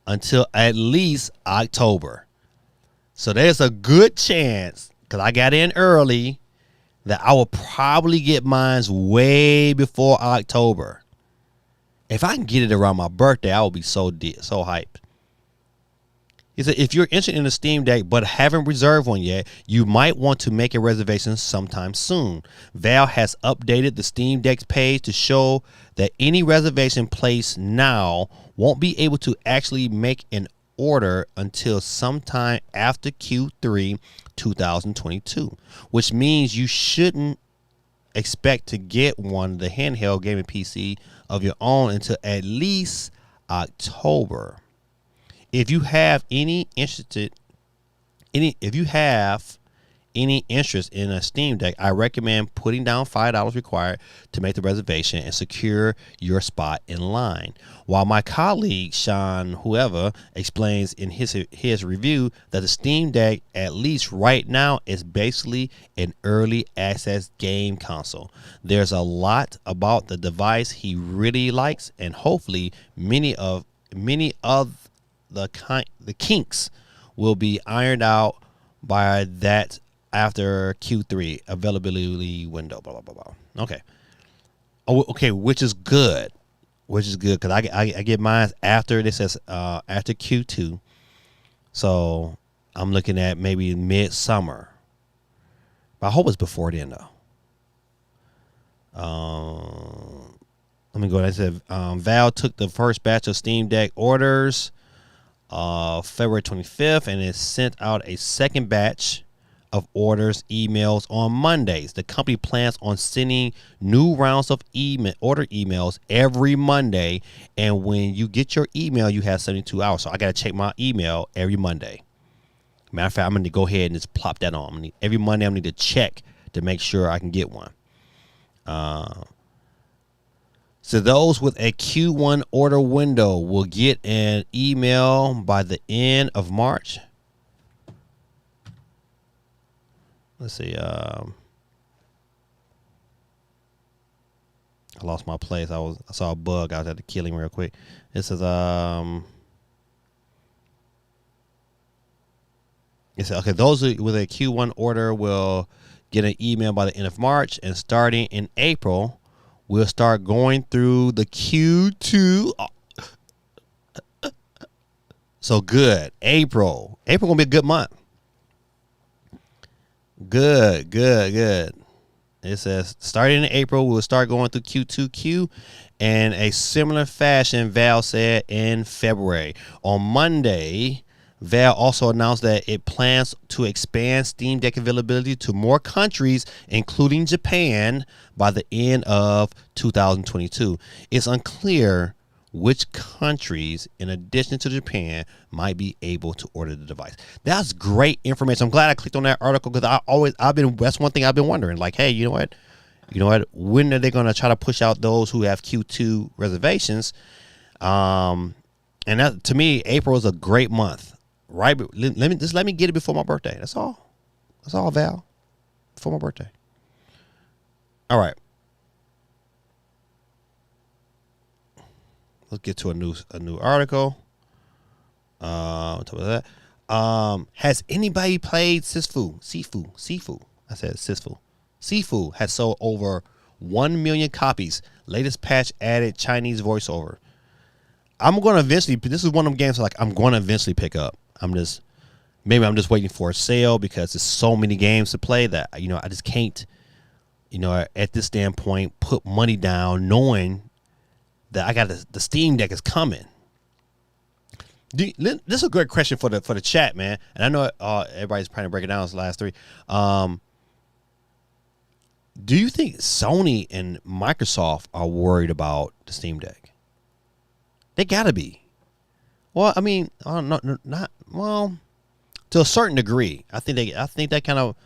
until at least October. So there's a good chance, because I got in early, that I will probably get mine way before October. If I can get it around my birthday, I will be so hyped. He said, if you're interested in a Steam Deck but haven't reserved one yet, you might want to make a reservation sometime soon. Valve has updated the Steam Deck's page to show that any reservation placed now won't be able to actually make an order until sometime after Q3 2022, which means you shouldn't expect to get the handheld gaming PC of your own until at least October. If you have any interest in a Steam Deck, I recommend putting down $5 required to make the reservation and secure your spot in line. While my colleague Sean whoever explains in his review that the Steam Deck, at least right now, is basically an early access game console. There's a lot about the device he really likes, and hopefully many of the kinks will be ironed out by that after Q3 availability window. Blah blah blah blah. Okay. Oh, okay, which is good. Because I get mine after this says after Q2, so I'm looking at maybe midsummer. But I hope it's before then though. Let me go ahead and say Valve took the first batch of Steam Deck orders February 25th, and it sent out a second batch of orders emails on Mondays. The company plans on sending new rounds of order emails every Monday, and when you get your email, you have 72 hours. So I got to check my email every Monday. Matter of fact, I'm going to go ahead and just plop that on. Every Monday, I'm going to need to check to make sure I can get one. So those with a Q1 order window will get an email by the end of March. Let's see. I lost my place. I saw a bug. I had to kill him real quick. It says okay. Those with a Q1 order will get an email by the end of March, and starting in April, we'll start going through the Q2. So good. April gonna be a good month. Good. It says starting in April, we'll start going through Q2Q, and a similar fashion, Valve said in February. On Monday, Valve also announced that it plans to expand Steam Deck availability to more countries, including Japan, by the end of 2022. It's unclear which countries, in addition to Japan, might be able to order the device. That's great information. I'm glad I clicked on that article, because that's one thing I've been wondering. Like, hey, you know what? When are they going to try to push out those who have Q2 reservations? And that, to me, April is a great month. Right, let me get it before my birthday. That's all, Val. Before my birthday. All right. Let's get to a new article. On top of that, has anybody played Sifu? I said Sifu. Sifu has sold over 1 million copies. Latest patch added Chinese voiceover. I'm going to eventually. This is one of them games I'm going to eventually pick up. I'm just waiting for a sale, because there's so many games to play that I just can't at this standpoint put money down knowing that I got the Steam Deck is coming. This is a great question for the chat, man. And I know everybody's trying to break it down. This last three. Do you think Sony and Microsoft are worried about the Steam Deck? They gotta be. Well, I mean, not well to a certain degree. I think that kind of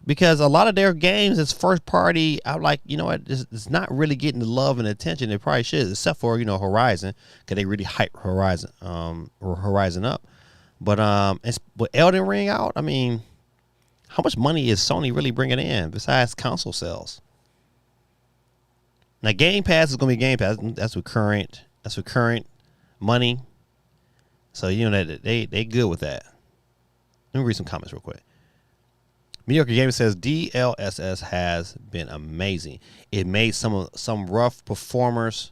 because a lot of their games is first party. I'm like, you know what, it's not really getting the love and attention it probably should, except for Horizon, because they really hype Horizon or Horizon up. But it's with Elden Ring out. I mean, how much money is Sony really bringing in besides console sales? Now, Game Pass is gonna be Game Pass. That's recurrent. That's recurrent money. So that they good with that. Let me read some comments real quick. Mediocre Gamer says DLSS has been amazing. It made some rough performers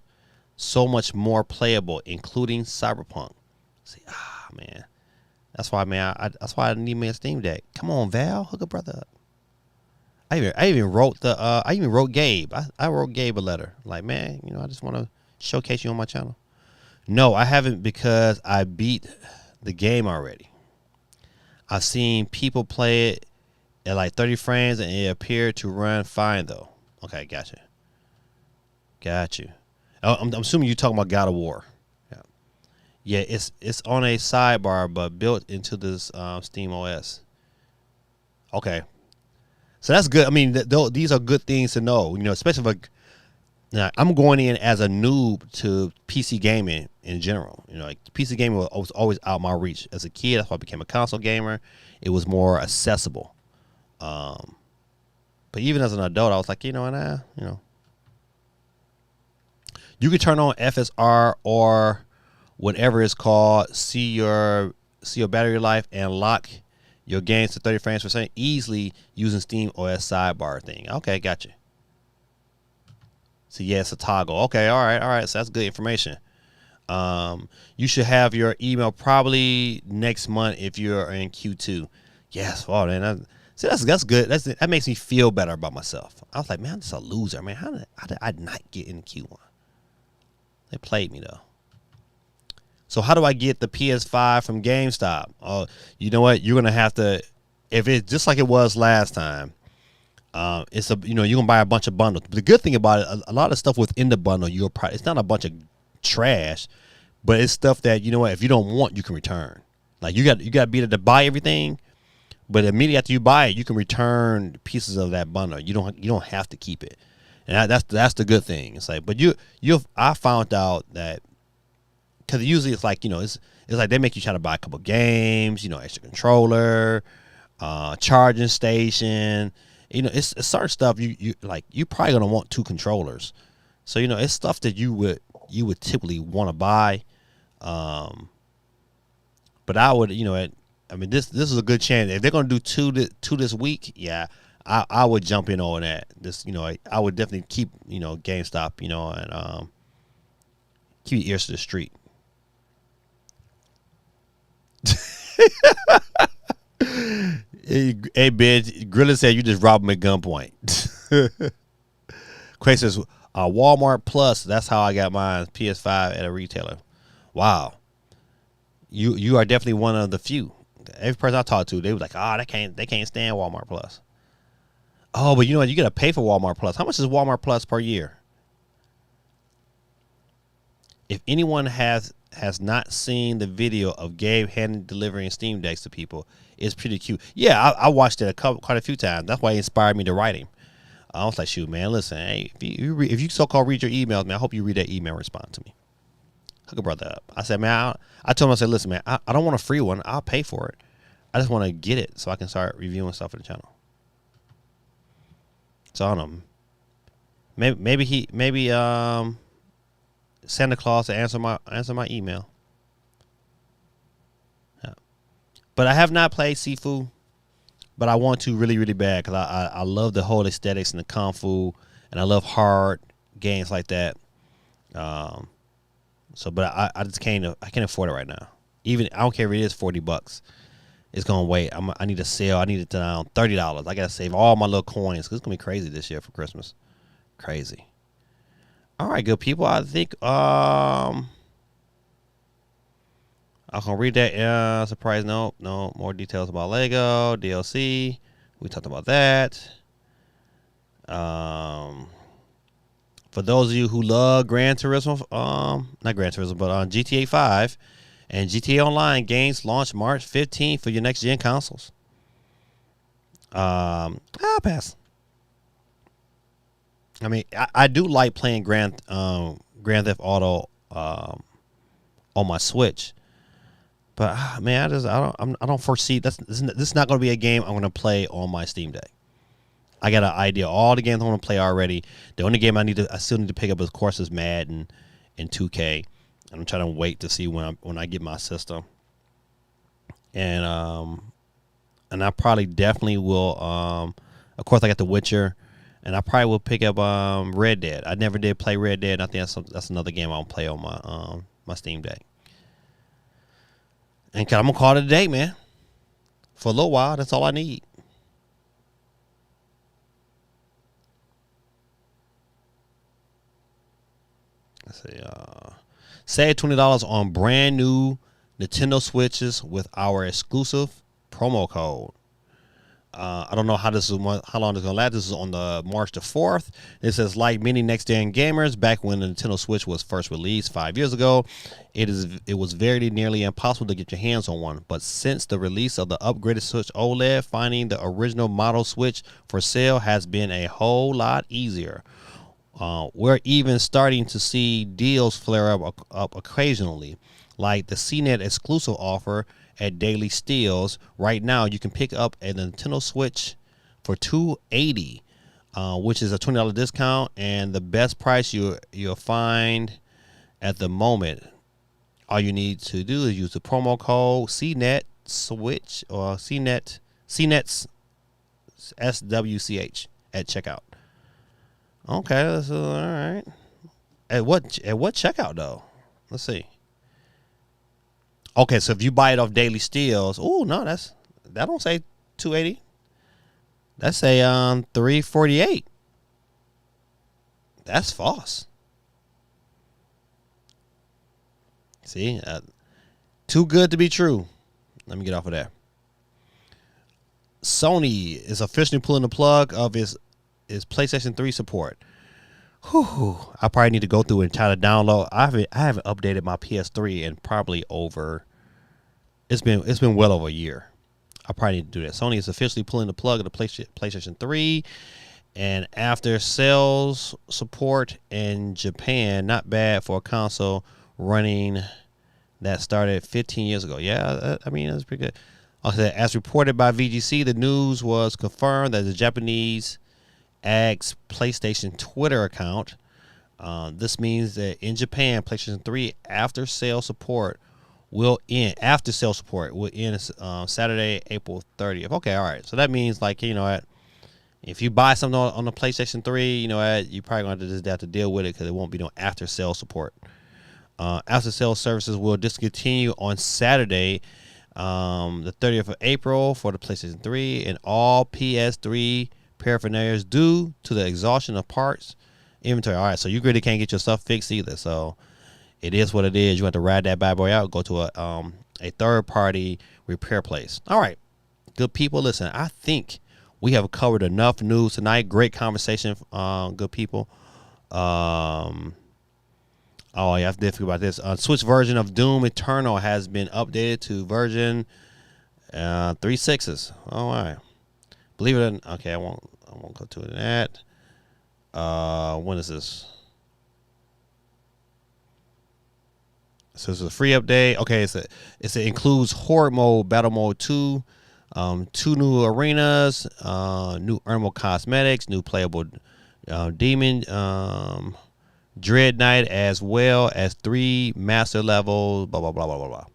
so much more playable, including Cyberpunk. See, man, that's why, man. That's why I need me a Steam Deck. Come on, Val, hook a brother up. I even wrote Gabe. I wrote Gabe a letter. Like, man, I just want to showcase you on my channel. No, I haven't because I beat the game already. I've seen people play it at like 30 frames and it appeared to run fine though. Okay, gotcha. Got you. I'm assuming you're talking about God of War. Yeah, it's on a sidebar but built into this Steam OS. Okay. So that's good. I mean, these are good things to know, especially if I'm going in as a noob to PC gaming in general. Like PC gaming was always out my reach. As a kid, that's why I became a console gamer. It was more accessible. But even as an adult, I was like, you can turn on FSR or whatever it's called, see your battery life and lock your games to 30 frames per second easily using Steam OS sidebar thing. Okay, gotcha. So yeah, it's a toggle. Okay, all right. So that's good information. You should have your email probably next month if you're in Q2. Yes, oh man, that's good. That makes me feel better about myself. I was like, man, I'm just a loser, man. How did I not get in Q1? They played me though. So how do I get the PS5 from GameStop? Oh, you know what? You're gonna have to, if it's just like it was last time. It's you're gonna buy a bunch of bundles. But the good thing about it, a lot of stuff within the bundle, it's not a bunch of trash, but it's stuff that if you don't want, you can return. Like you got to be able to buy everything, but immediately after you buy it, you can return pieces of that bundle. You don't have to keep it, and that's the good thing. It's like, but I found out that because usually it's like it's like they make you try to buy a couple games, extra controller, charging station. It's certain stuff you probably gonna want 2 controllers, so it's stuff that you would typically want to buy, but I would I mean this is a good chance if they're gonna do two this week. Yeah, I would jump in on that. I would definitely keep GameStop and keep your ears to the street. Hey, bitch, Grilla said you just robbed him at gunpoint. Quay says, Walmart Plus, that's how I got mine, PS5 at a retailer. Wow. You are definitely one of the few. Every person I talked to, they was like, they can't stand Walmart Plus. Oh, but you know what? You got to pay for Walmart Plus. How much is Walmart Plus per year? If anyone has not seen the video of Gabe handing delivering Steam Decks to people, it's pretty cute. Yeah, I watched it quite a few times. That's why it inspired me to write him. I was like, shoot, man, listen, hey, if you so-called read your emails, man, I hope you read that email and respond to me. Hook a brother up. I said, man, I told him, I said, listen, man, I don't want a free one. I'll pay for it. I just want to get it so I can start reviewing stuff for the channel. So I don't know. Maybe Santa Claus to answer my email. Yeah. But I have not played Sifu, but I want to really, really bad because I love the whole aesthetics and the kung fu, and I love hard games like that. But I just can't afford it right now. Even I don't care if it is $40. It's gonna wait. I need to sell. I need it down $30. I gotta save all my little coins because it's gonna be crazy this year for Christmas. Crazy. All right, good people. I think I'm gonna read that. Surprise note. No more details about Lego DLC. We talked about that. For those of you who love Gran Turismo, not Gran Turismo, but on GTA 5, And GTA Online games launch March 15th for your next gen consoles. I'll pass. I mean, I do like playing Grand Theft Auto on my Switch, but man, I don't foresee this is not going to be a game I'm going to play on my Steam Deck. I got an idea all the games I want to play already. The only game I still need to pick up, of course, is Madden and 2K. And I'm trying to wait to see when I get my system. And I probably definitely will. Of course, I got The Witcher, and I probably will pick up Red Dead. I never did play Red Dead, and I think that's another game I'll play on my Steam Deck. And I'm gonna call it a day, man. For a little while, that's all I need. Let's see. Save $20 on brand new Nintendo Switches with our exclusive promo code. I don't know how long this is gonna last. This is on the March the 4th. It says, like many next gen gamers, back when the Nintendo Switch was first released 5 years ago, it was very nearly impossible to get your hands on one. But since the release of the upgraded Switch OLED, finding the original model Switch for sale has been a whole lot easier. We're even starting to see deals flare up occasionally, like the CNET exclusive offer at Daily Steals. Right now, you can pick up a Nintendo Switch for $280, which is a $20 discount, and the best price you'll find at the moment. All you need to do is use the promo code CNET Switch or CNET SWCH at checkout. Okay, that's all right. At what checkout though? Let's see. Okay, so if you buy it off Daily Steals, no, that don't say $280. That say $348. That's false. See, too good to be true. Let me get off of that. Sony is officially pulling the plug of its PlayStation 3 support. Whew, I probably need to go through and try to download. I haven't updated my PS3 in probably it's been well over a year. I probably need to do that. Sony is officially pulling the plug of the PlayStation 3 and after sales support in Japan. Not bad for a console running that started 15 years ago. Yeah, I mean, that's pretty good. As reported by VGC, the news was confirmed that the Japanese AG's PlayStation Twitter account. This means that in Japan, PlayStation 3 after sale support will end. Saturday, April 30th. Okay, all right. So that means, like, if you buy something on the PlayStation 3, you probably going to just have to deal with it because it won't be no after sale support. After sale services will discontinue on Saturday, the 30th of April for the PlayStation 3 and all PS3 paraphernalia due to the exhaustion of parts inventory. All right, so you really can't get your stuff fixed either. So it is what it is. You have to ride that bad boy out, go to a third party repair place. All right, good people. Listen, I think we have covered enough news tonight. Great conversation, good people. Oh, yeah, I have to think about this. Switch version of Doom Eternal has been updated to version 3.6. All right. Believe it or not, okay, I won't go to that. When is this? So this is a free update. Okay, it includes Horde Mode, Battle Mode 2, 2 new arenas, new Earthmal cosmetics, new playable demon Dread Knight, as well as 3 master levels, blah, blah, blah, blah, blah, blah.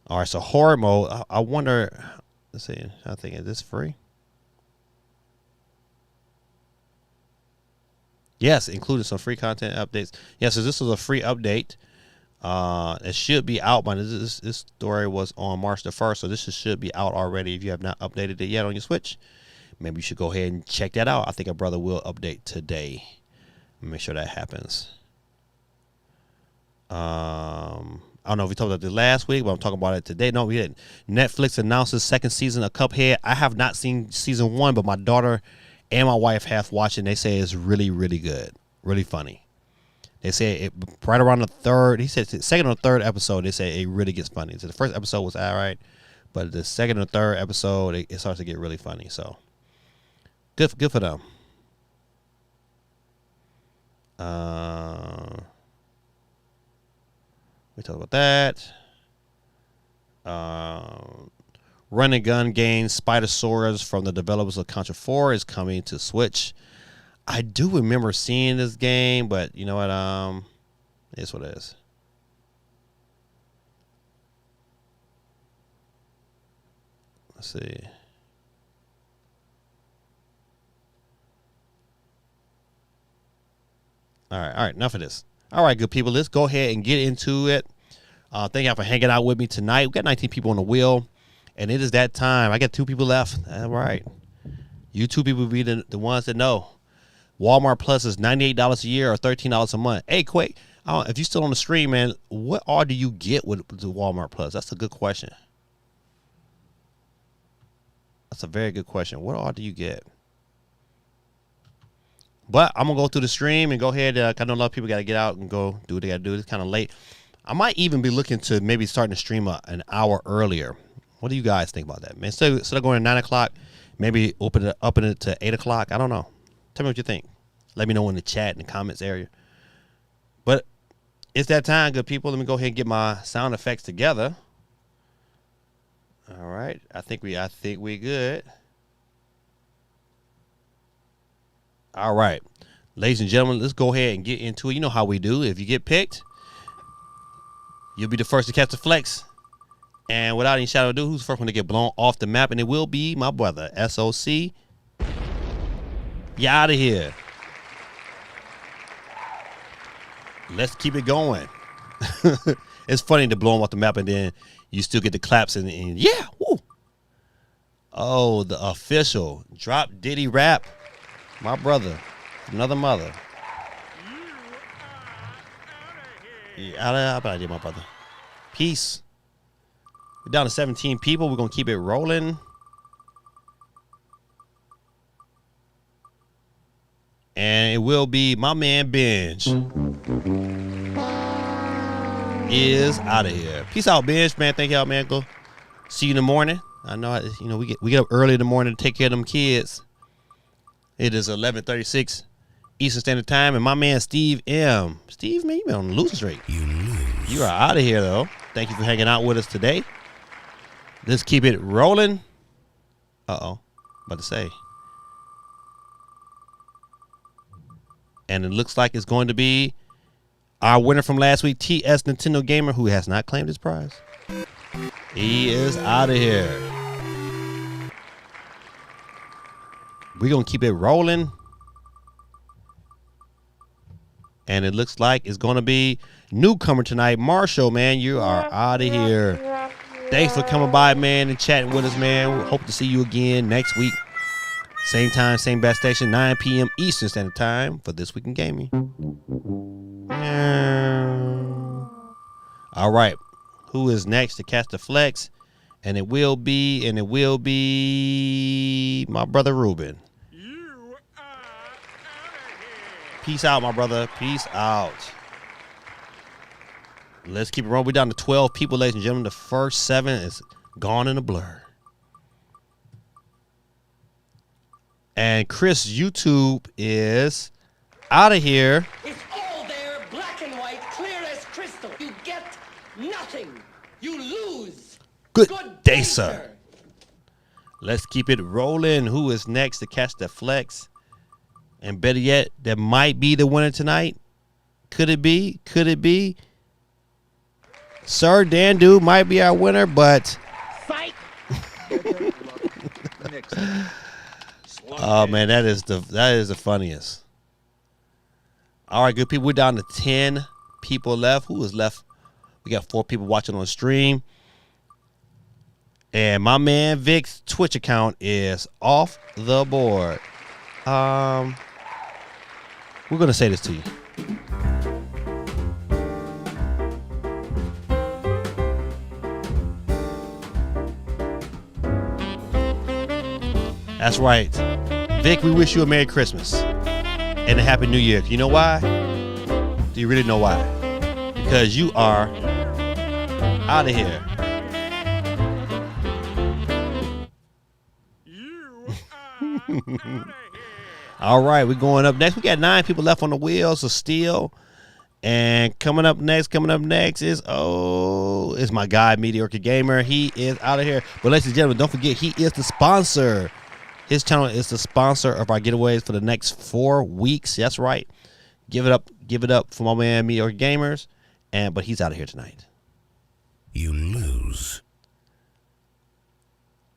All right, so Horde Mode, I wonder, let's see, I think, is this free? Yes, included some free content updates. Yes, so this was a free update. It should be out by this story was on March the 1st, so this should be out already. If you have not updated it yet on your Switch, maybe you should go ahead and check that out. I think a brother will update today. Make sure that happens. I don't know if we talked about this last week, but I'm talking about it today. No, we didn't. Netflix announces second season of Cuphead. I have not seen season 1, but my daughter and my wife have watched it, and they say it's really, really good. Really funny. They say it right around the third. He said the second or third episode. They say it really gets funny. So the first episode was all right, but the second or third episode it starts to get really funny. So good for them. We talked about that. Run and gun game Spider-Saurus from the developers of Contra 4 is coming to Switch. I do remember seeing this game, but you know what? It's what it is. Let's see. All right. Enough of this. All right, good people. Let's go ahead and get into it. Thank y'all for hanging out with me tonight. We got 19 people on the wheel, and it is that time. I got 2 people left. All right. You 2 people be the ones that know. Walmart Plus is $98 a year or $13 a month. Hey, Quake, if you're still on the stream, man, what all do you get with the Walmart Plus? That's a good question. That's a very good question. What all do you get? But I'm going to go through the stream and go ahead. I know a lot of people got to get out and go do what they got to do. It's kind of late. I might even be looking to maybe starting to stream an hour earlier. What do you guys think about that, man? Instead of going at 9 o'clock, maybe open it to 8 o'clock. I don't know. Tell me what you think. Let me know in the chat in the comments area. But it's that time, good people. Let me go ahead and get my sound effects together. All right. I think we good. All right. Ladies and gentlemen, let's go ahead and get into it. You know how we do. If you get picked, you'll be the first to catch the flex. And without any shadow of ado, who's the first one to get blown off the map? And it will be my brother, SOC. You out of here. Let's keep it going. It's funny to blow him off the map and then you still get the claps and yeah. Woo. Oh, the official Drop Diddy rap. My brother. Another mother. Yeah, out of here, my brother. Peace. We're down to 17 people. We're going to keep it rolling. And it will be my man Benj is out of here. Peace out, Benj, man. Thank y'all, man. Go see you in the morning. I know, we get up early in the morning to take care of them kids. It is 11:36 Eastern Standard Time, and my man Steve M. Steve, man, you been on the losing streak. You lose. You are out of here, though. Thank you for hanging out with us today. Let's keep it rolling. About to say. And it looks like it's going to be our winner from last week, TS Nintendo Gamer, who has not claimed his prize. He is out of here. We're going to keep it rolling. And it looks like it's going to be newcomer tonight, Marshall, man. You are out of here. Thanks for coming by, man, and chatting with us, man. We hope to see you again next week. Same time, same best station, 9 p.m. Eastern Standard Time for This Week in Gaming. All right. Who is next to catch the flex? And it will be my brother Ruben. You are out of here. Peace out, my brother. Peace out. Let's keep it rolling. We're down to 12 people, ladies and gentlemen. The first 7 is gone in a blur. And Chris YouTube is out of here. It's all there, black and white, clear as crystal. You get nothing. You lose. Good day, sir. Let's keep it rolling. Who is next to catch the flex? And better yet, that might be the winner tonight. Could it be? Could it be? Sir Dandu might be our winner, but... Fight. Oh man, that is the funniest. All right, good people. We're down to 10 people left. Who is left? We got 4 people watching on stream. And my man Vic's Twitch account is off the board. We're gonna say this to you. That's right. Vic, we wish you a Merry Christmas and a Happy New Year. You know why? Do you really know why? Because you are out of here. You are out of here. All right, we're going up next. We got 9 people left on the wheels of steel. And coming up next is it's my guy, Mediocre Gamer. He is out of here. But ladies and gentlemen, don't forget, he is the sponsor. His channel is the sponsor of our giveaways for the next 4 weeks. That's right. Give it up for my man, Mediocre Gamers. But he's out of here tonight. You lose.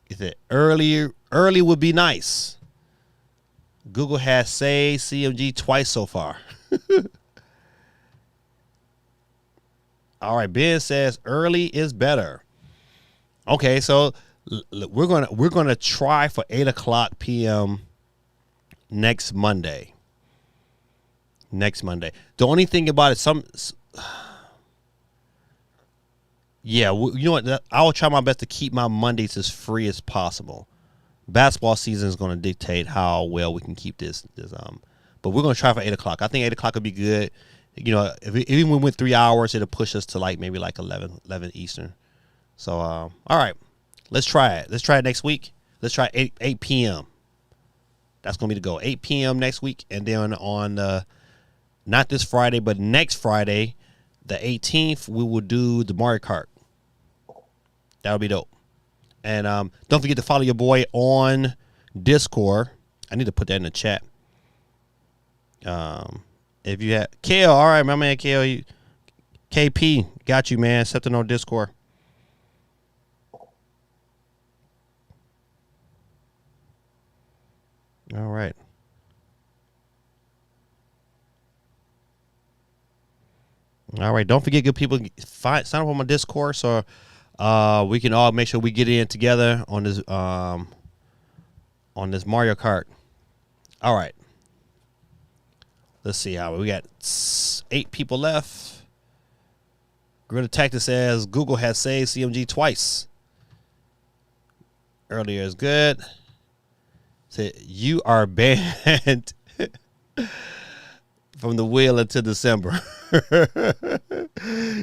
He said early would be nice. Google has saved CMG twice so far. All right, Ben says early is better. Okay, so we're gonna try for 8:00 p.m. next Monday. The only thing about it, you know what? I will try my best to keep my Mondays as free as possible. Basketball season is going to dictate how well we can keep this. But we're going to try for 8:00. I think 8:00 would be good. You know, if even when we went 3 hours, it'll push us to maybe 11 Eastern. So, all right, let's try it. Let's try it next week. Let's try 8 p.m. That's going to be the goal. 8 p.m. next week. And then on not this Friday, but next Friday, the 18th, we will do the Mario Kart. That'll be dope. And don't forget to follow your boy on Discord. I need to put that in the chat. If you have Kale, all right, my man Kale, KP, got you, man. Something on Discord. All right. All right. Don't forget, good people, sign up on my Discord so we can all make sure we get in together on this Mario Kart. All right. Let's see how we got 8 people left. Grid Tactic says Google has saved CMG twice. Earlier is good. Said you are banned from the wheel until December.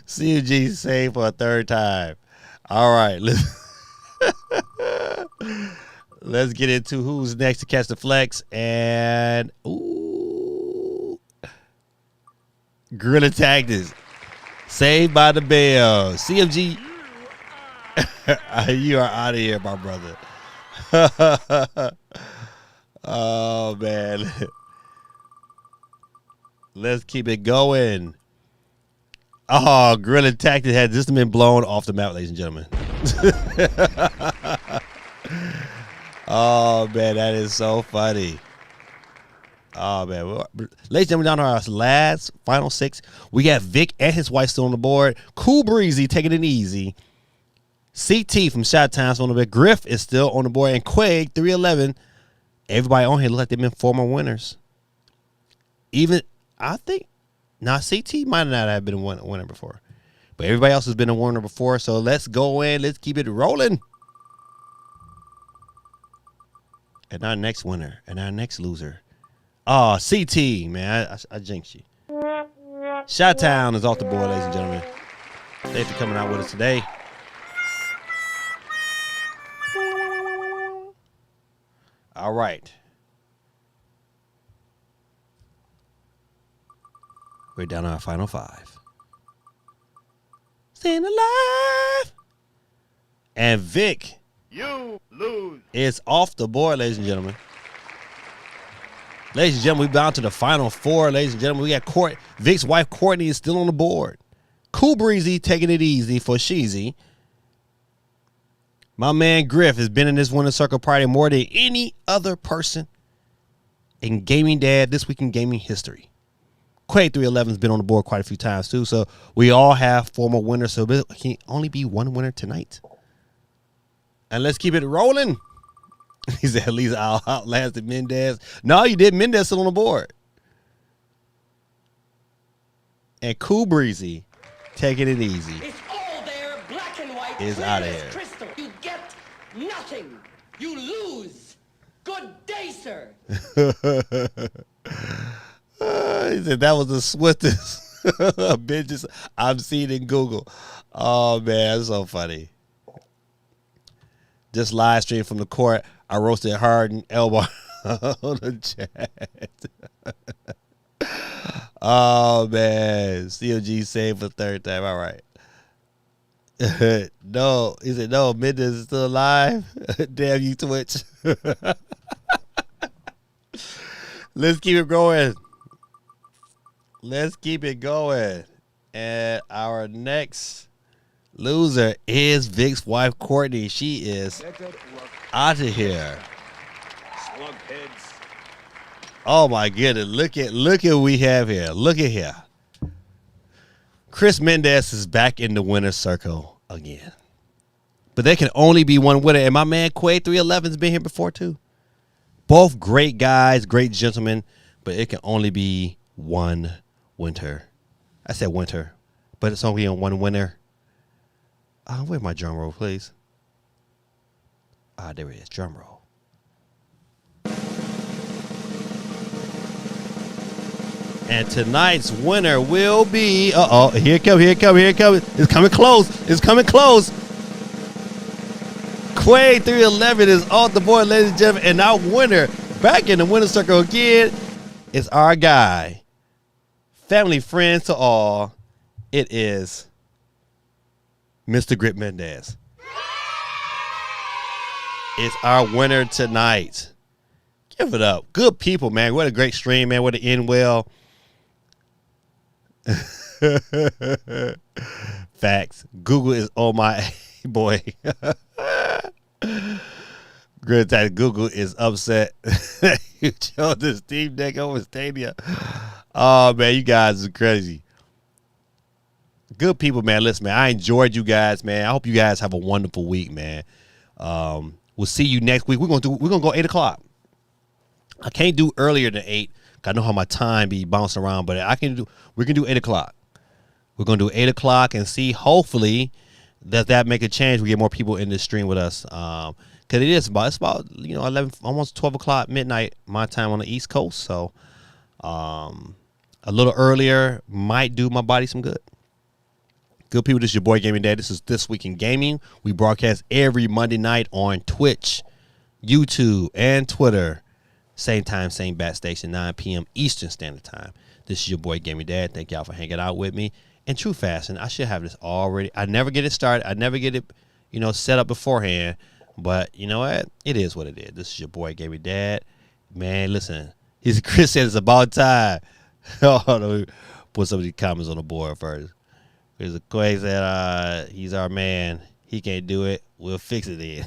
CMG saved for a 3rd time. All right, let's get into who's next to catch the flex. And Gorilla Tactics, Saved by the Bell. CMG, you are out of here, my brother. Oh, man. Let's keep it going. Oh, Gorilla Tactics had just been blown off the map, ladies and gentlemen. Oh, man, that is so funny. Oh, man. Ladies and gentlemen, down to our last final 6. We got Vic and his wife still on the board. Cool Breezy taking it easy. CT from Shot Times on the board. Griff is still on the board. And Quake, 311. Everybody on here look like they've been former winners. Even, I think, now CT might not have been a winner before. But everybody else has been a winner before. So let's go in. Let's keep it rolling. And our next winner and our next loser. Oh, CT, man. I jinxed you. Shot Town is off the board, ladies and gentlemen. Thanks for coming out with us today. All right. We're down to our final 5. Staying alive. And Vic. You lose. Is off the board, ladies and gentlemen. Ladies and gentlemen, we're down to the final 4. Ladies and gentlemen, we got Vic's wife, Courtney, is still on the board. Cool Breezy taking it easy for Sheezy. My man Griff has been in this winner's circle party more than any other person in Gaming Dad this week in gaming history. Quake 311 has been on the board quite a few times too, so we all have former winners, so there can only be one winner tonight. And let's keep it rolling. He said, at least I'll outlast Mendez. No, you did. Mendez still on the board. And Cool Breezy taking it easy. It's all there, black and white. Is clear outta as here. crystal. You get nothing. You lose. Good day, sir. He said that was the swiftest. Bitches I'm seeing in Google. Oh man, that's so funny. Just live stream from the court. I roasted Harden elbow on the chat. Oh man, COG saved for the third time. All right. No, is it no? Mendez is still alive. Damn you, Twitch. Let's keep it going. Let's keep it going. And our next loser is Vic's wife, Courtney. She is out of here. Slugheads. Oh my goodness. Look at what we have here. Look at here. Chris Mendez is back in the winner's circle again. But there can only be one winner. And my man Quay 311's been here before too. Both great guys, great gentlemen, but it can only be one winner. I said winter, but it's only on one winner. Where's my drum roll, please? There it is, drum roll. And tonight's winner will be, here it comes. It's coming close. Quay 311 is off the board, ladies and gentlemen. And our winner, back in the winner's circle again, is our guy. Family, friends to all, it is Mr. Grip Mendez. It's our winner tonight. Give it up. Good people, man. What a great stream, man. What an end well. Facts. Google is on my boy. Good time. Google is upset. You chose the Steamdeck over Stadia. Oh man, you guys are crazy. Good people, man. Listen, man, I enjoyed you guys, man. I hope you guys have a wonderful week, man. We'll see you next week. We're gonna go 8:00. I can't do earlier than 8. I know how my time be bouncing around, but we can do 8:00. We're gonna do 8:00 and see. Hopefully, that make a change. We get more people in this stream with us. Cause it's about 11, almost 12 o'clock midnight my time on the East Coast. So, a little earlier might do my body some good. Good people, this is your boy Gaming Dad. This is This Week in Gaming. We broadcast every Monday night on Twitch, YouTube, and Twitter. Same time, same bat station, 9 p.m. Eastern Standard Time. This is your boy Gaming Dad. Thank y'all for hanging out with me. In true fashion, I should have this already. I never get it started. I never get it, set up beforehand. But you know what? It is what it is. This is your boy Gaming Dad. Man, listen. Chris said it's about time. Oh, put some of these comments on the board first. There's a Quay said he's our man. He can't do it. We'll fix it then.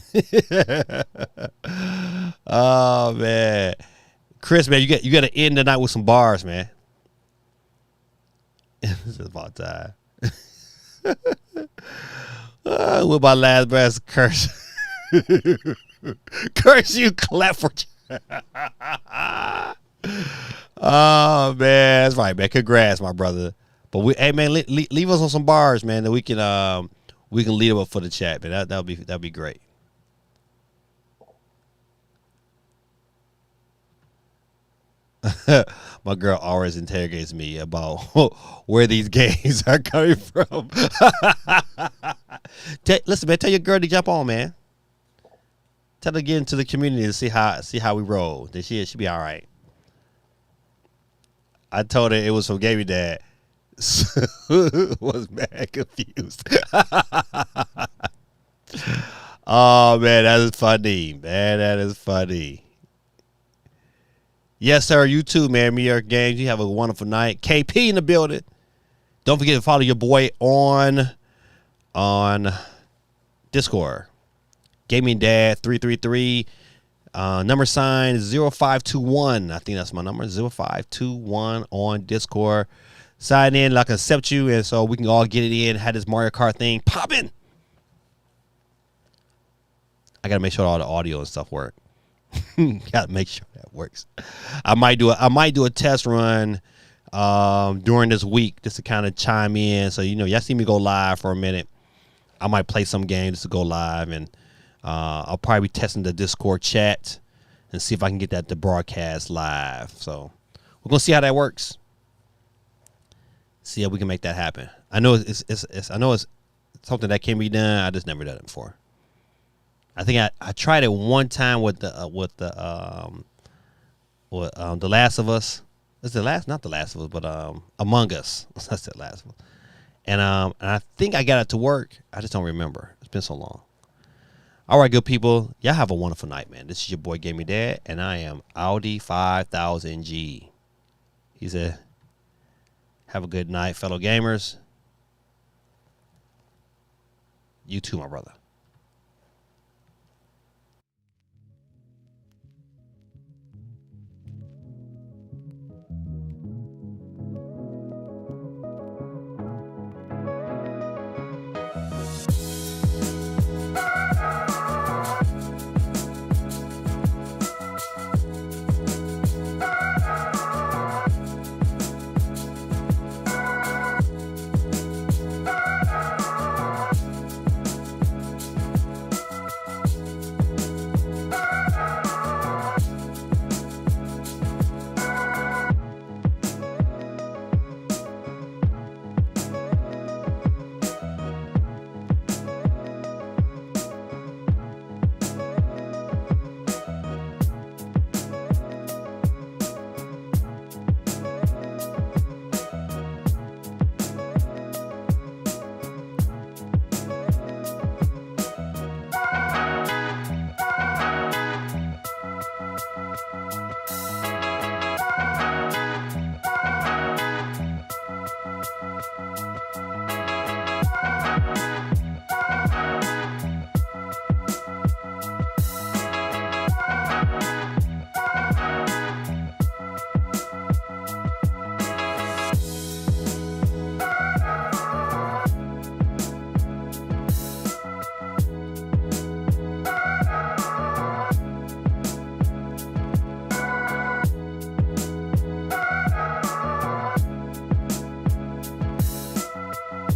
Oh man, Chris, man, you got to end the night with some bars, man. This is about time. With my last breath, curse. Curse you, Clifford. Oh man, that's right, man. Congrats, my brother. But hey man, leave us on some bars, man, that we can lead up for the chat, man. That'll be great. My girl always interrogates me about where these games are coming from. Listen, man, tell your girl to jump on, man. Tell her to get into the community to see how we roll. Then she'll be all right. I told her it was from Gaming Dad. Was mad confused. Oh man, that is funny. Man, that is funny. Yes, sir. You too, man. Me, Eric Games. You have a wonderful night. KP in the building. Don't forget to follow your boy on Discord. Gaming Dad 333. Number sign 0521. I think that's my number. 0521 on Discord. Sign in, like I accept you, and so we can all get it in. Have this Mario Kart thing popping. I gotta make sure all the audio and stuff work. Gotta make sure that works. I might do a test run during this week just to kind of chime in. So y'all see me go live for a minute. I might play some games to go live, and I'll probably be testing the Discord chat and see if I can get that to broadcast live. So we're gonna see how that works. See how we can make that happen. I know it's something that can be done. I just never done it before. I think I tried it one time with the Last of Us. It's not the Last of Us, but Among Us. That's the Last of Us. And I think I got it to work. I just don't remember. It's been so long. All right, good people. Y'all have a wonderful night, man. This is your boy Gaming Dad, and I am Audi 5000G. He said, have a good night, fellow gamers. You too, my brother.